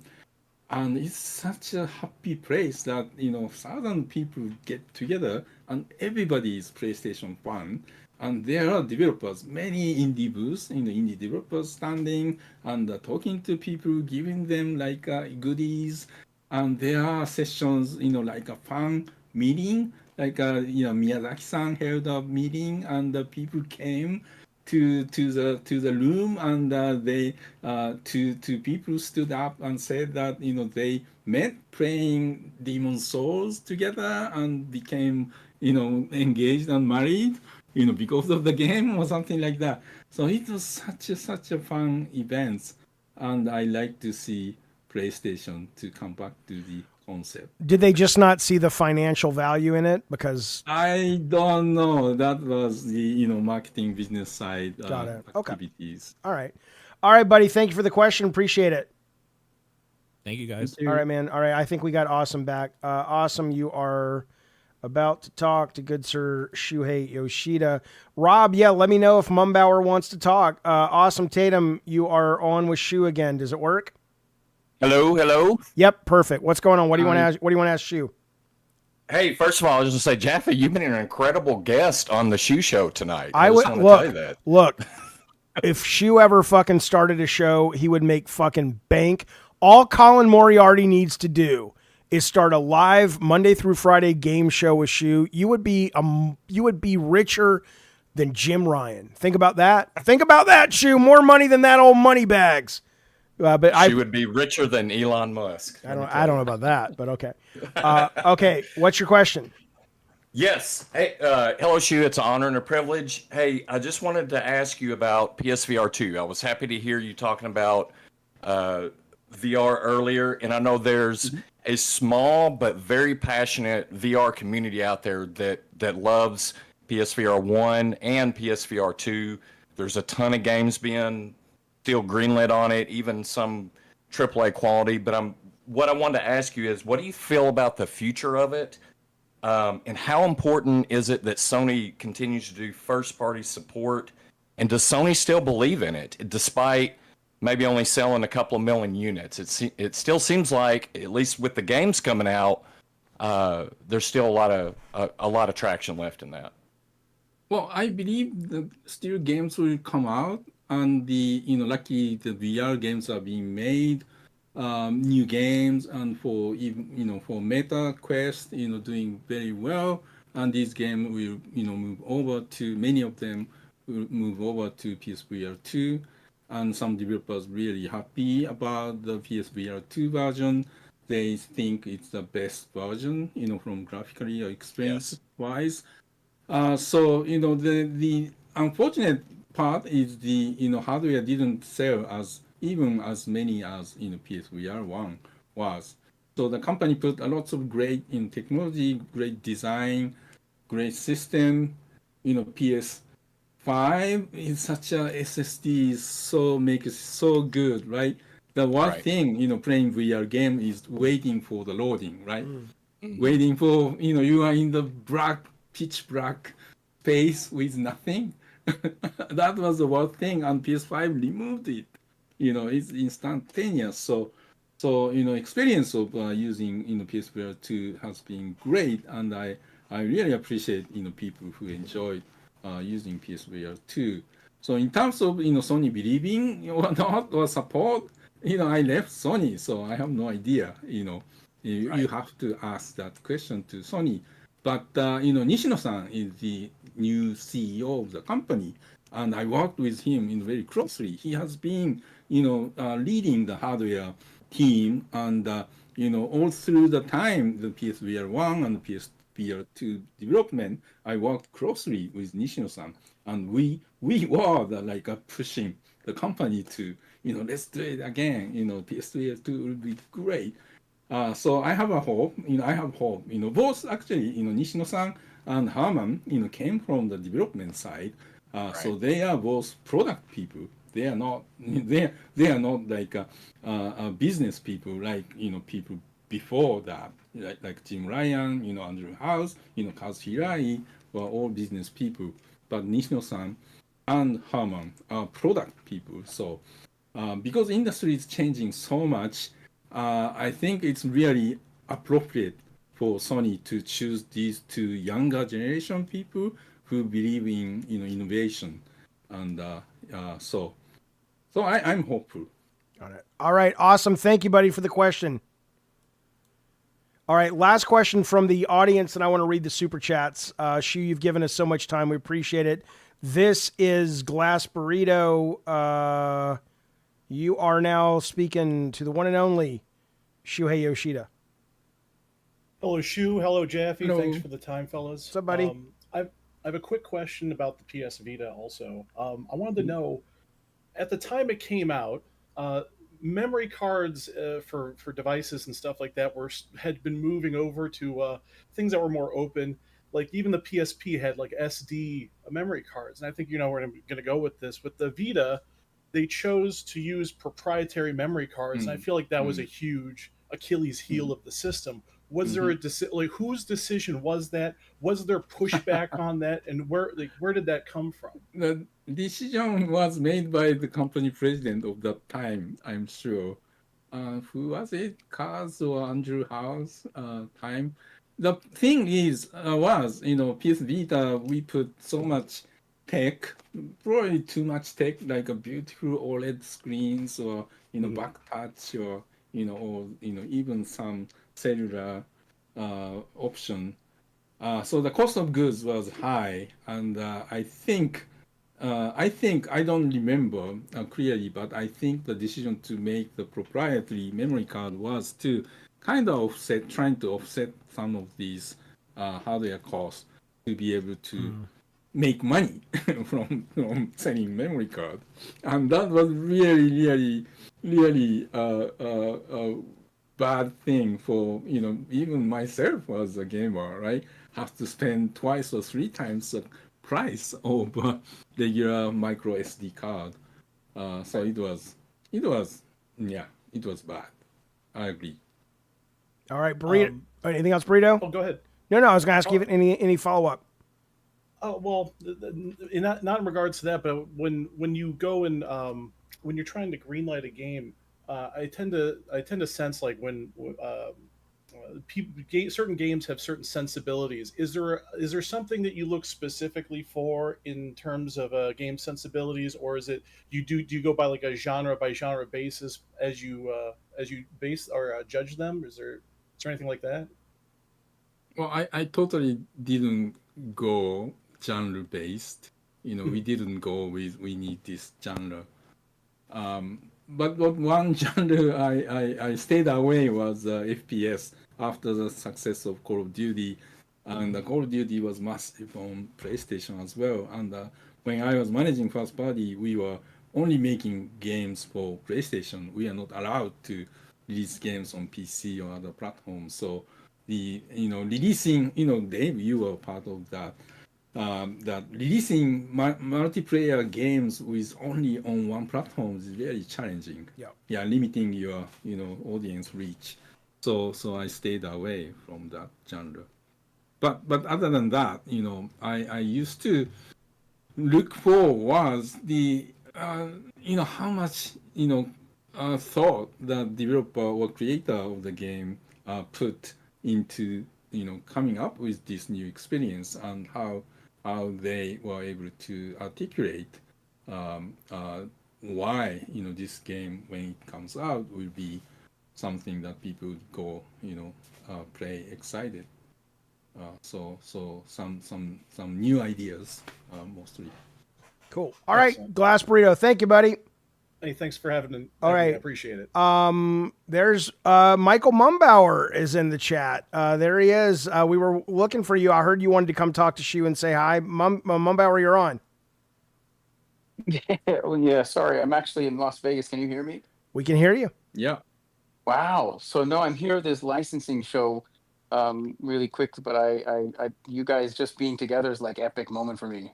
And it's such a happy place that, 1,000 people get together and everybody is PlayStation fan. And there are developers, many indie booths, indie developers standing and talking to people, giving them like goodies. And there are sessions, like a fan meeting, like, Miyazaki-san held a meeting and the people came to the room and they two people stood up and said that they met playing Demon Souls together and became engaged and married because of the game or something like that. So it was such a fun event, and I like to see PlayStation to come back to the concept. Did they just not see the financial value in it? Because I don't know. That was the marketing business side Got it. Okay. activities. all right, buddy. Thank you for the question. Appreciate it. Thank you guys. All right, man. All right, I think we got Awesome back. Awesome, you are about to talk to good sir Shuhei Yoshida. Rob, yeah, let me know if Mumbauer wants to talk. Awesome Tatum, you are on with Shu again. Does it work? Hello. Yep, perfect. What's going on? What do you want to ask? What do you want to ask Shu? Hey, first of all, I was just gonna say, Jaffe, you've been an incredible guest on the Shoe Show tonight. I just would wanna tell you that. look. If Shu ever fucking started a show, he would make fucking bank. All Colin Moriarty needs to do is start a live Monday through Friday game show with Shu. You would be richer than Jim Ryan. Think about that. Think about that, Shu. More money than that old money bags. But She would be richer than Elon Musk. I don't know about that, but okay. Okay, what's your question? Yes. Hey, hello, Shu. It's an honor and a privilege. Hey, I just wanted to ask you about PSVR 2. I was happy to hear you talking about VR earlier, and I know there's a small but very passionate VR community out there that loves PSVR 1 and PSVR 2. There's a ton of games being still greenlit on it, even some AAA quality. But what I wanted to ask you is, what do you feel about the future of it? And how important is it that Sony continues to do first-party support? And does Sony still believe in it, despite maybe only selling a couple of million units? It still seems like, at least with the games coming out, there's still a lot of traction left in that. Well, I believe that still games will come out, and lucky the VR games are being made, new games, and for even for Meta Quest, doing very well, and these games will move over to, many of them will move over to PSVR 2, and some developers really happy about the PSVR 2 version. They think it's the best version, from graphically or experience wise. So the unfortunate part is the hardware didn't sell as many as PSVR 1 was. So the company put a lot of great technology, great design, great system. PS5 is such a SSD, make it so good, right? The one thing playing VR game is waiting for the loading, right? Waiting for you are in the pitch black space with nothing. That was the worst thing, and PS5 removed it. It's instantaneous. So experience of using PSVR 2 has been great, and I really appreciate people who enjoy using PSVR 2. So in terms of Sony believing or not or support, I left Sony, so I have no idea. You have to ask that question to Sony. But Nishino-san is the new CEO of the company, and I worked with him very closely. He has been leading the hardware team, and all through the time, the PSVR 1 and the PSVR 2 development, I worked closely with Nishino-san, and we were pushing the company to let's do it again. PSVR 2 will be great. So I have a hope. I have hope. Both actually, Nishino-san and Herman, came from the development side. So they are both product people. They are not. They are not like business people, like people before that, like Jim Ryan, Andrew House, Kaz Hirai were all business people. But Nishino-san and Herman are product people. So because the industry is changing so much, I think it's really appropriate for Sony to choose these two younger generation people who believe in innovation, and so I'm hopeful. Got it. All right, awesome. Thank you, buddy, for the question. All right, last question from the audience, and I want to read the super chats. Shu, you've given us so much time. We appreciate it. This is Glass Burrito. You are now speaking to the one and only Shuhei Yoshida. Hello, Shu. Hello, Jaffe. Hello. Thanks for the time, fellas. What's up, buddy? I have a quick question about the PS Vita also. I wanted to know, at the time it came out, memory cards for devices and stuff like that had been moving over to things that were more open. Like even the PSP had like SD memory cards. And I think where I'm going to go with this. With the Vita, they chose to use proprietary memory cards. And I feel like that was a huge Achilles heel of the system. Was there a whose decision was that? Was there pushback on that? And where did that come from? The decision was made by the company president of that time, I'm sure. Who was it? Kaz or Andrew House time. The thing is, PS Vita, we put so much tech, probably too much tech, like a beautiful OLED screens or back touch, or or even some cellular option. So the cost of goods was high, and I think I don't remember clearly, but I think the decision to make the proprietary memory card was to kind of trying to offset some of these hardware costs to be able to make money from selling memory card, and that was really bad thing for even myself as a gamer, right? Have to spend twice or three times the price of regular micro SD card. So it was bad. I agree. All right, Burrito. Anything else, Burrito? Oh, go ahead. No, I was going to ask you if any follow up. Oh well, not in regards to that, but when you go and when you're trying to greenlight a game, I tend to sense like when certain games have certain sensibilities. Is there something that you look specifically for in terms of game sensibilities, or is it do you go by like a genre by genre basis as you base or judge them? Is there anything like that? Well, I totally didn't go genre based. We didn't go with we need this genre. But one genre I stayed away was FPS after the success of Call of Duty, and Call of Duty was massive on PlayStation as well. And when I was managing First Party, we were only making games for PlayStation. We are not allowed to release games on PC or other platforms. So the releasing, Dave, you were part of that. That releasing multiplayer games with only on one platform is very challenging. Yeah, limiting your audience reach. So I stayed away from that genre. But other than that, I used to look for was the how much thought the developer or creator of the game put into coming up with this new experience, and how they were able to articulate why this game when it comes out will be something that people would go play excited. So some new ideas mostly. Cool. All right, Glass Burrito. Thank you, buddy. Hey, thanks for having me. All right. I appreciate it. There's Michael Mumbauer is in the chat. There he is. We were looking for you. I heard you wanted to come talk to Shu and say hi. Mumbauer, you're on. Yeah, sorry. I'm actually in Las Vegas. Can you hear me? We can hear you. Yeah. Wow. So no, I'm here at this licensing show really quick, but I you guys just being together is like epic moment for me.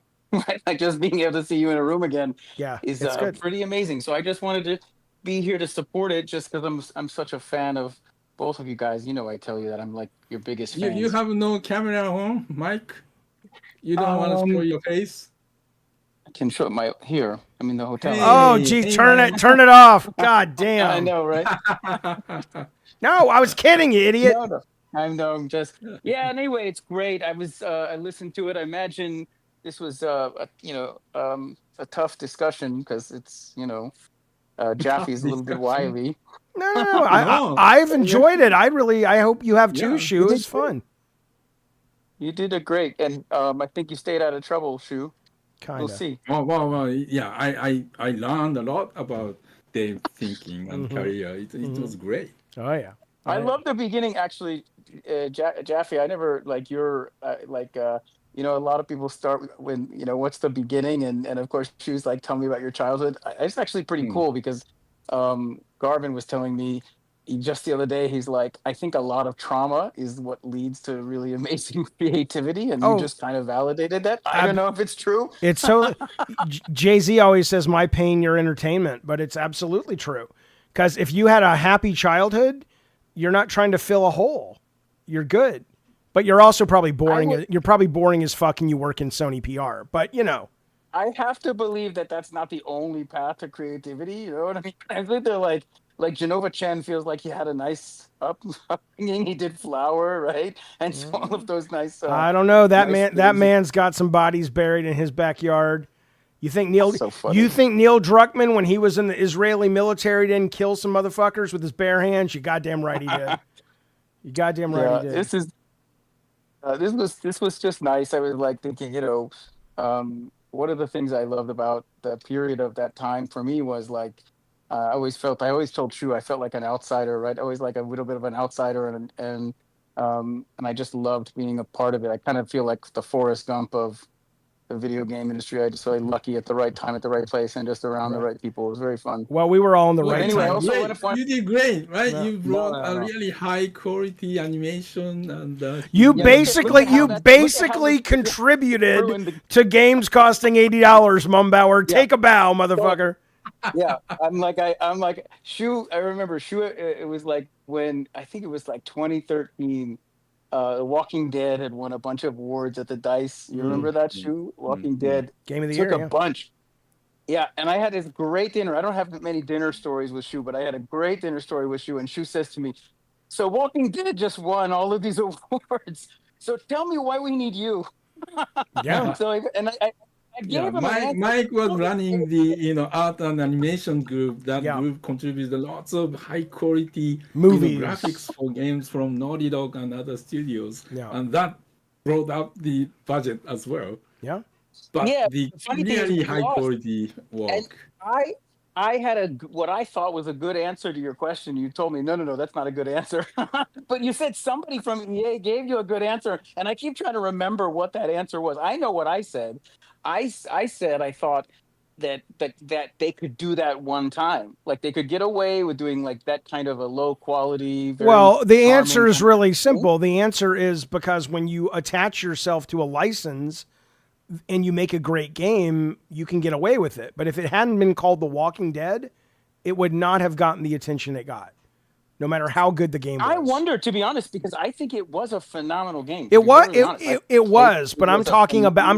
Like just being able to see you in a room again is pretty amazing. So I just wanted to be here to support it just because I'm such a fan of both of you guys. I tell you that I'm like your biggest fan. You have no camera on, Mike? You don't want to show your face? I can show it here. I'm in the hotel. Hey, oh, geez, turn it off. God damn. I know, right? No, I was kidding, you idiot. No. I know. I'm just Anyway, it's great. I listened to it. I imagine this was a tough discussion because it's Jaffe's a little bit wily. No. I've enjoyed it. I hope you have too, Shu. It's fun. You did a great, and I think you stayed out of trouble, Shu. Kinda. We'll see. Well, yeah. I learned a lot about their thinking and career. It was great. Oh yeah. I love the beginning actually, Jaffe. I never a lot of people start when what's the beginning, and of course she was like, tell me about your childhood. It's actually pretty cool because Garvin was telling me just the other day, he's like, I think a lot of trauma is what leads to really amazing creativity, and you just kind of validated that. I don't know if it's true. It's so Jay-Z always says my pain, your entertainment, but it's absolutely true. Because if you had a happy childhood, you're not trying to fill a hole. You're good. But you're also probably boring. You're probably boring as fuck, and you work in Sony PR. But I have to believe that that's not the only path to creativity. You know what I mean? I think they're like Genova Chen feels like he had a nice upbringing. He did Flower, right? And so all of those nice. I don't know that That man's got some bodies buried in his backyard. You think Neil Druckmann, when he was in the Israeli military, didn't kill some motherfuckers with his bare hands? You goddamn right he did. You goddamn right he did. This was just nice. I was like thinking, one of the things I loved about the period of that time for me was like, I always told Shu I felt like an outsider, right? Always like a little bit of an outsider, and I just loved being a part of it. I kind of feel like the Forrest Gump of the video game industry. I just felt lucky at the right time, at the right place, and just around the right people. It was very fun. Well, we were all in the right anyway, time. also Great. You did great, right? No. You brought No. a really high quality animation and You Yeah, basically look at how that- contributed ruined the- to games costing $80, Mumbauer. Take a bow, motherfucker. Yeah, I'm like Shu. I remember Shu. It was like when I think it was like 2013. Walking Dead had won a bunch of awards at the Dice. You remember that, Shu? Walking Dead Game of the took year. a bunch. Yeah, and I had this great dinner. I don't have many dinner stories with Shu, but I had a great dinner story with Shu. And Shu says to me, "So Walking Dead just won all of these awards. So tell me why we need you." Yeah. So I gave him an answer. Mike was running the art and animation group. That Yeah. group contributed lots of high quality Movies. graphics for games from Naughty Dog and other studios, Yeah. and that brought up the budget as well. Yeah. But Yeah, the the funny thing is really we high lost. quality work. I had what I thought was a good answer to your question. You told me, no, that's not a good answer. But you said somebody from EA gave you a good answer, and I keep trying to remember what that answer was. I know what I said. I said I thought that they could do that one time, like they could get away with doing like that kind of a low quality. Well, the answer charming is really simple. The answer is because when you attach yourself to a license and you make a great game, you can get away with it. But if it hadn't been called The Walking Dead, it would not have gotten the attention it got, no matter how good the game was. I wonder, to be honest, because I think it was a phenomenal game. It was, it was, but I'm talking about.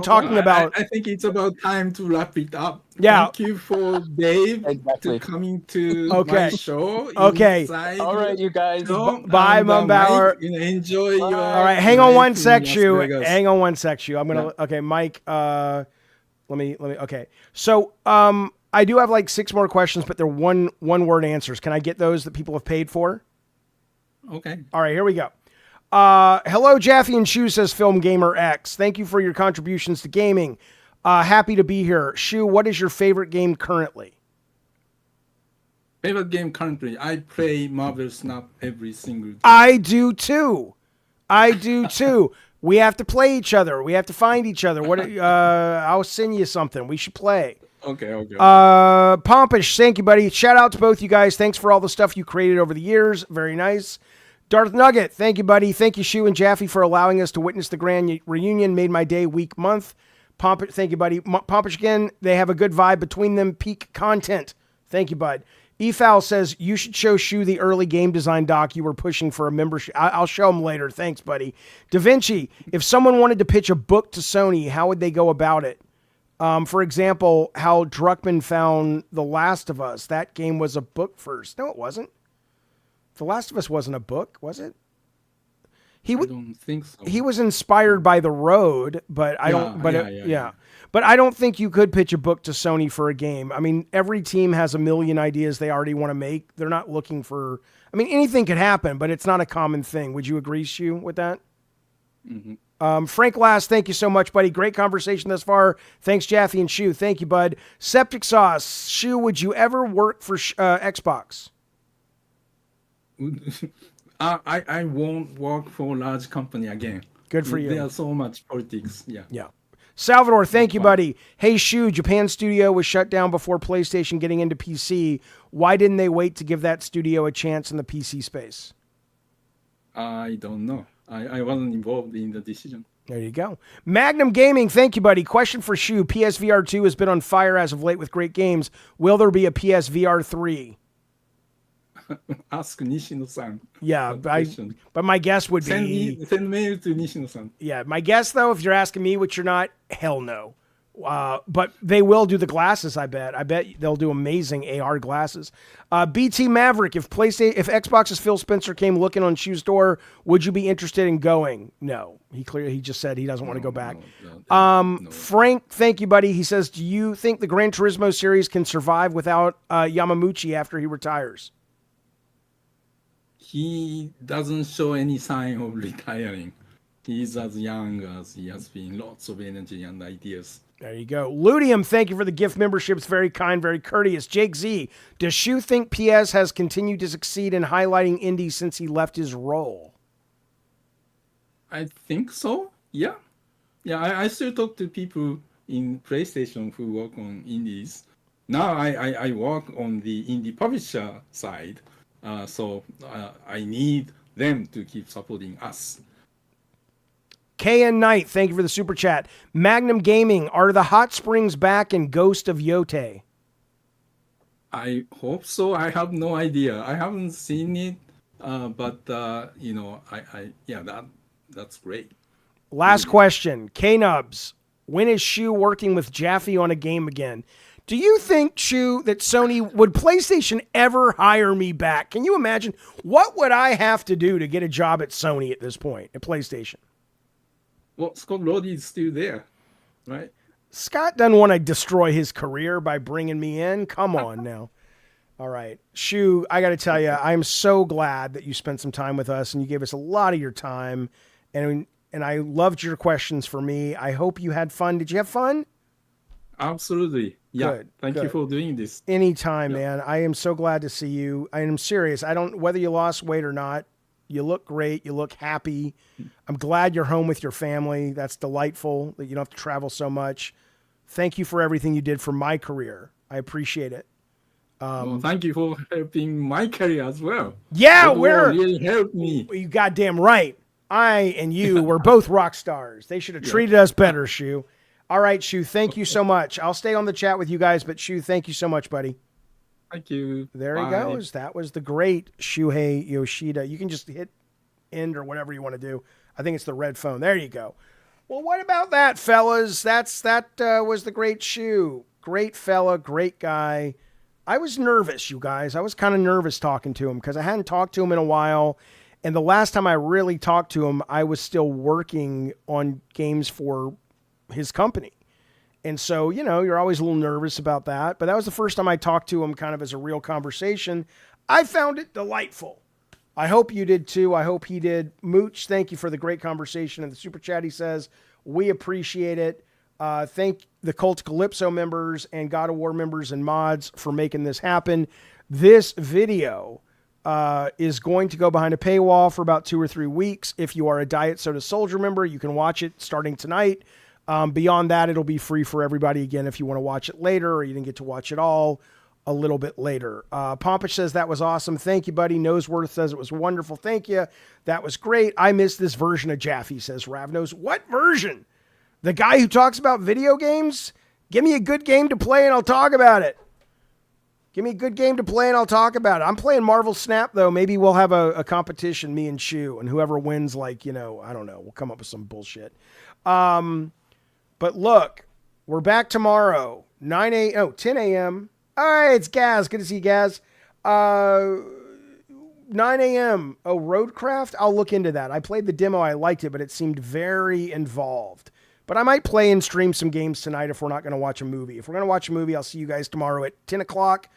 I think it's about time to wrap it up. Yeah. Thank you for Dave Exactly. to coming to Okay. my show. Okay. inside All right, you guys. show. Bye, And, Mumbauer. Mike, enjoy your. All right, hang on one life in sec, Las Shu. Vegas. Hang on one sec, Shu. I'm gonna. Okay, Mike. Let me. Okay. So, I do have like 6 more questions, but they're one word answers. Can I get those that people have paid for? Okay. All right, here we go. Hello, Jaffe and Shu, says Film Gamer X. Thank you for your contributions to gaming. Happy to be here. Shu, what is your favorite game currently? Favorite game currently? I play Marvel Snap every single day. I do too. We have to play each other. We have to find each other. What? I'll send you something. We should play. Okay. Pompish, thank you, buddy. Shout out to both you guys. Thanks for all the stuff you created over the years. Very nice. Darth Nugget, thank you, buddy. Thank you, Shu and Jaffe, for allowing us to witness the grand reunion. Made my day, week, month. Pompish, thank you, buddy. Pompish again. They have a good vibe between them. Peak content. Thank you, bud. Efowl says you should show Shu the early game design doc you were pushing for a membership. I'll show him later. Thanks, buddy. Da Vinci, if someone wanted to pitch a book to Sony, how would they go about it? For example, how Druckmann found The Last of Us. That game was a book first. No, it wasn't. The Last of Us wasn't a book, was it? I don't think so. He was inspired by The Road, but I don't. But yeah. But I don't think you could pitch a book to Sony for a game. I mean, every team has a million ideas they already want to make. They're not looking for. I mean, anything could happen, but it's not a common thing. Would you agree, Shu, with that? Mm-hmm. Frank Last, thank you so much, buddy. Great conversation thus far. Thanks, Jaffe and Shu. Thank you, bud. Septic Sauce, Shu, would you ever work for Xbox? I won't work for a large company again. Good for you. There's so much politics. Yeah. Salvador, thank you, buddy. Hey, Shu, Japan studio was shut down before PlayStation getting into PC. Why didn't they wait to give that studio a chance in the PC space? I don't know. I wasn't involved in the decision. There you go. Magnum Gaming, thank you, buddy. Question for Shu. PSVR 2 has been on fire as of late with great games. Will there be a PSVR 3? Ask Nishino-san. Yeah, but my guess would be... Send mail to Nishino-san. Yeah, my guess, though, if you're asking me, which you're not, hell no. But they will do the glasses, I bet. I bet they'll do amazing AR glasses. BT Maverick, if Xbox's Phil Spencer came looking on Shu's door, would you be interested in going? No. He just said he doesn't want to go back. No. Frank, thank you, buddy. He says, do you think the Gran Turismo series can survive without Yamamuchi after he retires? he doesn't show any sign of retiring. He's as young as he has been, lots of energy and ideas. There you go. Ludium, thank you for the gift memberships. Very kind, very courteous. Jake Z, does Shu think PS has continued to succeed in highlighting indies since he left his role? I think so. Yeah. Yeah, I still talk to people in PlayStation who work on indies. Now I work on the indie publisher side. So I need them to keep supporting us. KN Knight, thank you for the super chat. Magnum Gaming, are the hot springs back in Ghost of Yote? I hope so. I have no idea. I haven't seen it, but that's great. Last question, K-Nubs, when is Shu working with Jaffe on a game again? Do you think, Shu, that would PlayStation ever hire me back? Can you imagine? What would I have to do to get a job at Sony at this point, at PlayStation? Well, Scott Lodi is still there, right? Scott doesn't want to destroy his career by bringing me in. Come on now. All right. Shu, I got to tell you, I'm so glad that you spent some time with us and you gave us a lot of your time. And I loved your questions for me. I hope you had fun. Did you have fun? Absolutely. Yeah. Good, Thank you for doing this. Anytime, man. I am so glad to see you. I am serious. Whether you lost weight or not, you look great. You look happy. I'm glad you're home with your family. That's delightful that you don't have to travel so much. Thank you for everything you did for my career. I appreciate it. Well, thank you for helping my career as well. Yeah, That really helped me. You goddamn right. I and you were both rock stars. They should have treated us better, Shu. All right, Shu, thank you so much. I'll stay on the chat with you guys, but Shu, thank you so much, buddy. Thank you. There he goes. That was the great Shuhei Yoshida. You can just hit end or whatever you want to do. I think it's the red phone. There you go. Well, what about that, fellas? That was the great Shu. Great fella, great guy. I was nervous, you guys. I was kind of nervous talking to him because I hadn't talked to him in a while. And the last time I really talked to him, I was still working on games for his company. And so, you're always a little nervous about that. But that was the first time I talked to him kind of as a real conversation. I found it delightful. I hope you did too. I hope he did. Mooch, thank you for the great conversation. And the super chat, he says, we appreciate it. Thank the Cult Calypso members and God of War members and mods for making this happen. This video is going to go behind a paywall for about 2 or 3 weeks. If you are a Diet Soda Soldier member, you can watch it starting tonight. Beyond that, it'll be free for everybody again if you want to watch it later or you didn't get to watch it all a little bit later. Pompich says that was awesome. Thank you, buddy. Noseworth says it was wonderful. Thank you. That was great. I missed this version of Jaffe, says Ravnos. What version? The guy who talks about video games? Give me a good game to play and I'll talk about it. Give me a good game to play and I'll talk about it. I'm playing Marvel Snap, though. Maybe we'll have a competition, me and Shu, and whoever wins, I don't know. We'll come up with some bullshit. But look, we're back tomorrow, 10 a.m. All right, it's Gaz. Good to see you, Gaz. 9 a.m. Oh, Roadcraft? I'll look into that. I played the demo. I liked it, but it seemed very involved. But I might play and stream some games tonight if we're not going to watch a movie. If we're going to watch a movie, I'll see you guys tomorrow at 10 o'clock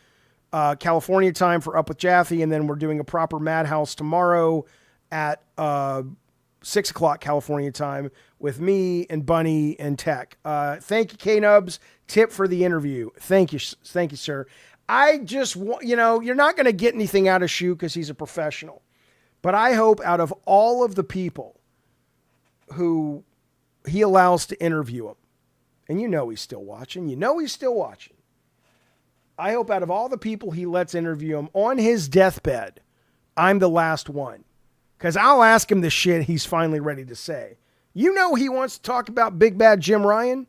California time for Up with Jaffe, and then we're doing a proper Madhouse tomorrow at 6 o'clock California time with me and Bunny and Tech. Thank you, K-Nubs. Tip for the interview. Thank you, sir. I just want, you're not going to get anything out of Shu because he's a professional. But I hope out of all of the people who he allows to interview him, and he's still watching. I hope out of all the people he lets interview him on his deathbed, I'm the last one. Because I'll ask him the shit he's finally ready to say. He wants to talk about Big Bad Jim Ryan?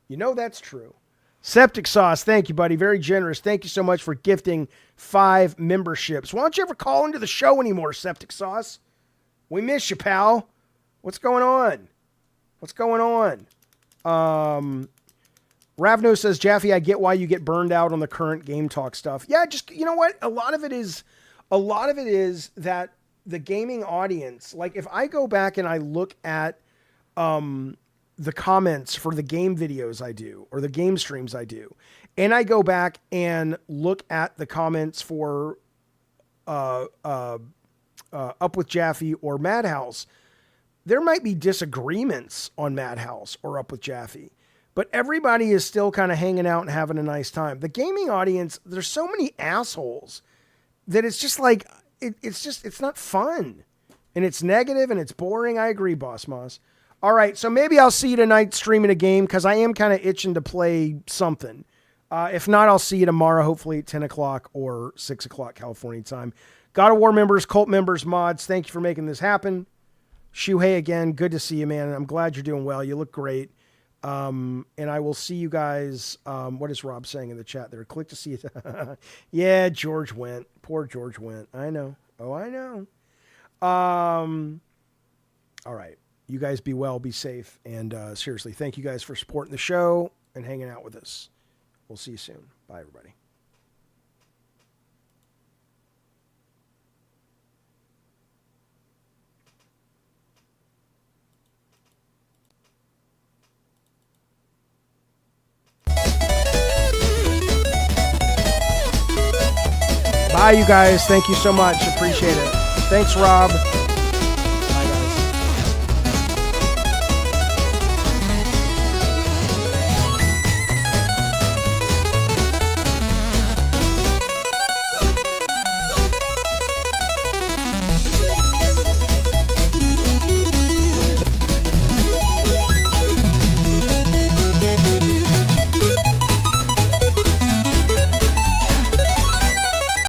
That's true. Septic Sauce, thank you, buddy. Very generous. Thank you so much for gifting 5 memberships. Why don't you ever call into the show anymore, Septic Sauce? We miss you, pal. What's going on? Ravno says, Jaffe, I get why you get burned out on the current Game Talk stuff. Yeah, just, you know what? A lot of it is that the gaming audience, like if I go back and I look at the comments for the game videos I do or the game streams I do, and I go back and look at the comments for Up with Jaffe or Madhouse, there might be disagreements on Madhouse or Up with Jaffe, but everybody is still kind of hanging out and having a nice time. The gaming audience, there's so many assholes that it's just like, it's not fun. And it's negative and it's boring. I agree, Boss Moss. All right, so maybe I'll see you tonight streaming a game because I am kind of itching to play something. If not, I'll see you tomorrow, hopefully at 10 o'clock or 6 o'clock California time. God of War members, Cult members, mods, thank you for making this happen. Shuhei again, good to see you, man. I'm glad you're doing well. You look great. And I will see you guys. What is Rob saying in the chat there? Click to see it. Yeah, George went. Poor George went. I know. Oh, I know. All right. You guys be well, be safe. And seriously, thank you guys for supporting the show and hanging out with us. We'll see you soon. Bye, everybody. Bye, you guys. Thank you so much. Appreciate it. Thanks, Rob.